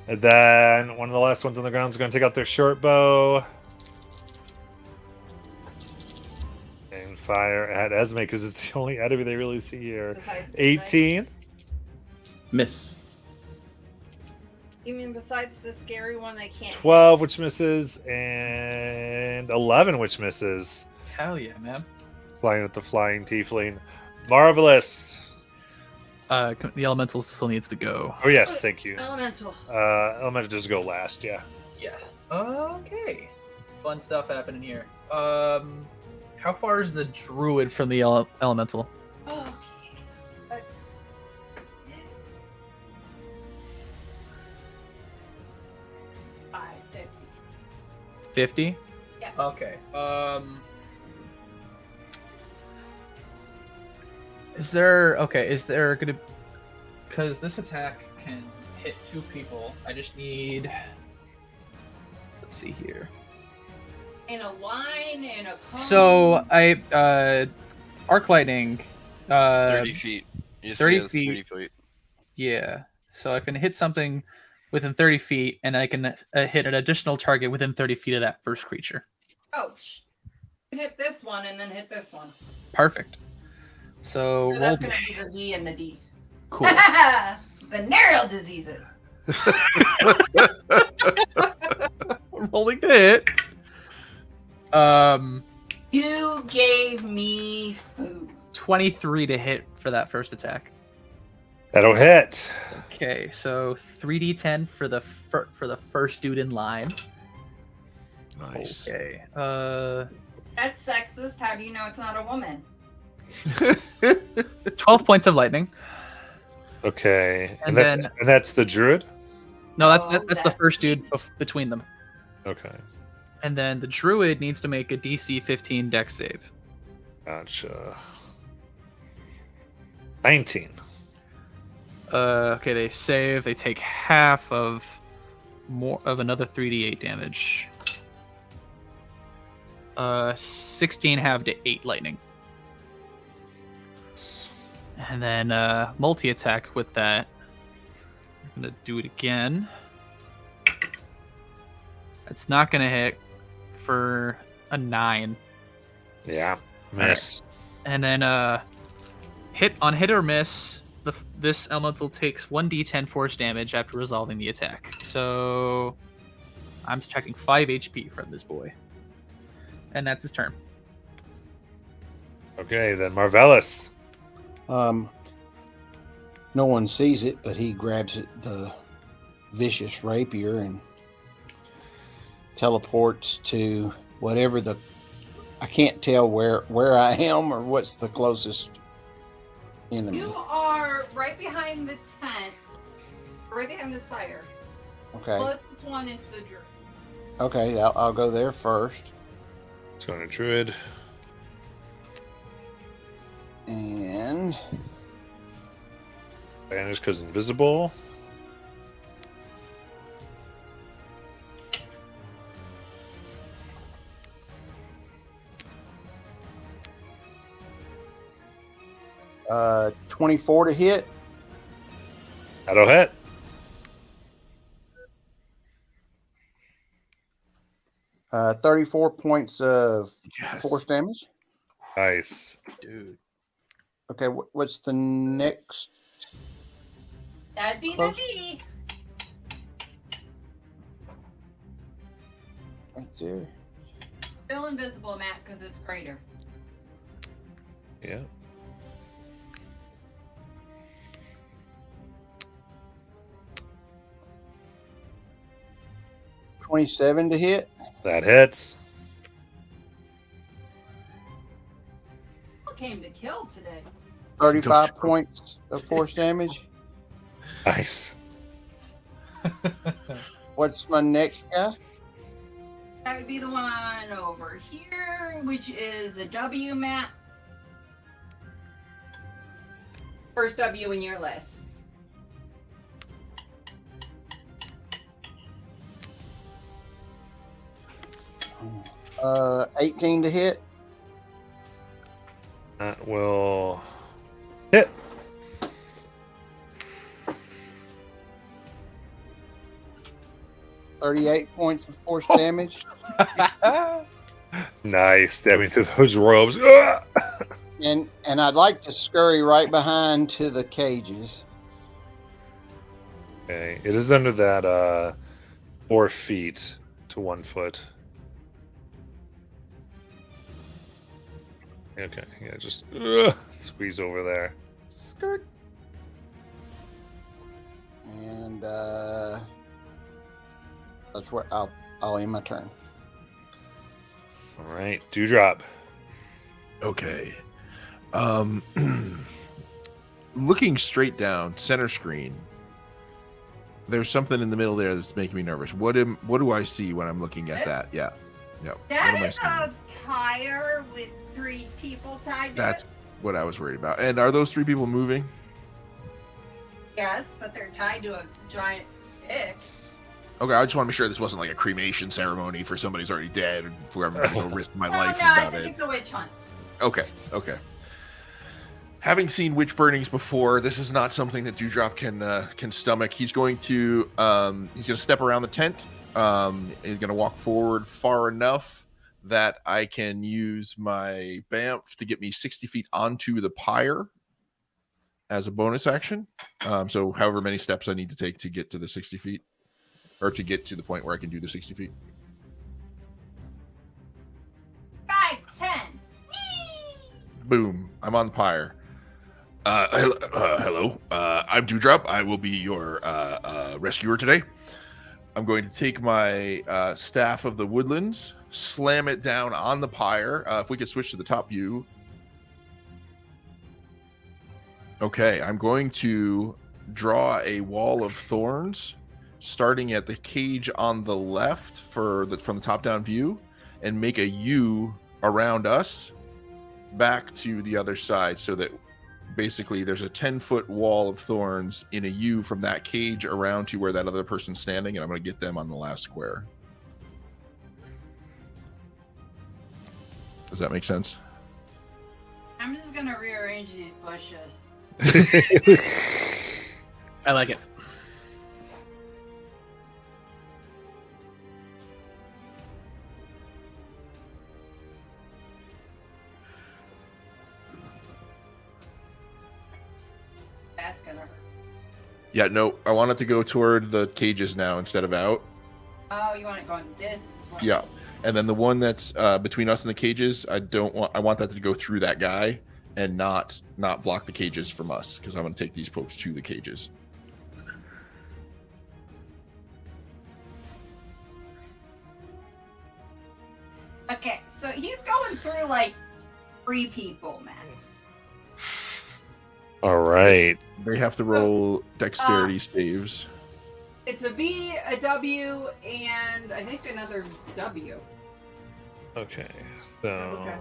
And then one of the last ones on the ground is going to take out their short bow and fire at Esme because it's the only enemy they really see here. Besides 18. Miss. You mean besides the scary one they can't 12, which misses, and 11, which misses. Hell yeah, man. Flying with the flying tiefling. Marvelous. The elemental still needs to go. Oh, yes, thank you. Elemental. Elemental just go last, yeah. Yeah. Okay. Fun stuff happening here. How far is the druid from the elemental? Okay. Let's- 550. 50? Yeah. Okay. Is there gonna, because this attack can hit 2 people, I just need, let's see here. In a line, in a cone. So I arc lightning 30 feet. You 30 30 feet. 30 feet. Yeah. So I can hit something within 30 feet, and I can hit an additional target within 30 feet of that first creature. Oh, hit this one and then hit this one. Perfect. So So roll that's going to be the V and the D. cool. Venereal diseases. Rolling to hit. You gave me food. 23 to hit for that first attack. That'll hit. Okay, so 3d10 for the first dude in line. Nice. Okay. That's sexist. How do you know it's not a woman? 12 points of lightning. Okay. And And that's the druid? No, that's Oh, that's the first dude between them. Okay. And then the druid needs to make a DC 15 dex save. Gotcha. 19. Okay, they save. They take half of another 3d8 damage. 16 halved to 8 lightning. And then multi attack with that. I'm gonna do it again. It's not gonna hit for a 9. Yeah. Miss. And then hit or miss, this elemental takes 1d10 force damage after resolving the attack. So I'm subtracting 5 HP from this boy. And that's his turn. Okay, then Marvelous. No one sees it, but he grabs the vicious rapier and teleports to whatever I can't tell where I am or what's the closest enemy. You are right behind the tent, right behind this fire. Okay. Closest one is the druid. Okay, I'll go there first. It's going to druid. And Advantage because invisible. uh 24 to hit. That'll hit. Uh, 34 points of Yes. force damage. Nice. Dude. Okay, what's the next? That'd be the Close. V. Right there. Still invisible, Matt, because it's greater. Yeah. $27 to hit. That hits. Who came to kill today? 35 points of force damage. Nice. What's my next guy? That would be the one over here, which is a W, Matt. First W in your list. 18 to hit. That will hit. $38 points of force damage. Nice. Stabbing through those robes. Ah! And I'd like to scurry right behind to the cages. Okay. It is under that 4 feet to 1 foot. Okay. Yeah, just squeeze over there. Skirt. And that's where I'll end my turn. All right. Dewdrop. Okay. Looking straight down, center screen. There's something in the middle there that's making me nervous. What do I see when I'm looking at that? Yeah. What am I That is seeing? a pyre with 3 people tied to That's it. what I was worried about. And are those 3 people moving? Yes, but they're tied to a giant stick. Okay, I just want to make sure this wasn't like a cremation ceremony for somebody who's already dead, where I'm going to risk my Oh, life no, I about think it. it's a witch hunt. Okay. Having seen witch burnings before, this is not something that Dewdrop can stomach. He's going to step around the tent. He's going to walk forward far enough that I can use my BAMF to get me 60 feet onto the pyre as a bonus action. So however many steps I need to take to get to the 60 feet, or to get to the point where I can do the 60 feet. 5, 10. Boom. I'm on the pyre. Hello. I'm Dewdrop. I will be your rescuer today. I'm going to take my Staff of the Woodlands, slam it down on the pyre. If we could switch to the top view. Okay, I'm going to draw a wall of thorns, starting at the cage on the left from the top-down view, and make a U around us back to the other side, so that basically there's a 10-foot wall of thorns in a U from that cage around to where that other person's standing, and I'm going to get them on the last square. Does that make sense? I'm just going to rearrange these bushes. I like it. That's going to hurt. Yeah, no, I want it to go toward the cages now instead of out. Oh, you want it going this way? Yeah, and then the one that's between us and the cages, I want that to go through that guy and not block the cages from us, because I'm going to take these folks to the cages. Okay, so he's going through like 3 people, man. All right. They have to roll dexterity saves. It's a V, a W, and I think another W. Okay. So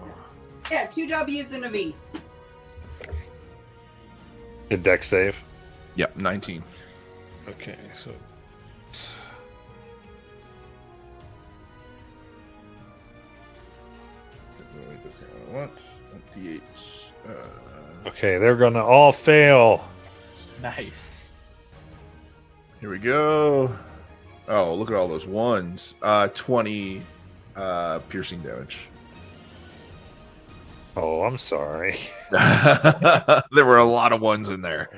Yeah, 2 W's and a V. good deck save. Yep, 19. Okay. So What? 28. okay, they're gonna all fail. Nice. Here we go. Oh, look at all those ones. 20 piercing damage. Oh, I'm sorry. There were a lot of ones in there.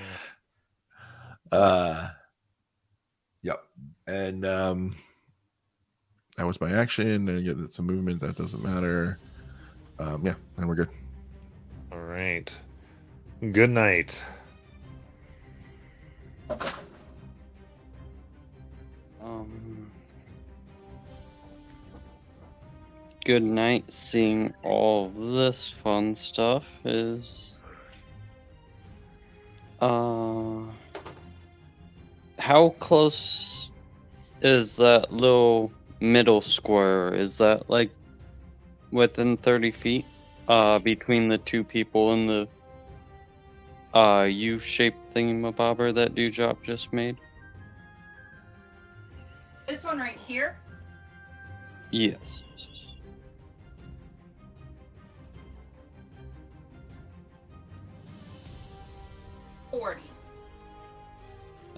Yep. And that was my action. And yeah, it's a movement that doesn't matter. Yeah, and we're good. All right. Good night. Good night. Seeing all of this fun stuff is. How close is that little middle square? Is that like within 30 feet? Between the two people in the U-shaped thingamabobber that Dewdrop just made? This one right here? Yes.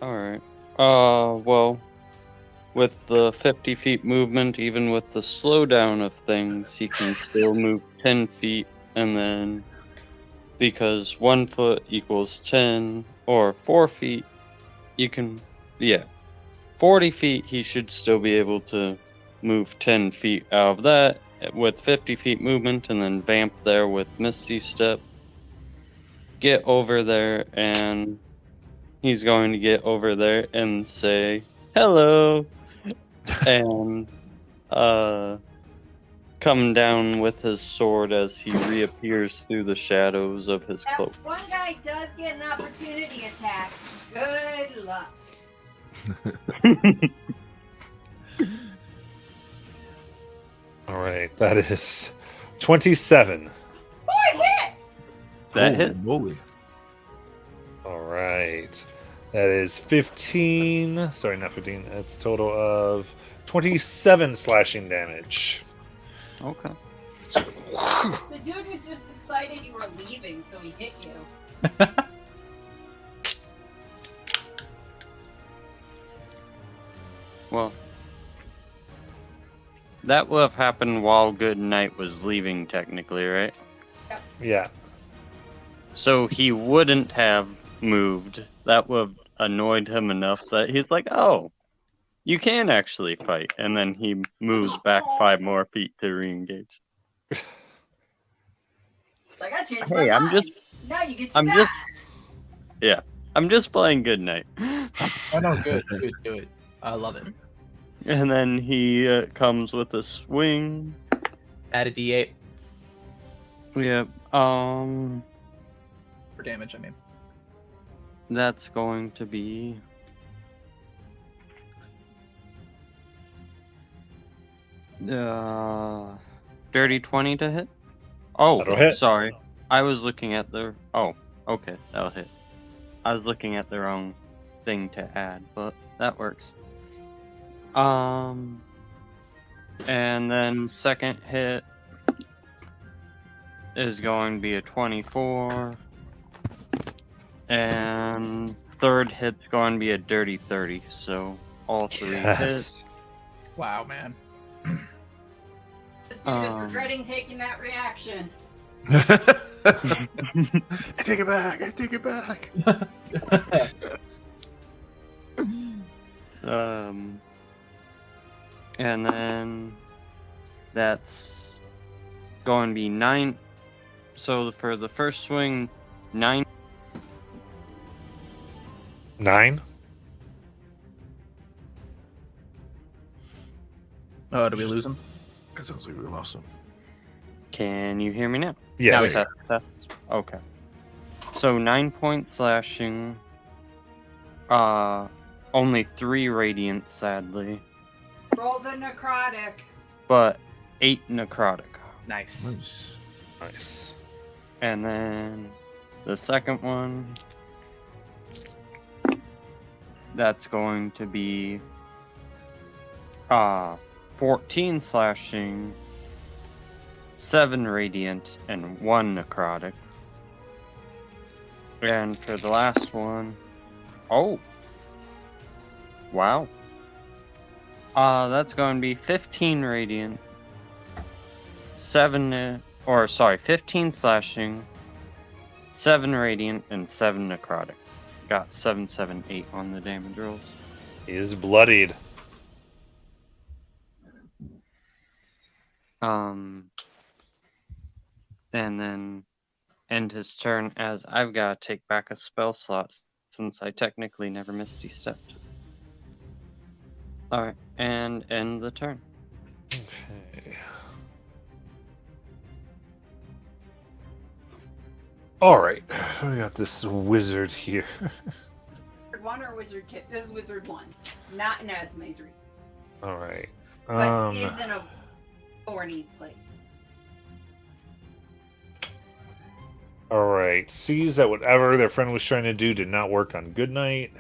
Alright. Well, with the 50 feet movement, even with the slowdown of things, he can still move 10 feet, and then because 1 foot equals 10, or 4 feet, you can, 40 feet, he should still be able to move 10 feet out of that with 50 feet movement, and then vamp there with Misty Step. Get over there, and he's going to get over there and say, hello, and come down with his sword as he reappears through the shadows of his cloak. That one guy does get an opportunity attack. Good luck. All right, that is 27. Oh, it hit! That hit. Holy. All right. That is 15. Sorry, not 15. That's a total of 27 slashing damage. Okay. The dude was just excited you were leaving, so he hit you. Well, that would have happened while Good Night was leaving, technically, right? Yeah. So he wouldn't have moved. That would have annoyed him enough that he's like, oh, you can actually fight. And then he moves back 5 more feet to re-engage. I gotta change Hey, my I'm mind. Now you get to I'm die. just- Yeah, I'm just playing Good Night. Oh no, good, do it. I love it. And then he comes with a swing. Add a D8 Yep. for damage. I mean, That's going to be dirty 20 to hit. Oh, That'll hit. sorry. I was looking at the. Oh, okay, that'll hit. I was looking at the wrong thing to add, but that works. And then second hit is going to be a 24. And third hit's going to be a dirty 30, so all 3 hits. wow, man. This dude is regretting taking that reaction. I take it back. I take it back. And then that's going to be 9. So for the first swing, 9. 9? Oh, did we lose him? It sounds like we lost him. Can you hear me now? Yes. Test. Okay. So 9 point slashing. Only 3 radiant, sadly, Roll the necrotic. but 8 necrotic. Nice. Nice. Nice. And then the second one, that's going to be 14 slashing, 7 radiant, and 1 necrotic. And for the last one, oh, wow. That's going to be 15 radiant, 15 slashing, 7 radiant and 7 necrotic. Got 7, 7, 8 on the damage rolls. He is bloodied. And then end his turn as I've got to take back a spell slot since I technically never Misty Stepped. Alright, and end the turn. Okay. All right, we got this wizard here. Wizard 1 or Wizard 2? This is Wizard 1, not an Esmazery. All right. But is in a thorny place. All right. Sees that whatever their friend was trying to do did not work on Goodnight.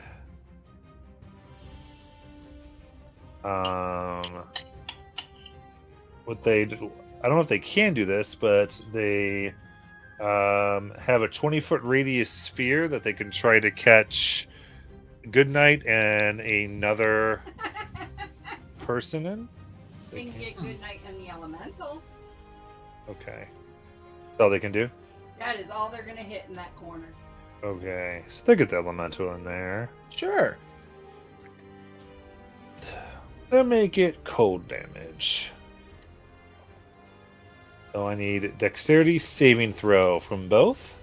What they do, I don't know if they can do this, but they have a 20-foot radius sphere that they can try to catch Goodnight and another person in. We can get Goodnight and the Elemental. Okay. That's all they can do? That is all they're going to hit in that corner. Okay. So they get the Elemental in there. Sure. They make it cold damage. So I need dexterity saving throw from both.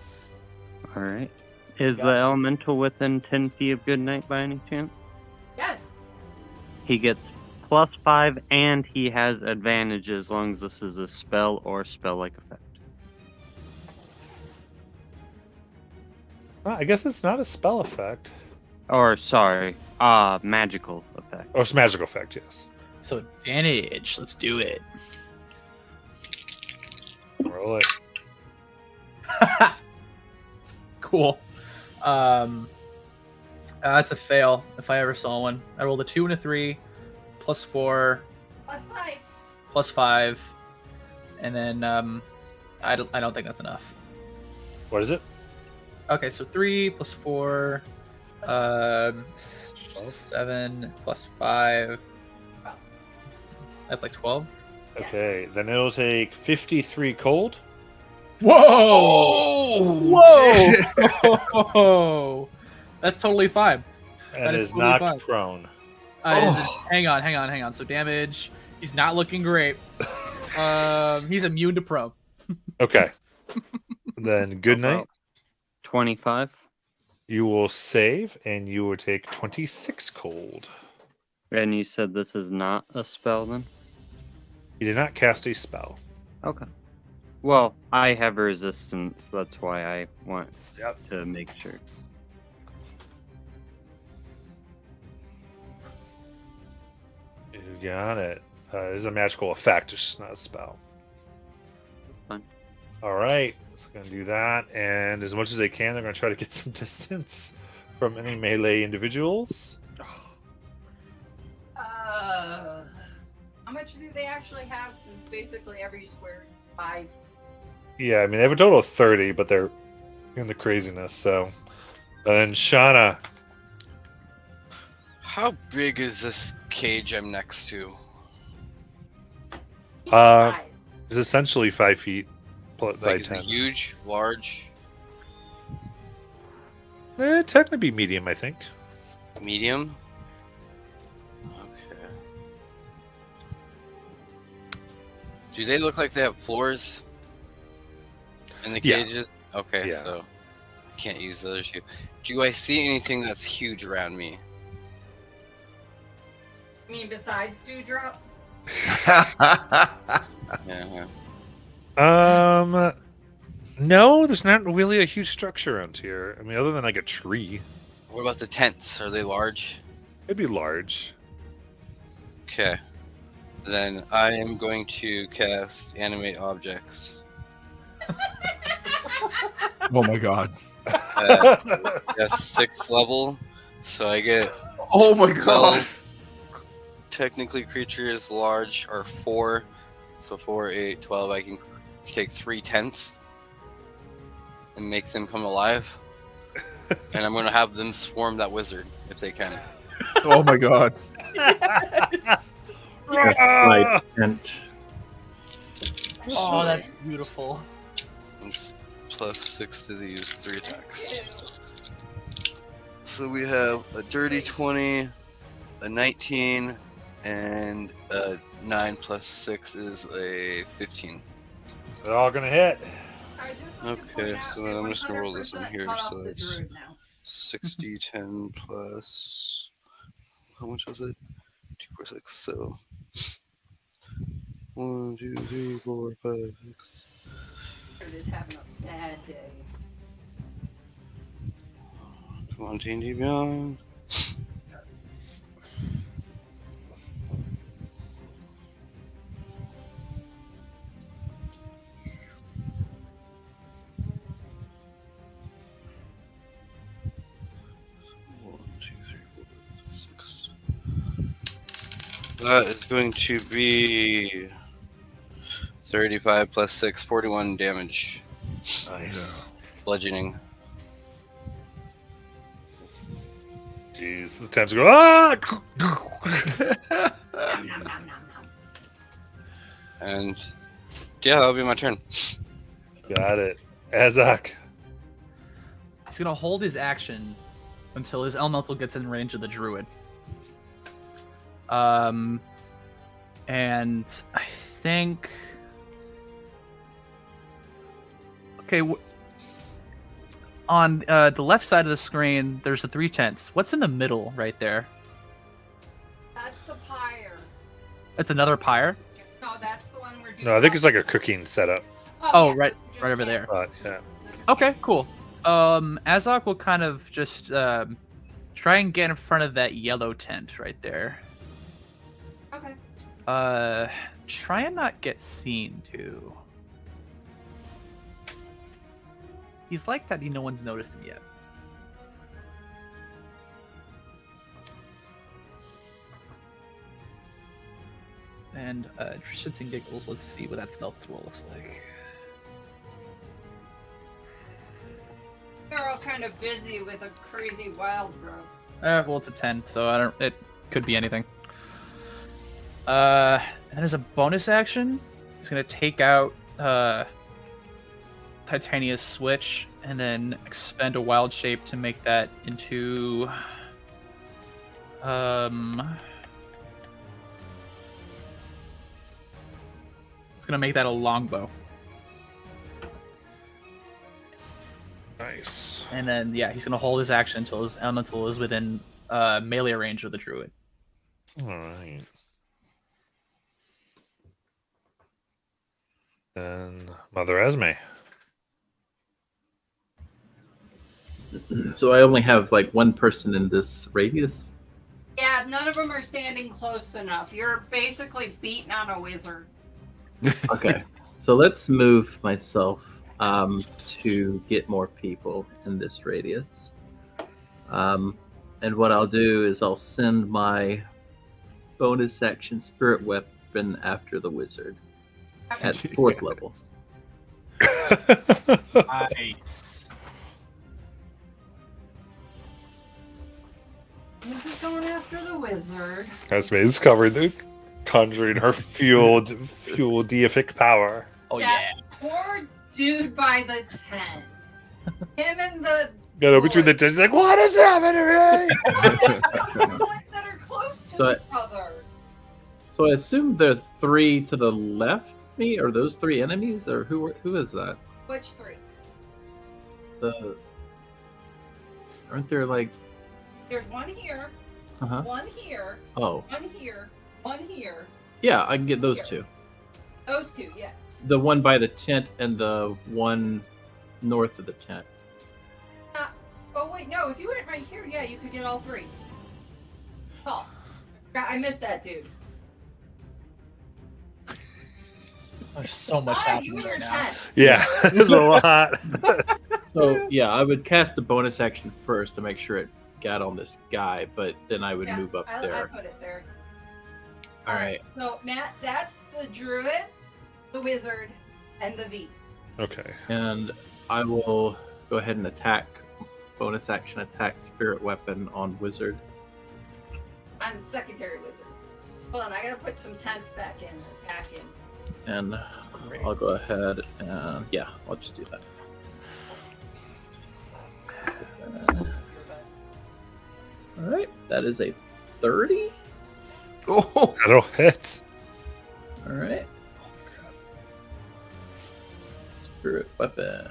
Alright. Is Got the it. elemental within 10 feet of Goodnight by any chance? Yes. He gets +5 and he has advantage as long as this is a spell or spell-like effect. Well, I guess it's not a spell effect. Or, sorry, magical effect. Oh, it's a magical effect, yes. So advantage. Let's do it. Roll it. Cool. That's a fail if I ever saw one. I rolled a 2 and a 3, +4, +5. +5, and then I don't think that's enough. What is it? Okay, so 3 +4, 7 +5. That's like 12. Okay, then it'll take 53 cold. Whoa! Whoa! That's totally fine. And That is is totally knocked fine. prone. Hang on. So damage. He's not looking great. He's immune to pro. Okay. Then good night. 25. You will save, and you will take 26 cold. And you said this is not a spell then? You did not cast a spell. Okay. Well, I have resistance. That's why I want to make sure. You got it. It is a magical effect. It's just not a spell. Fine. All right. So going to do that. And as much as they can, they're going to try to get some distance from any melee individuals. How much do they actually have? Since basically every square is 5. Yeah, I mean, they have a total of 30, but they're in the craziness. So, and Shauna. How big is this cage I'm next to? It's essentially 5 feet by Like, is it 10. huge, large, Technically be medium, I think. medium? Okay. Do they look like they have floors in the Yeah. cages? Okay, Yeah. so can't use those. Do I see anything that's huge around me? I mean, besides Dewdrop? Yeah. No, there's not really a huge structure around here. I mean, other than like a tree. What about the tents? Are they large? It'd be large. Okay. Then I am going to cast Animate Objects. Oh my god. That's 6th level. So I get Oh my god. technically creatures large are 4. So 4, 8, 12. I can take 3 tents and make them come alive. And I'm going to have them swarm that wizard if they can. Oh my god. Right. And Oh, that's beautiful. And plus 6 to these 3 attacks. So we have a dirty 20, a 19, and a 9 plus 6 is a 15. They're all gonna hit. Okay, so then I'm just gonna roll this in here. So it's 60, 10 plus. How much was it? 2, 4, 6. So 1, 2, 3, 4, 5, 6. Is having a bad day. Come on, D&D Beyond. That is going to be 35 plus 6, 41 damage. Nice. Bludgeoning. Jeez, the times go. Ah! Nom, nom, nom, nom, nom. And yeah, that'll be my turn. Got it. Azak. He's gonna hold his action until his elemental gets in range of the druid. And I think. Okay, on the left side of the screen, there's the 3 tents. What's in the middle right there? That's the pyre. That's another pyre. No, that's the one we're doing. No, I think it's like a cooking setup. Oh, yeah, right just over there. But yeah. Okay, cool. Azok will kind of just try and get in front of that yellow tent right there. Okay. Try and not get seen too. He's like that. No one's noticed him yet. And shits and giggles. Let's see what that stealth roll looks like. They're all kind of busy with a crazy wild growth. Well, it's a 10, so I don't. It could be anything. And there's a bonus action. He's gonna take out Titania's switch and then expend a wild shape to make that into it's gonna make that a longbow. Nice. And then yeah, he's gonna hold his action until his elemental is within melee range of the druid. All right. And Mother Esme. So I only have like one person in this radius. Yeah, none of them are standing close enough. You're basically beating on a wizard. Okay, so let's move myself to get more people in this radius. And what I'll do is I'll send my bonus action spirit weapon after the wizard at 4th level. Nice. This is going after the wizard. Esme is covered, conjuring her fuel deific power. Oh That yeah. poor dude by the tent. Him and the You know, between the two, she's like, what is happening? the ones that are close to So each other. So I assume the 3 to the left of me are those 3 enemies, or who is that? Which 3? Aren't there like? There's one here, Uh-huh. one here, Oh, one here, one here. yeah, I can get those 2. Those 2, yeah. The one by the tent and the one north of the tent. Oh wait, no. If you went right here, yeah, you could get all 3. Oh, I missed that dude. There's so much You happening and your right now. tent. Yeah, there's a lot. So yeah, I would cast the bonus action first to make sure it got on this guy, but then I would Yeah, move up I there. put it there. All right. So Matt, that's the druid, the wizard, and the V. Okay. And I will go ahead and attack, bonus action attack spirit weapon on wizard. I'm secondary wizard. Hold on, I gotta put some tents back in. And I'll go ahead and yeah, I'll just do that. All right, that is a 30. Oh, That'll hit. All right. Spirit weapon.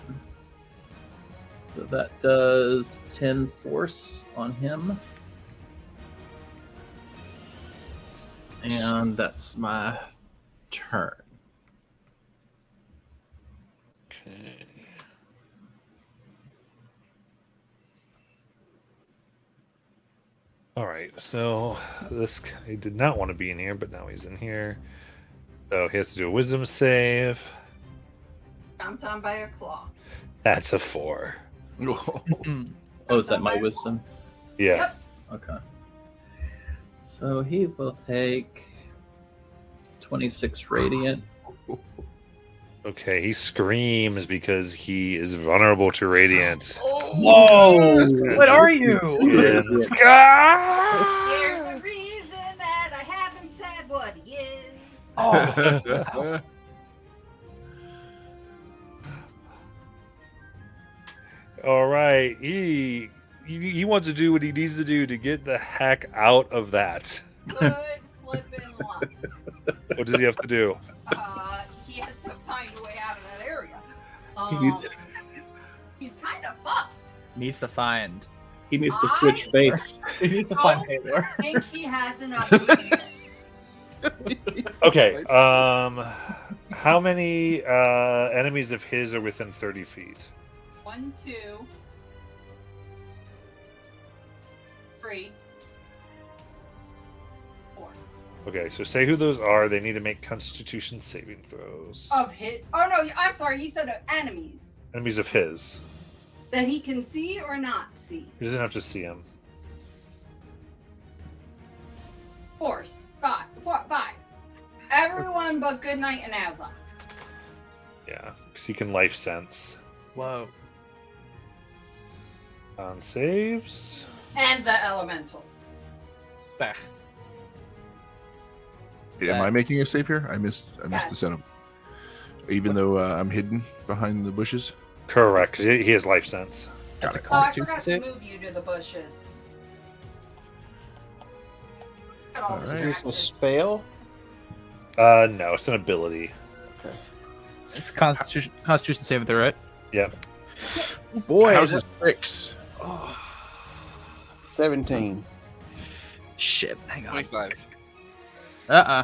So that does 10 force on him. And that's my turn. Okay. All right, so this guy did not want to be in here, but now he's in here. So he has to do a wisdom save. Chomped on by a claw. That's a 4. Oh, is that my wisdom? Yeah. Yep. Okay. So he will take 26 radiant. Okay, he screams because he is vulnerable to radiant. Whoa! What are you? And- There's a reason that I haven't said what he is. Oh, All right, he wants to do what he needs to do to get the heck out of that. Good flippin' luck. What does he have to do? He has to find a way out of that area. He's- He's kind of fucked. needs to find. He needs to switch face. He needs to Oh. find Haylor. I think he has enough movement. Okay, how many enemies of his are within 30 feet? 1, 2, 3, 4. Okay, so say who those are. They need to make Constitution saving throws. Of his. Oh no, I'm sorry. You said of enemies Enemies of his. that he can see or not see. He doesn't have to see him. Force. 5. Everyone but Goodnight and Asla. Yeah, because he can life sense. Whoa. On saves. And the elemental. Bah. am I making a save here? I missed Yes. the setup. Even though I'm hidden behind the bushes. Correct, 'cause he has life sense. That's a Oh, I Constitution forgot to save. move you to the bushes. Got all All right. Is this a distracted. spell? No, it's an ability. Okay. It's Constitution saving throw, right? Yep. Boy, How's this 6? 17. shit. Hang on. 25. Uh-uh.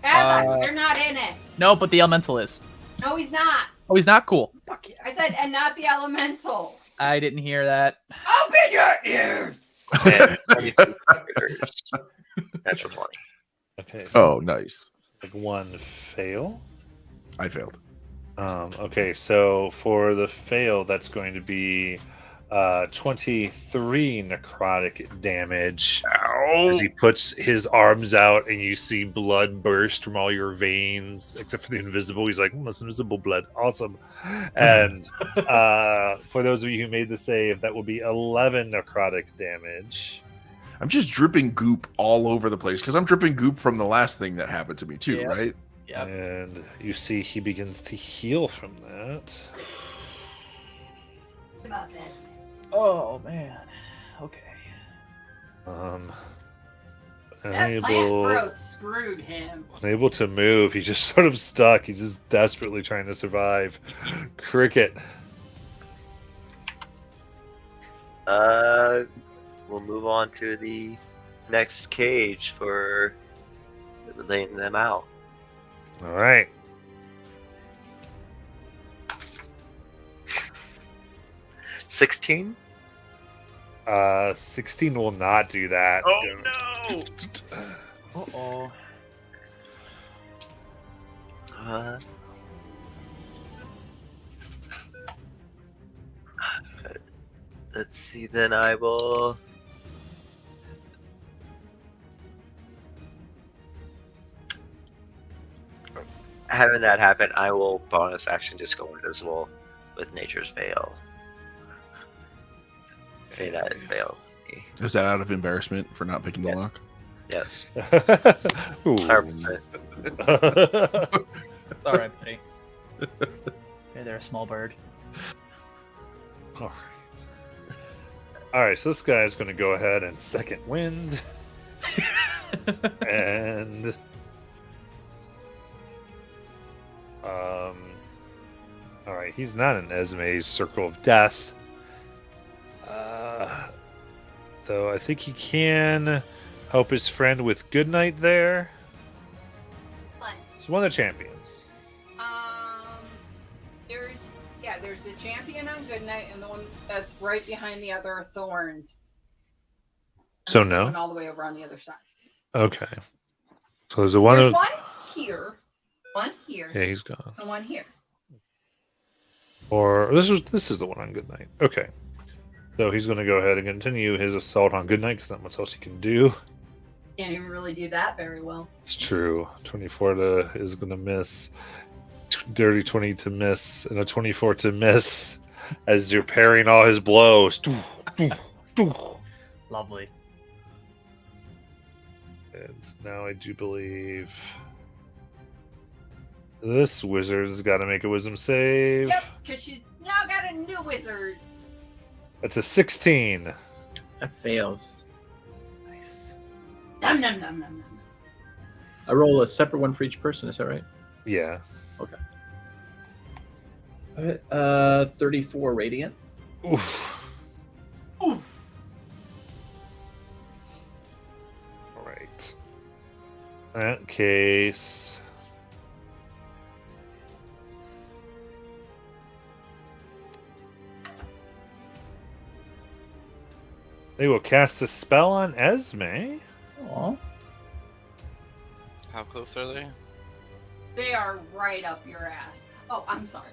Asla, you're not in it. No, but the elemental is. No, he's not. Oh, he's not cool. Fuck yeah. I said, and not the elemental. I didn't hear that. Open your ears. And 22 characters. Natural 20. Okay, so Oh, nice. like one fail. I failed. Okay, so for the fail, that's going to be 23 necrotic damage as he puts his arms out, and you see blood burst from all your veins, except for the invisible. He's like, that's invisible blood. Awesome. And for those of you who made the save, that will be 11 necrotic damage. I'm just dripping goop all over the place because I'm dripping goop from the last thing that happened to me too, Yeah. right? Yep. And you see he begins to heal from that. Come on, Asla. Oh, man. Okay. That plant growth screwed him. Unable to move. He's just sort of stuck. He's just desperately trying to survive. Cricket. We'll move on to the next cage for laying them out. All right. 16. 16 will not do that. Oh no! Uh-oh. Let's see, then I will. Having that happen, I will bonus action just go invisible with Nature's Veil. Say that it failed me. Is that out of embarrassment for not picking the Yes. lock? Yes. Ooh. 100%. It's all right, buddy. Hey there, small bird. All All right, so this guy's going to go ahead and second wind. And all right, he's not in Esme's circle of death. Though I think he can help his friend with Goodnight there. Fun. He's one of the champions. There's the champion on Goodnight and the one that's right behind the other thorns. So And no? one all the way over on the other side. Okay. So there's the one. There's one here, one here, Yeah, he's gone. and one here. Or this is the one on Goodnight. Okay. So he's going to go ahead and continue his assault on Goodnight because not much else he can do. Can't even really do that very well. It's true. 24 is going to miss. Dirty 20 to miss, and a 24 to miss as you're parrying all his blows. Lovely. And now I do believe this wizard's got to make a wisdom save. Yep, because she's now got a new wizard. That's a 16. That fails. Nice. Nom nom nom nom nom. I roll a separate one for each person. Is that right? Yeah. Okay. All right. 34 radiant. Oof. Oof. All right. In that case, they will cast a spell on Esme. Aw. How close are they? They are right up your ass. Oh, I'm sorry.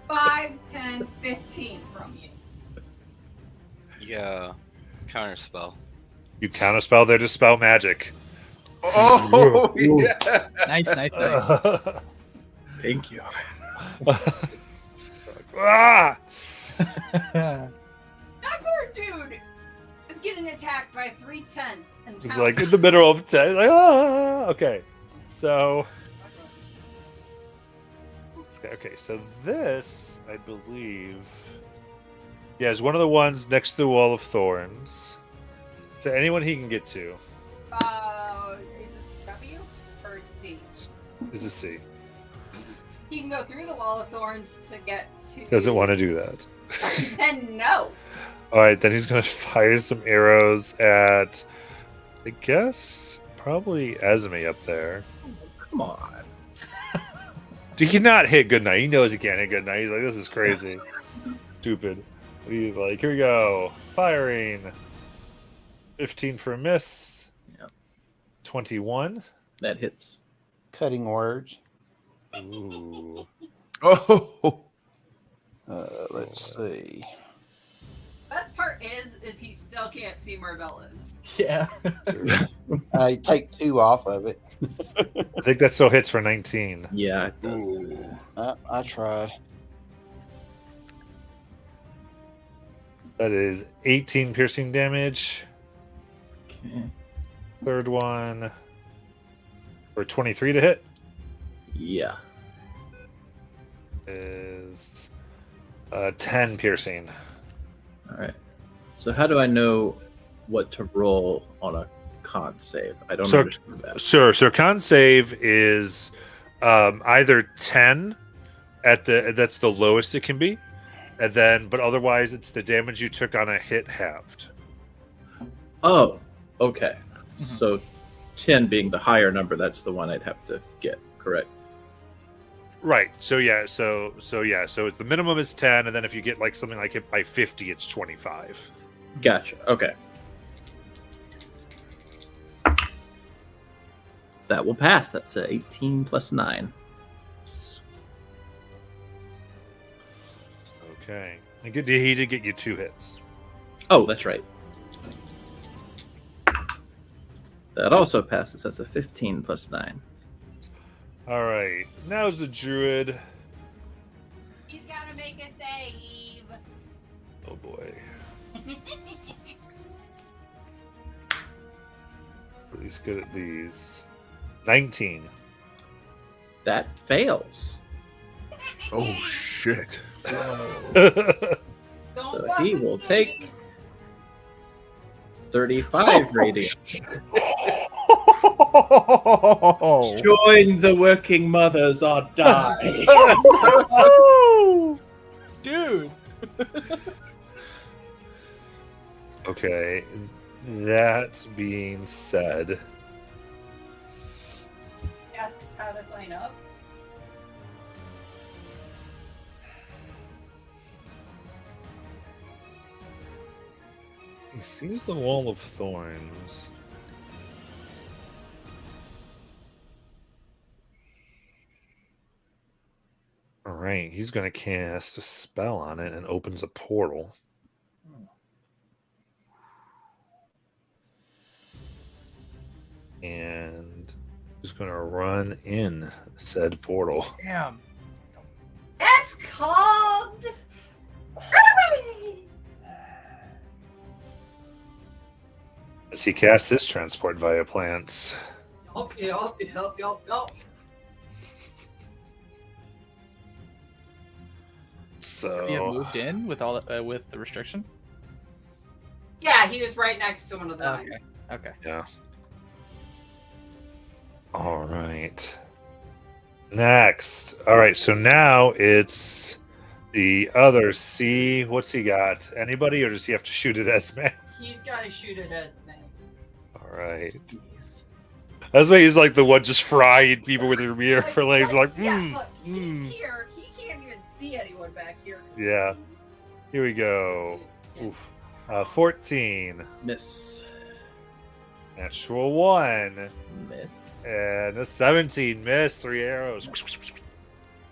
5, 10, 15 from you. Yeah. Counter spell. You counterspell their dispel magic. Oh, yeah. Nice, nice, nice. Thank you. Ah! That poor dude is getting attacked by 3 tents and It's like in the middle of 10. Like, ah! Okay. So. Okay, so this, I believe. Yeah, is one of the ones next to the Wall of Thorns. So anyone he can get to. Is it W or C? Is a C. He can go through the Wall of Thorns to get to. Doesn't want to do that. Then no. Alright, then he's going to fire some arrows at, I guess, probably Esme up there. Come on. He cannot hit Goodnight. He knows he can't hit Goodnight. He's like, this is crazy. Stupid. He's like, here we go. Firing. 15 for a miss. Yep. 21. That hits. Cutting words. Ooh. Oh, Let's see. Best part is he still can't see Marbella's. Yeah. I take 2 off of it. I think that still hits for 19. Yeah, it does. Ooh. I tried. That is 18 piercing damage. Okay. Third one for 23 to hit Yeah. is 10 piercing. All right. So how do I know what to roll on a con save? I don't So- understand that. Sure. So con save is either 10 that's the lowest it can be, and then but otherwise it's the damage you took on a hit halved. Oh, okay. So 10 being the higher number, that's the one I'd have to get, correct? Right. So yeah. So yeah. So it's the minimum is 10, and then if you get like something like hit by 50, it's 25. Gotcha. Okay. That will pass. That's a 18 plus 9. Okay. He did get you 2 hits. Oh, that's right. That also passes. That's a 15 plus 9. All right. Now's the druid. He's gotta make a save. Oh boy. He's good at these. 19. That fails. oh shit. The Don't So fuck he with will me. take 35 radiant. Join the working mothers or die. Dude. Okay, that being said, Ask how to sign up. he sees the wall of thorns. All right, he's going to cast a spell on it and opens a portal. And he's going to run in said portal. Damn. It's called. As he casts his transport via plants. Help. So You have moved in with all with the restriction. Yeah, he was right next to one of them. Okay. yeah. All right. Next. All right, so now it's the other C. What's he got? Anybody, or does he have to shoot it Esme? He's got to shoot it as me. All right. Esme is like the one just frying people with her legs. Like, Look, he's here. He can't even see anyone back here. Yeah. Here we go. Oof. 14. Miss. Natural 1. Miss. And a 17. Miss. 3 arrows.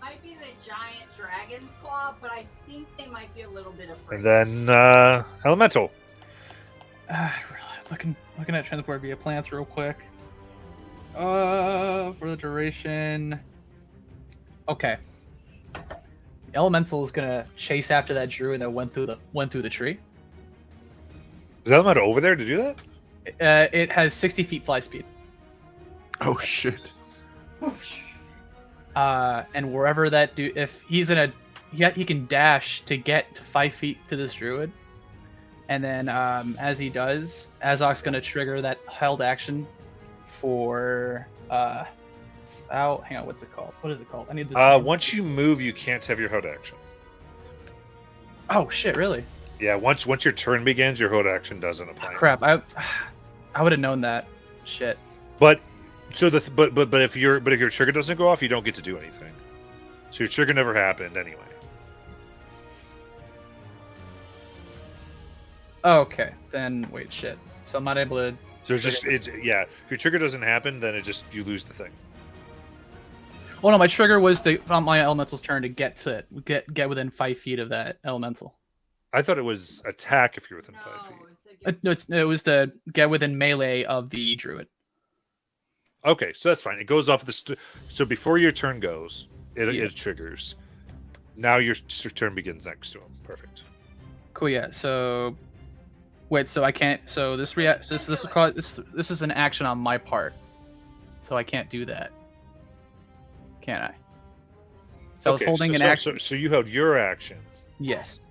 Might be the giant dragon's claw, but I think they might be a little bit afraid. And then elemental. Looking at transport via plants real quick. For the duration. Okay. Elemental is gonna chase after that druid that went through the tree. Is elemental over there to do that? It has 60 feet fly speed. Oh shit! And wherever that if he's gonna, he can dash to get to 5 feet to this druid, and then as he does, Azok's gonna trigger that held action for hang on, what's it called? What is it called? I need the Once you move, you can't have your HUD action. Oh shit! Really? Yeah, once your turn begins, your HUD action doesn't apply. Crap! I would have known that. Shit. But so but if your trigger doesn't go off, you don't get to do anything. So your trigger never happened anyway. Okay, then wait, shit. So I'm not able to. So it's just if your trigger doesn't happen, then you lose the thing. Well, no, my trigger was on my elemental's turn to get within 5 feet of that elemental. I thought it was attack if you're within 5 feet. No, it was to get within melee of the druid. Okay, so that's fine. It goes off so before your turn goes, it triggers. Now your turn begins next to him. Perfect. Cool. Yeah. So wait. So I can't. So this is an action on my part. So I can't do that. Can I? So I was holding an action. So you held your action. Yes.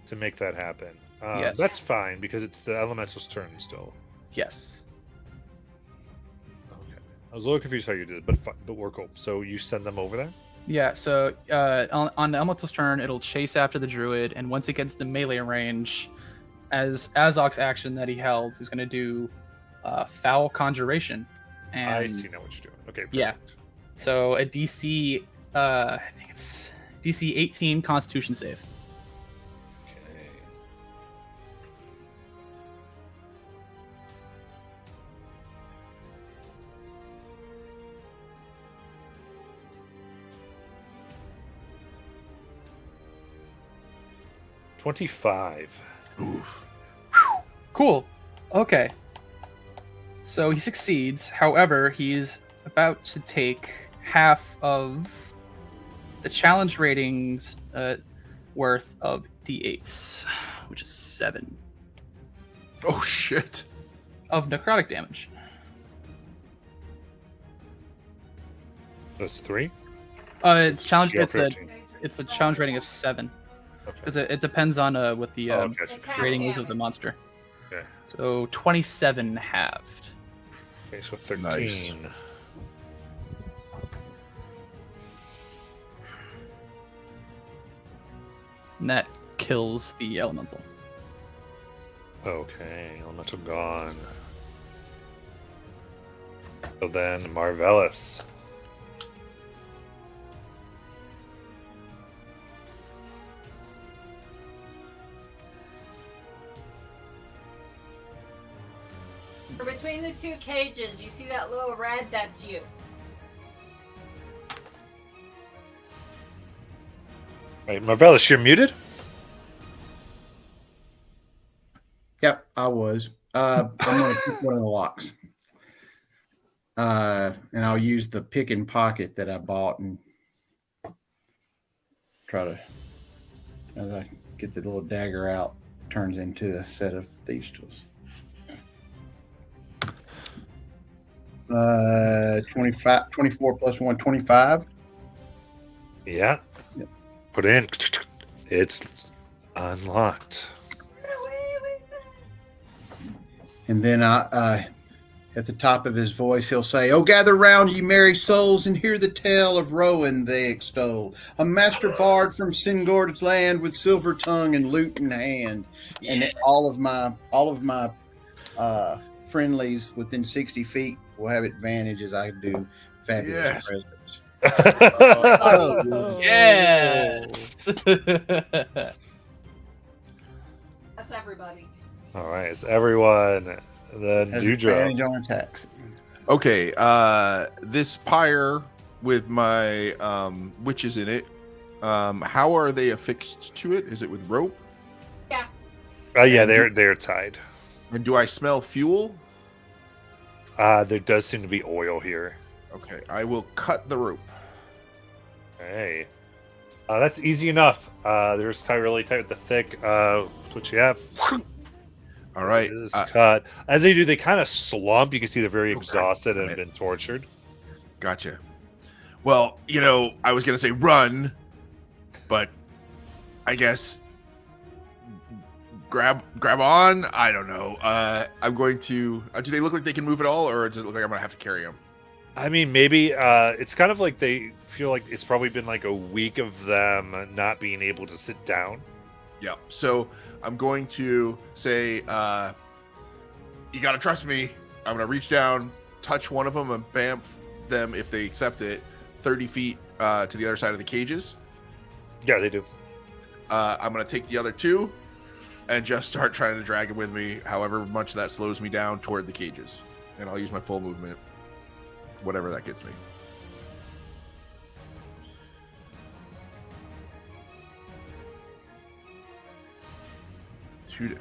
To make that happen. Yes. That's fine because it's the elemental's turn still. Yes. Okay. I was a little confused how you did it, but we're cool. So you send them over there? Yeah. So on the elemental's turn, it'll chase after the druid, and once it gets the melee range, as Azok's action that he held, he's going to do foul conjuration. And I see now what you're doing. Okay. Perfect. Yeah. So a DC, I think it's DC 18 Constitution save. Okay. $25. Oof. Cool. Okay. So he succeeds. However, he's about to take half of the challenge ratings worth of D8s, which is 7 Oh shit! of necrotic damage. That's 3? It's challenge. You're It's a 13. it's a challenge rating of 7. Because it depends on what the okay. It's half rating is of damage. the monster. Okay. So 27 halved. Okay, so 13. Nice. And that kills the elemental. Okay, elemental gone. So then, Marvelous. Between the two cages, you see that little red? That's you. Right, Marvelous, you're muted? Yep, I was. I'm going to pick one of the locks. And I'll use the pick and pocket that I bought and try to, as I get the little dagger out, turns into a set of thieves' tools. 24 plus 1, 25. Yeah. Yep. Put in. It's unlocked. And then at the top of his voice, he'll say, "Oh, gather round, ye merry souls, and hear the tale of Rowan they extol. A master bard from Singord's land with silver tongue and lute in hand." Yeah. And all of my friendlies within 60 feet will have advantage as I do fabulous presence. Yes. That's everybody. All right, it's everyone. Then Has Dewdrop. advantage on attacks. Okay, this pyre with my witches in it. How are they affixed to it? Is it with rope? Yeah. Yeah, they're tied. And do I smell fuel? There does seem to be oil here. Okay, I will cut the rope. Hey, that's easy enough. They're just tied really tight with the thick. What you have? All right. Is cut. As they do, they kind of slump. You can see they're very exhausted and damn have been tortured. Gotcha. Well, I was going to say run, but I guess grab on. I don't know. I'm going to. Do they look like they can move at all, or does it look like I'm going to have to carry them? I mean, maybe it's kind of like they feel like it's probably been like a week of them not being able to sit down. Yeah. So I'm going to say, you got to trust me. I'm going to reach down, touch one of them, and bamf them if they accept it 30 feet to the other side of the cages. Yeah, they do. I'm going to take the other two and just start trying to drag them with me, however much that slows me down toward the cages. And I'll use my full movement, whatever that gets me. Two down.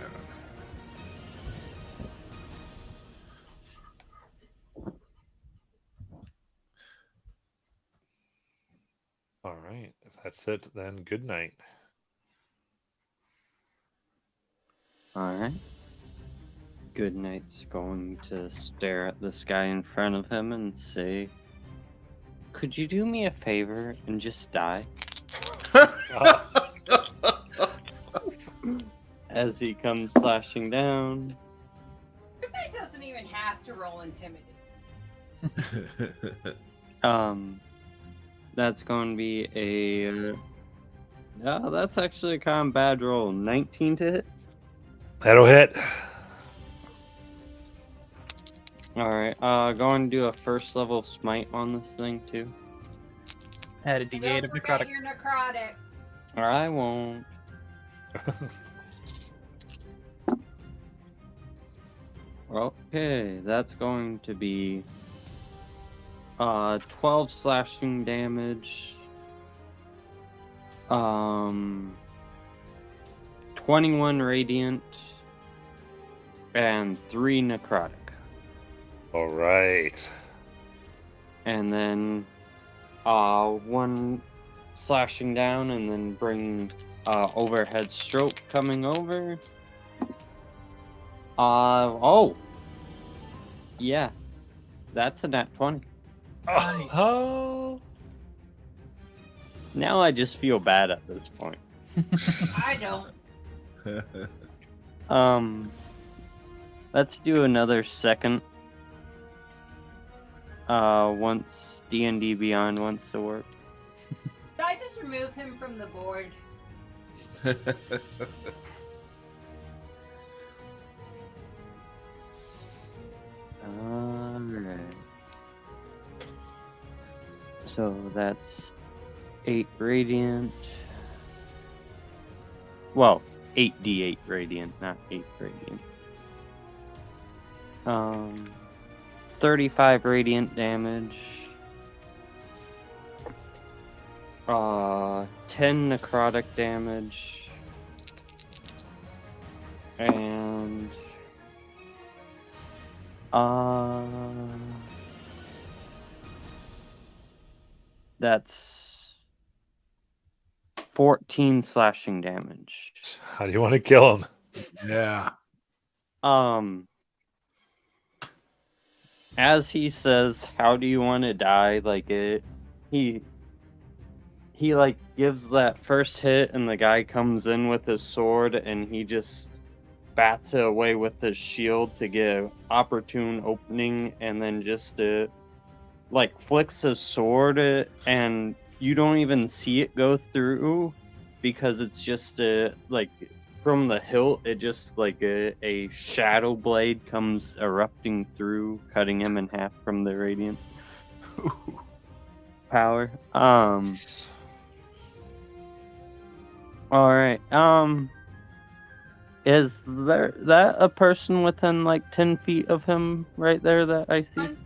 All right. If that's it, then good night. Alright. Goodnight's going to stare at this guy in front of him and say, "Could you do me a favor and just die?" As he comes slashing down. Goodnight doesn't even have to roll intimidate. That's going to be a... No, that's actually a kind of bad roll. 19 to hit. That'll hit. Alright, going to do a first level smite on this thing too. Had a D8 of Don't forget necrotic. your necrotic. I won't. Okay, that's going to be 12 slashing damage. 21 radiant and 3 necrotic. All right. And then 1 slashing down and then bring overhead stroke coming over. Yeah. That's a nat 20. Oh. Now I just feel bad at this point. I don't. Let's do another second. Once D&D Beyond wants to work. Did I just remove him from the board? Alright. So that's 8 radiant. Well, 8d8 radiant, not 8 radiant. 35 radiant damage. 10 necrotic damage. And that's 14 slashing damage. How do you want to kill him? Yeah. As he says, "How do you want to die?" Like he like gives that first hit, and the guy comes in with his sword, and he just bats it away with his shield to get an opportune opening, and then just like flicks his sword, and you don't even see it go through because it's just like from the hilt, it just like a shadow blade comes erupting through, cutting him in half from the radiant power. All right. Is there that a person within like 10 feet of him right there that I see?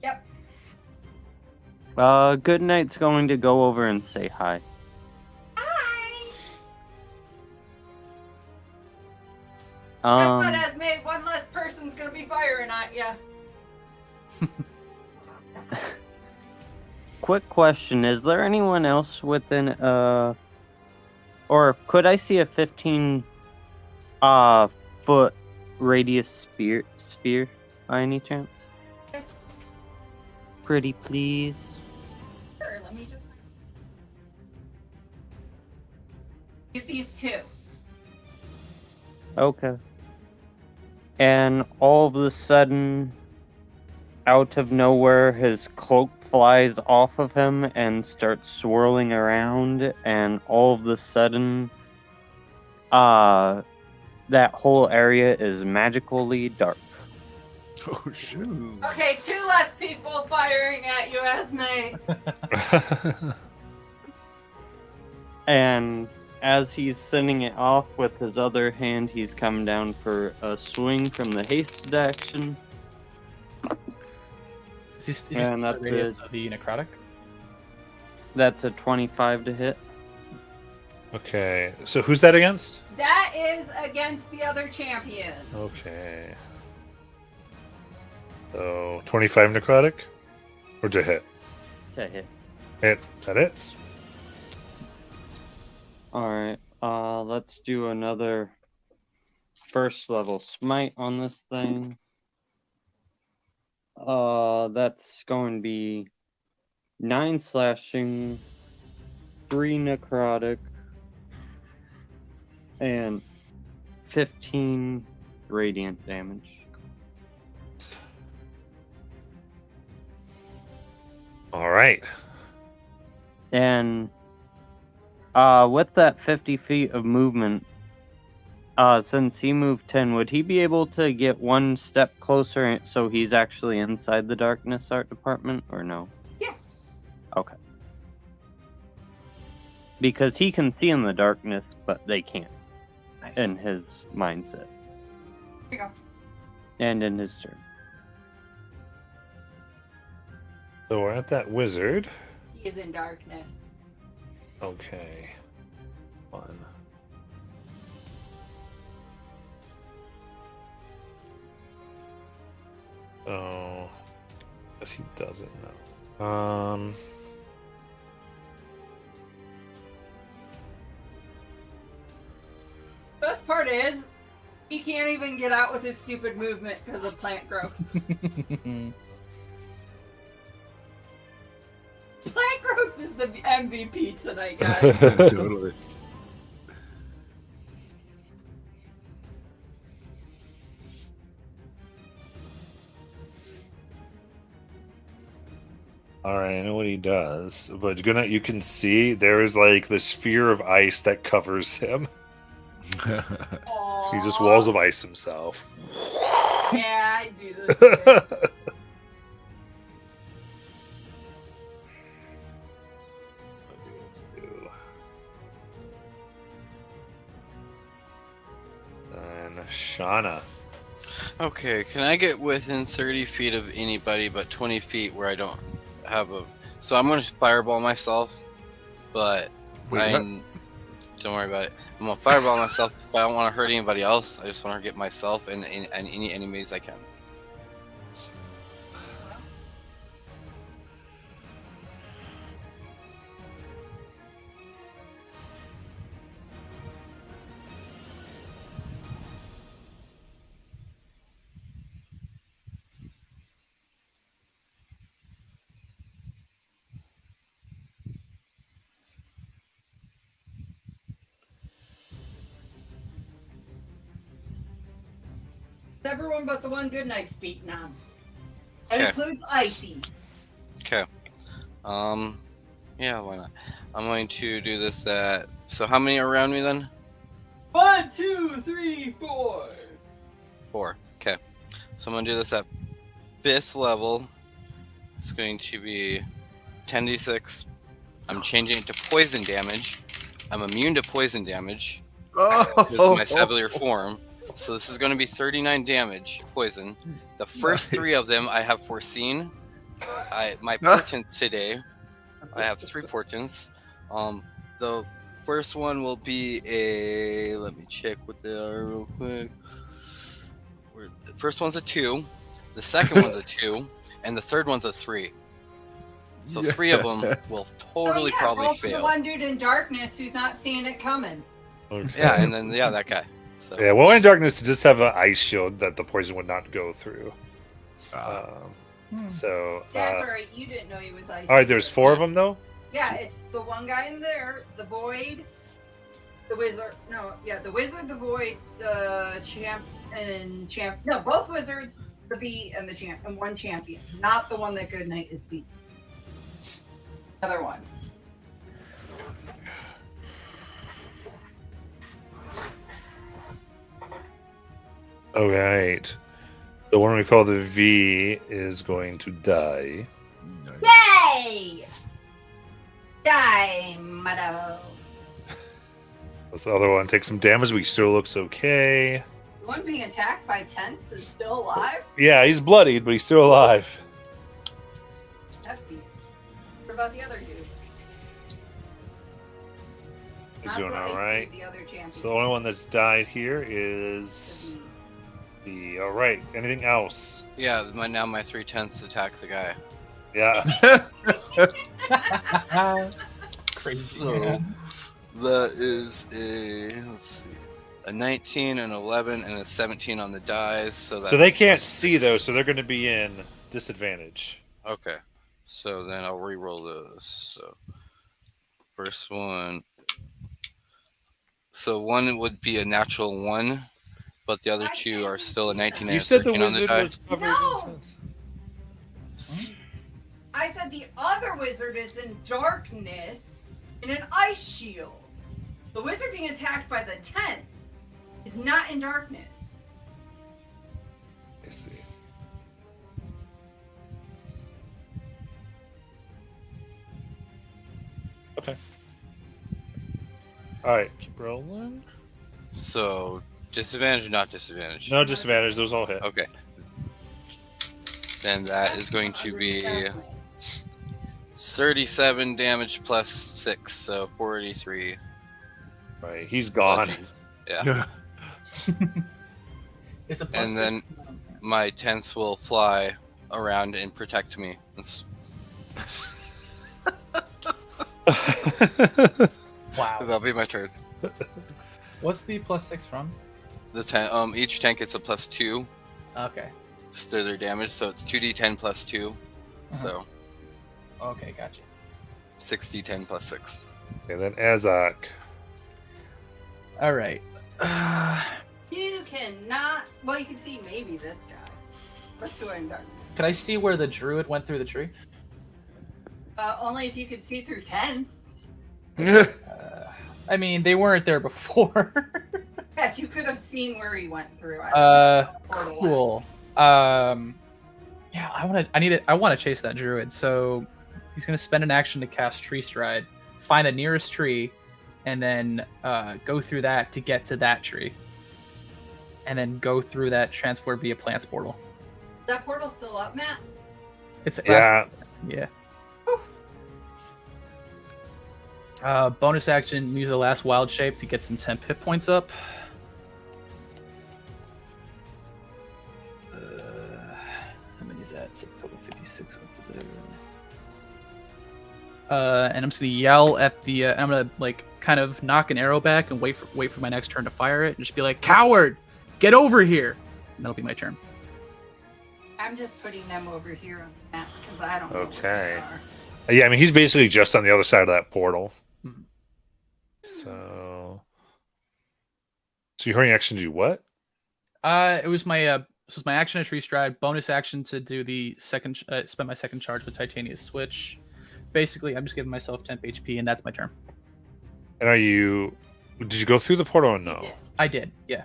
Yep. Good Night's going to go over and say hi. Hi. Guess what, Esme? One less person's gonna be firing at ya. Quick question: is there anyone else within or could I see a 15 foot radius sphere by any chance? Pretty please. Sure, let me just get these two. Okay. And all of a sudden, out of nowhere, his cloak flies off of him and starts swirling around, and all of a sudden, that whole area is magically dark. Oh shit. Okay, 2 less people firing at you, Esme. And as he's sending it off with his other hand, he's come down for a swing from the hasted action. Is this And the that's radius of the necrotic? That's a 25 to hit. Okay, so who's that against? That is against the other champion. Okay. So 25 necrotic? Or to hit? To hit. Hit. That hits. Alright, let's do another first level smite on this thing. That's going to be 9 slashing, 3 necrotic, and 15 radiant damage. All right. And with that 50 feet of movement, since he moved 10, would he be able to get one step closer so he's actually inside the darkness art department, or no? Yeah. Okay. Because he can see in the darkness, but they can't. Nice. In his mindset. Here you go. And in his turn. So we're at that wizard. He is in darkness. Okay. One. So, guess he doesn't know. Best part is, he can't even get out with his stupid movement because of plant growth. Plant growth is the MVP tonight, guys. Totally. All right, I know what he does, but you can see there is like this sphere of ice that covers him. He just walls of ice himself. Yeah, I do this. Shit. And Shauna. Okay, can I get within 30 feet of anybody but 20 feet where I don't have a... So I'm going to fireball myself, but Wait, don't worry about it. I'm going to fireball myself, but I don't want to hurt anybody else. I just want to get myself and any enemies I can. Everyone but the one Goodnight's beaten on. That Okay. includes Icy. Okay. Yeah, why not? I'm going to do this at... So how many are around me then? 1, 2, 3, 4. 4. Okay. So I'm going to do this at 5th level. It's going to be 10d6. I'm changing it to poison damage. I'm immune to poison damage. This is my Sevelier form. So this is going to be 39 damage poison. The first Nice. 3 of them I have foreseen. My portents today, I have 3 portents. The first one will be a... Let me check what they are real quick. The first one's a 2. The second one's a 2. And the third one's a 3. So 3 of them will totally probably roll for the fail. one dude in darkness who's not seeing it coming. Okay. Yeah, and then that guy. So Yeah, well, in darkness, just have an ice shield that the poison would not go through. So, That's alright, you didn't know he was Icy. all right, there's 4 of them though. Yeah, it's the one guy in there, the void, the wizard. The wizard, the void, the champ. No, both wizards, the bee, and the champ, and one champion. Not the one that Goodnight is beat. Other one. All right. The one we call the V is going to die. Yay! Die, motto. This other one takes some damage, but he still looks okay. The one being attacked by tents is still alive? Yeah, he's bloodied, but he's still alive. That's beat. What about the other dude? He's Not doing the all Icy, right. The other champion. So the only one that's died here is the. All right. Anything else? yeah, now my 3 tenths attack the guy. Yeah. Crazy. So that is a 19, an 11, and a 17 on the dice. So that's So they can't plus see 6. though, so they're going to be in disadvantage. Okay, so then I'll re-roll those. So first one. So one would be a natural 1, but the other 2 are still a 19 and You a said the 13 on the wizard die. was covered No! in I said the other wizard is in darkness in an ice shield. The wizard being attacked by the tents is not in darkness. I see. Okay. All right, keep rolling. So disadvantage or not disadvantage? No disadvantage; those all hit. Okay. Then that is going to be 37 damage plus 6, so 43. Right, he's gone. Yeah. It's a And then my tents will fly around and protect me. Wow. That'll be my turn. What's the +6 from? The each tank gets a +2 Okay. to their damage, so it's 2d10 plus 2. So Okay, gotcha. 6d10 plus 6. And then Azak. All right. You cannot. Well, you can see maybe this guy. Let's do it in darkness. Can I see where the druid went through the tree? Only if you could see through tents. I mean, they weren't there before. Yes, you could have seen where he went through. Cool. Yeah, I want to chase that druid. So he's gonna spend an action to cast Tree Stride, find the nearest tree, and then go through that to get to that tree, and then go through that transport via plants portal. Is that portal still up, Matt? It's Yeah. Yeah. Bonus action, use the last wild shape to get some temp hit points up. How many is that? It's a total 56 over there. And I'm just gonna yell at the. I'm gonna like kind of knock an arrow back and wait for my next turn to fire it, and just be like, "Coward, get over here!" And that'll be my turn. I'm just putting them over here on the map because I don't know Okay. where they are. Yeah, I mean, he's basically just on the other side of that portal. Mhm. So your hurrying action do what? It was my this was my action to Tree Stride, bonus action to do the second spend my second charge with Titania's Switch. Basically, I'm just giving myself temp HP, and that's my turn. And did you go through the portal or no? Yeah. I did, yeah.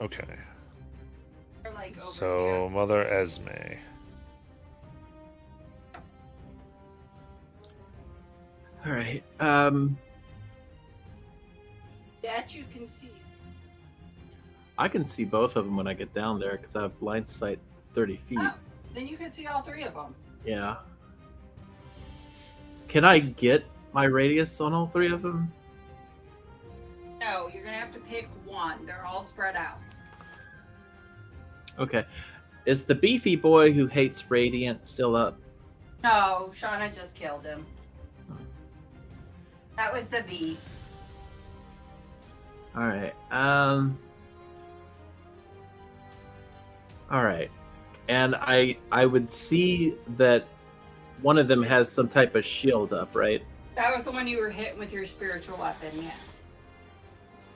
Okay. They're like over So here. Mother Esme. All right. That you can see. I can see both of them when I get down there because I have blind sight 30 feet. Oh, then you can see all three of them. Yeah. Can I get my radius on all three of them? No, you're gonna have to pick one. They're all spread out. Okay. Is the beefy boy who hates radiant still up? No, Shauna just killed him. That was the V. All right. All right. And I would see that one of them has some type of shield up, right? That was the one you were hitting with your spiritual weapon, yeah.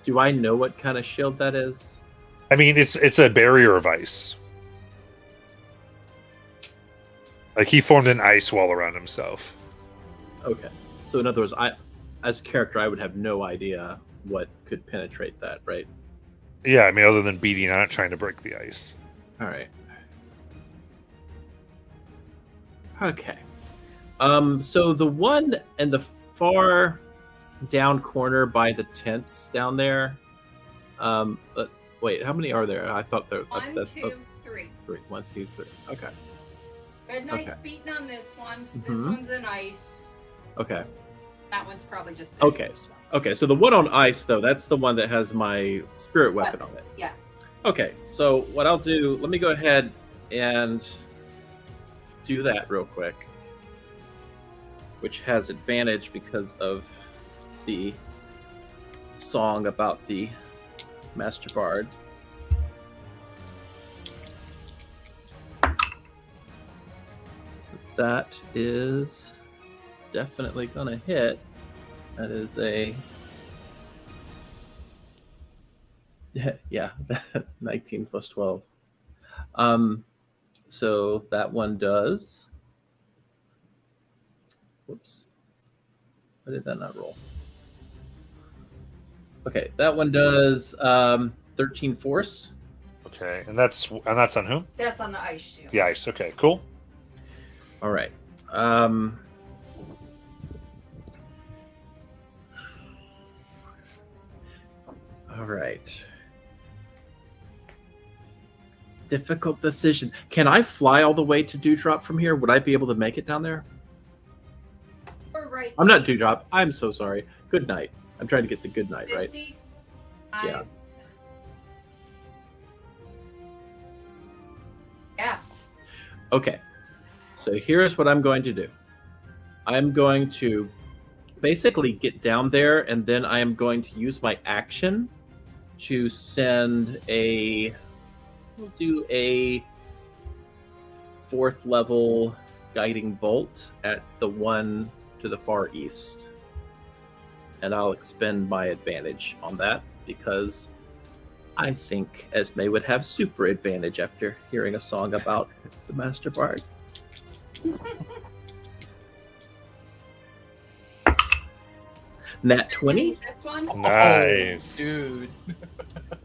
Do I know what kind of shield that is? I mean, it's a barrier of ice. Like he formed an ice wall around himself. Okay. So in other words, as a character, I would have no idea what could penetrate that, right? Yeah, I mean, other than beating on it, trying to break the ice. All right. Okay. So the one in the far down corner by the tents down there. But wait, how many are there? I thought there. One, That's two, three. three. 1, 2, 3. Okay. Good night's Okay. beating on this one. This Mhm. one's in ice. Okay. That one's probably just Okay. Okay. So the one on ice, though, that's the one that has my spirit weapon on it. Yeah. Okay. So what I'll do, let me go ahead and do that real quick, which has advantage because of the song about the Master Bard. So that is definitely gonna hit. That is a yeah, 19 plus 12. So that one does. Whoops. Why did that not roll? Okay, that one does 13 force. Okay, and that's on whom? That's on the ice shield. The ice. Okay, cool. All right. All right. Difficult decision. Can I fly all the way to Dewdrop from here? Would I be able to make it down there? We're right. I'm not Dewdrop. I'm so sorry. Good night. I'm trying to get the good night, right? 50. Yeah. Yeah. Okay. So here's what I'm going to do. I'm going to basically get down there, and then I am going to use my action to send a... We'll do a 4th level guiding bolt at the one to the far east. And I'll expend my advantage on that because I think Esme would have super advantage after hearing a song about the Master Bard. Nat 20? This one? Nice. Dude.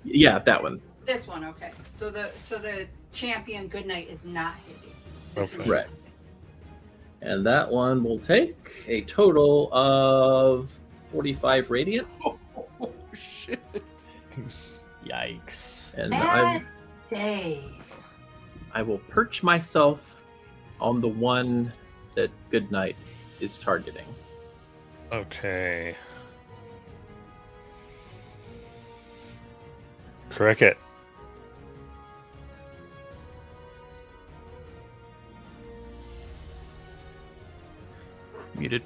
Yeah, that one. This one, okay. So the champion Goodnight is not hitting. This Okay. one is. Right. And that one will take a total of 45 radiant. Oh shit! Yikes. And That day. I will perch myself on the one that Goodnight is targeting. Okay. Cricket. Muted.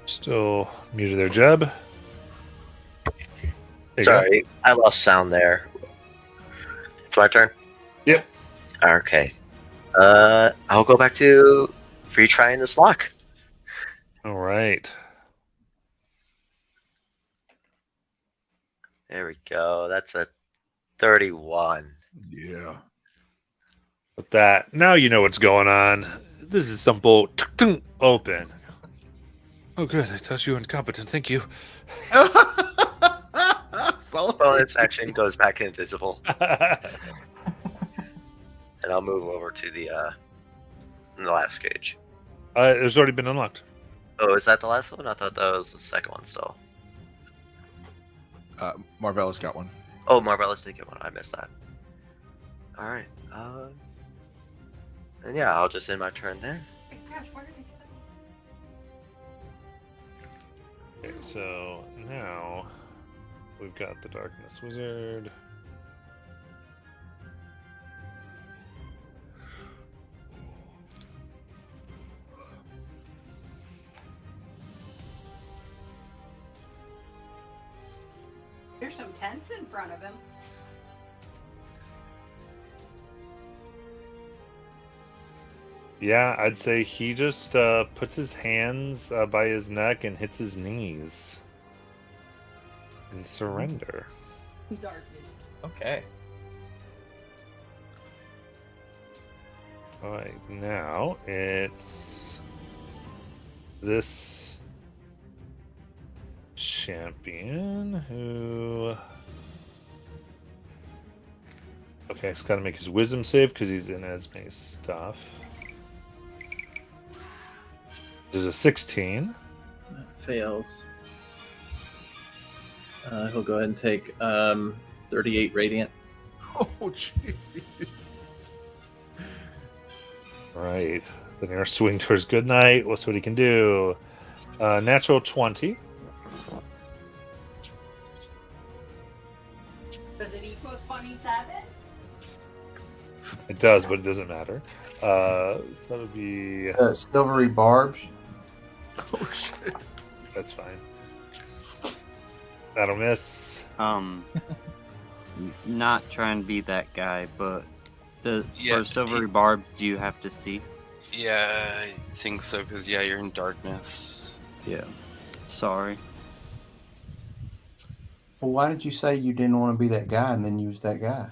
Still muted there, Jeb. There you go. Sorry, I lost sound there. It's my turn? Yep. Okay. I'll go back to free trying this lock. All right. There we go. That's a 31. Yeah. With that, now you know what's going on. This is simple. Open. Oh, good. I thought you were incompetent. Thank you. Salty. Bonus action goes back invisible, and I'll move over to the last cage. It's already been unlocked. Oh, is that the last one? I thought that was the second one still. Marvella's got one. Oh, Marvella's did get one. I missed that. All right. And yeah, I'll just end my turn there. Gosh, where did it go? Okay, so now we've got the Darkness Wizard. There's some tents in front of him. Yeah, I'd say he just puts his hands by his neck and hits his knees in surrender. Dark. Okay. All right, now it's this champion who. Okay, he's got to make his wisdom save because he's in Esme's stuff. There's a 16. That fails. He'll go ahead and take 38 radiant. Oh, jeez. Right. The near swing towards Goodnight. What's what he can do? Natural 20. Does it equal 27? It does, but it doesn't matter. So that would be. Silvery barbs. Oh shit. That's fine. That'll miss. Not trying to be that guy, but Yeah, for silvery barb, do you have to see? Yeah, I think so, because, yeah, you're in darkness. Yeah. Sorry. Well, why did you say you didn't want to be that guy and then you was that guy?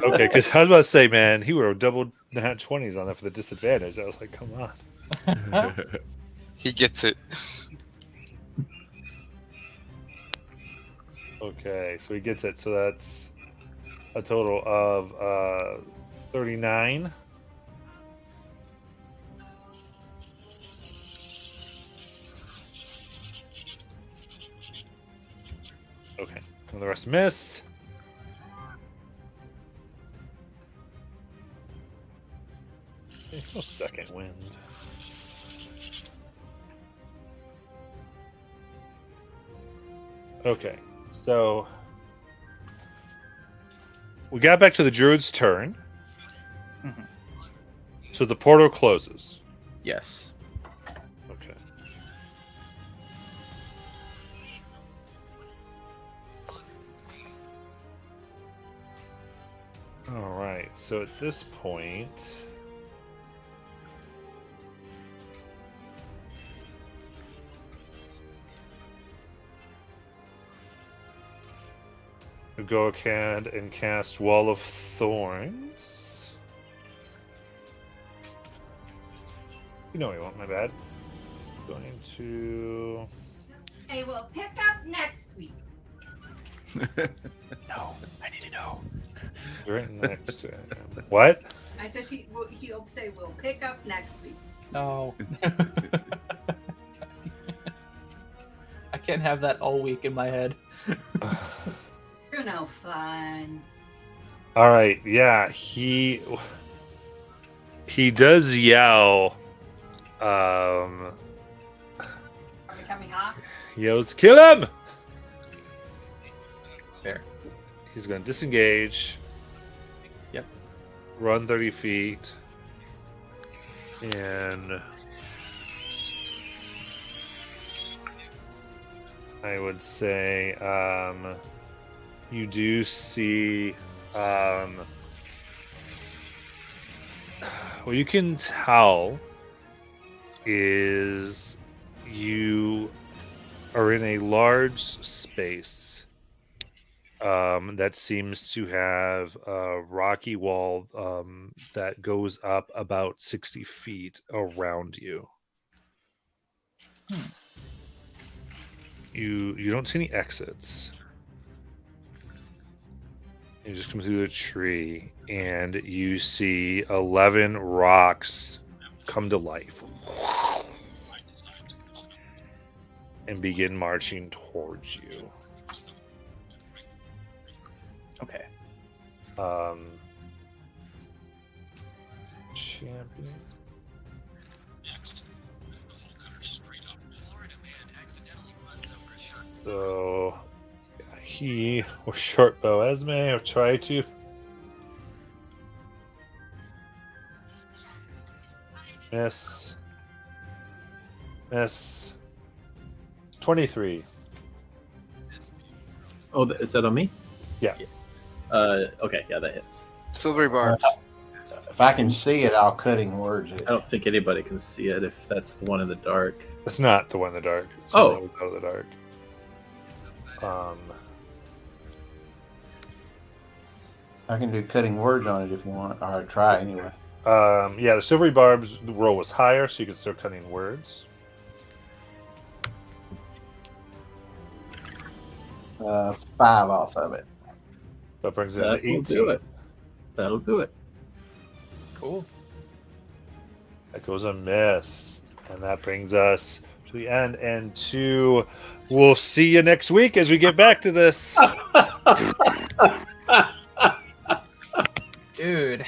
Okay, because I was about to say, man, he were double nat 20s on that for the disadvantage. I was like, come on. He gets it. Okay, so he gets it. So that's a total of 39. Okay, and the rest miss. No second wind. Okay, so we got back to the druid's turn. Mhm. So the portal closes. Yes. Okay. All right. So at this point, go ahead and cast Wall of Thorns. You know he won't, my bad. Going to... Hey, we'll pick up next week. No, I need to know. Right next to him. What? I said he'll say we'll pick up next week. No. I can't have that all week in my head. You're no fun. All right, yeah, he does yell. Are we coming off? Yells, "Kill him!" Fair. He's going to disengage. Yep. Run 30 feet. And I would say you do see what you can tell is you are in a large space that seems to have a rocky wall that goes up about 60 feet around you. You don't see any exits. You just come through the tree and you see 11 rocks come to life and begin marching towards you. Okay. Champion. So he will short bow Esme or try to. Miss. 23. Oh, is that on me? Yeah. Okay, yeah, that hits. Silvery barbs. If I can see it, I'll cutting words it. I don't think anybody can see it if that's the one in the dark. It's not the one in the dark. It's Oh. the one that was out of the dark. I can do cutting words on it if you want, or try anyway. Yeah, the silvery barbs roll was higher, so you could start cutting words. 5 off of it. That brings it That to will 18. do it. That'll do it. Cool. That goes a miss. And that brings us to the end. And we'll see you next week as we get back to this. Dude.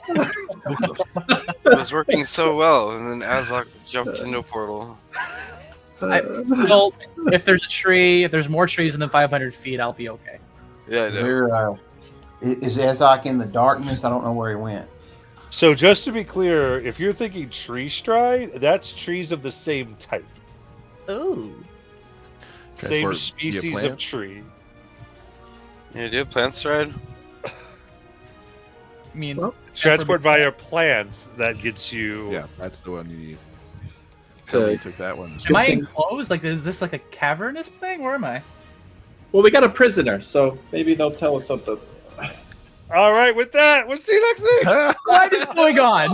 It was working so well, and then Azok jumped into a portal. Well, if there's a tree, if there's more trees than 500 feet, I'll be okay. Yeah, I Is know. there, is Ezok in the darkness? I don't know where he went. So just to be clear, if you're thinking tree stride, that's trees of the same type. Ooh. Same Transport via species of plant? tree. Yeah, do you have plant stride? I mean, Well, Transport via plants, that gets you... Yeah, that's the one you need. So- So you took that one. am I enclosed? Like, is this like a cavernous thing? Where am I? Well, we got a prisoner, so maybe they'll tell us something. All right, with that, we'll see you next week. What is going on?